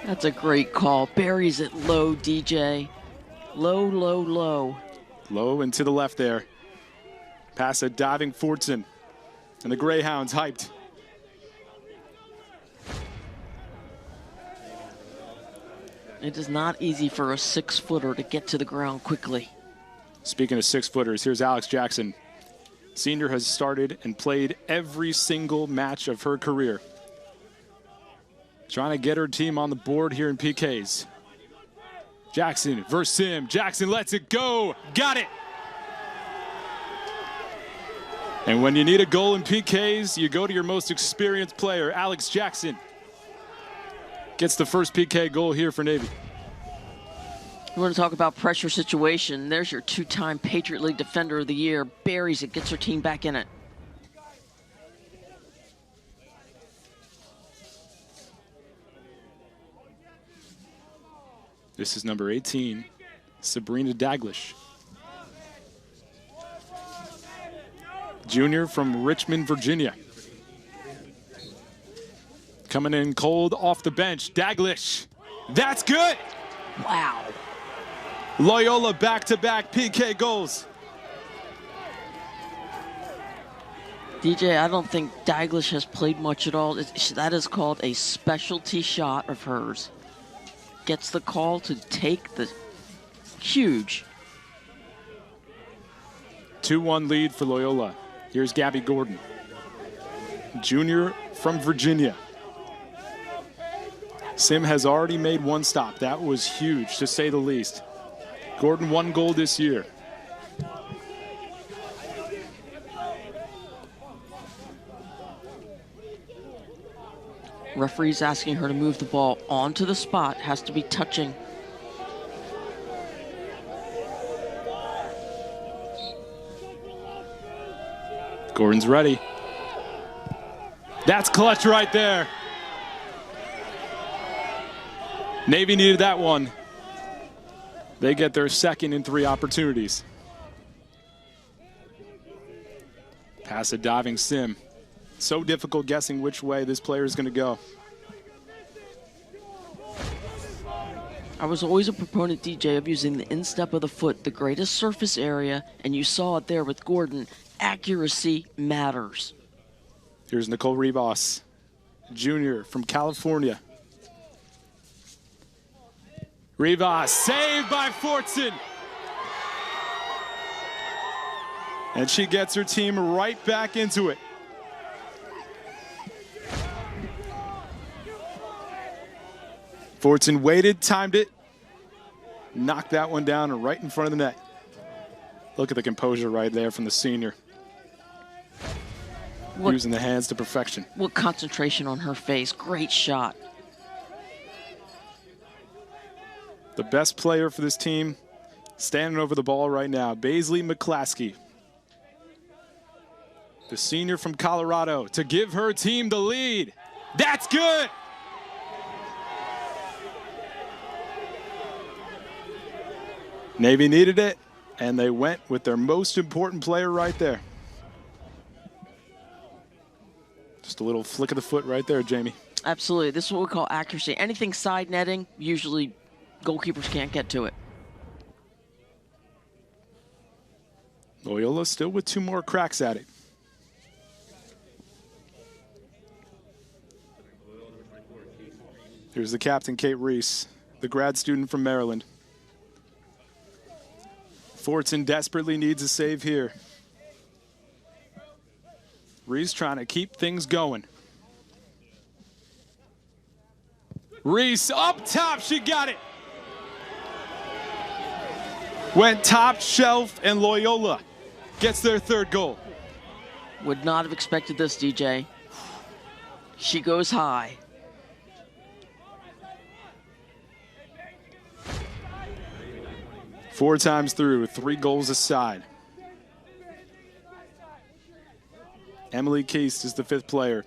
That's a great call. Buries it low, DJ. Low, low, low. Low and to the left there. Pass a diving Fortson. And the Greyhounds hyped. It is not easy for a 6-footer to get to the ground quickly. Speaking of 6-footers, here's Alex Jackson. Senior has started and played every single match of her career. trying to get her team on the board here in PKs. Jackson versus Sim. Jackson lets it go. Got it. And when you need a goal in PKs, you go to your most experienced player, Alex Jackson. Gets the first PK goal here for Navy. You want to talk about pressure situation. There's your two-time Patriot League Defender of the Year. Buries it, gets her team back in it. This is number 18, Sabrina Daglish. Junior from Richmond, Virginia. Coming in cold off the bench, Daglish. That's good. Wow. Loyola back-to-back PK goals. DJ, I don't think Daglish has played much at all. That is called a specialty shot of hers. Gets the call to take the huge. 2-1 lead for Loyola. Here's Gabby Gordon. Junior from Virginia. Sim has already made one stop. That was huge, to say the least. Gordon, 1 goal this year. Referee's asking her to move the ball onto the spot. Has to be touching. Gordon's ready. That's clutch right there. Navy needed that one. They get their second in 3 opportunities. Pass a diving Sim. So difficult guessing which way this player is going to go. I was always a proponent, DJ, of using the instep of the foot, the greatest surface area, and you saw it there with Gordon. Accuracy matters. Here's Nicole Rivas, junior from California. Rivas, saved by Fortson. And she gets her team right back into it. Fortson waited, timed it, knocked that one down right in front of the net. Look at the composure right there from the senior. Using the hands to perfection. What concentration on her face. Great shot. The best player for this team standing over the ball right now, Baisley McClaskey. The senior from Colorado to give her team the lead. That's good. Navy needed it, and they went with their most important player right there. Just a little flick of the foot right there, Jamie. Absolutely. This is what we call accuracy. Anything side netting, usually goalkeepers can't get to it. Loyola still with 2 more cracks at it. Here's the captain, Kate Reese, the grad student from Maryland. Fortson desperately needs a save here. Reese trying to keep things going. Reese up top, she got it. Went top shelf, and Loyola gets their 3rd goal. Would not have expected this, DJ. She goes high. Four times through, 3 goals aside. Emily Keast is the 5th player.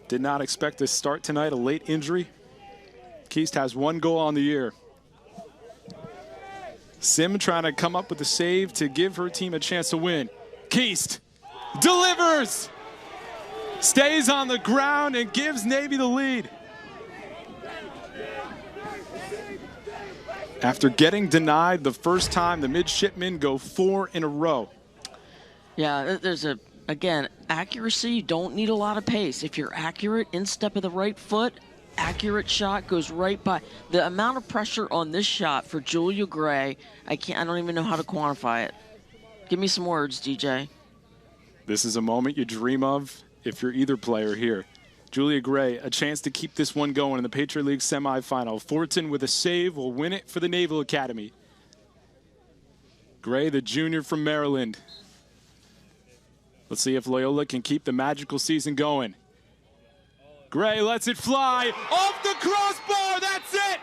Did not expect to start tonight, a late injury. Keast has 1 goal on the year. Sim trying to come up with a save to give her team a chance to win. Keast delivers! Stays on the ground and gives Navy the lead. After getting denied the first time, the midshipmen go 4 in a row. Yeah, there's again, accuracy, you don't need a lot of pace. If you're accurate, instep of the right foot, accurate shot goes right by. The amount of pressure on this shot for Julia Gray, I don't even know how to quantify it. Give me some words, DJ. This is a moment you dream of if you're either player here. Julia Gray, a chance to keep this one going in the Patriot League semifinal. Fortin with a save will win it for the Naval Academy. Gray, the junior from Maryland. Let's see if Loyola can keep the magical season going. Gray lets it fly off the crossbar. That's it.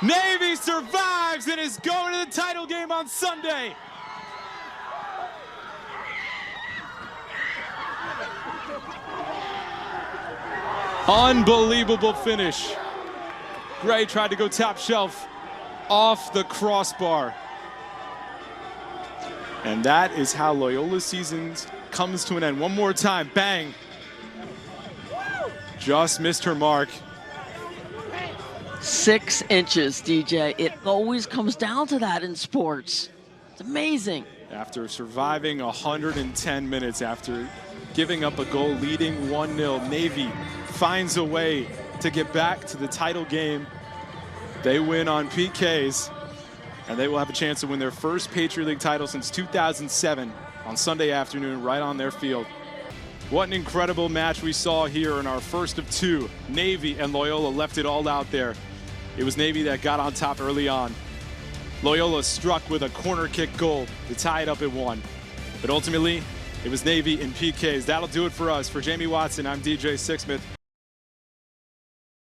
Navy survives and is going to the title game on Sunday. Unbelievable finish. Gray tried to go top shelf off the crossbar. And that is how Loyola's season comes to an end. One more time, bang. Just missed her mark. 6 inches, DJ. It always comes down to that in sports. It's amazing. After surviving 110 minutes, after giving up a goal, leading 1-0, Navy finds a way to get back to the title game. They win on PKs, and they will have a chance to win their first Patriot League title since 2007 on Sunday afternoon right on their field. What an incredible match we saw here in our first of 2. Navy and Loyola left it all out there. It was Navy that got on top early on. Loyola struck with a corner kick goal to tie it up at 1. But ultimately, it was Navy in PKs. That'll do it for us. For Jamie Watson, I'm DJ Sixsmith.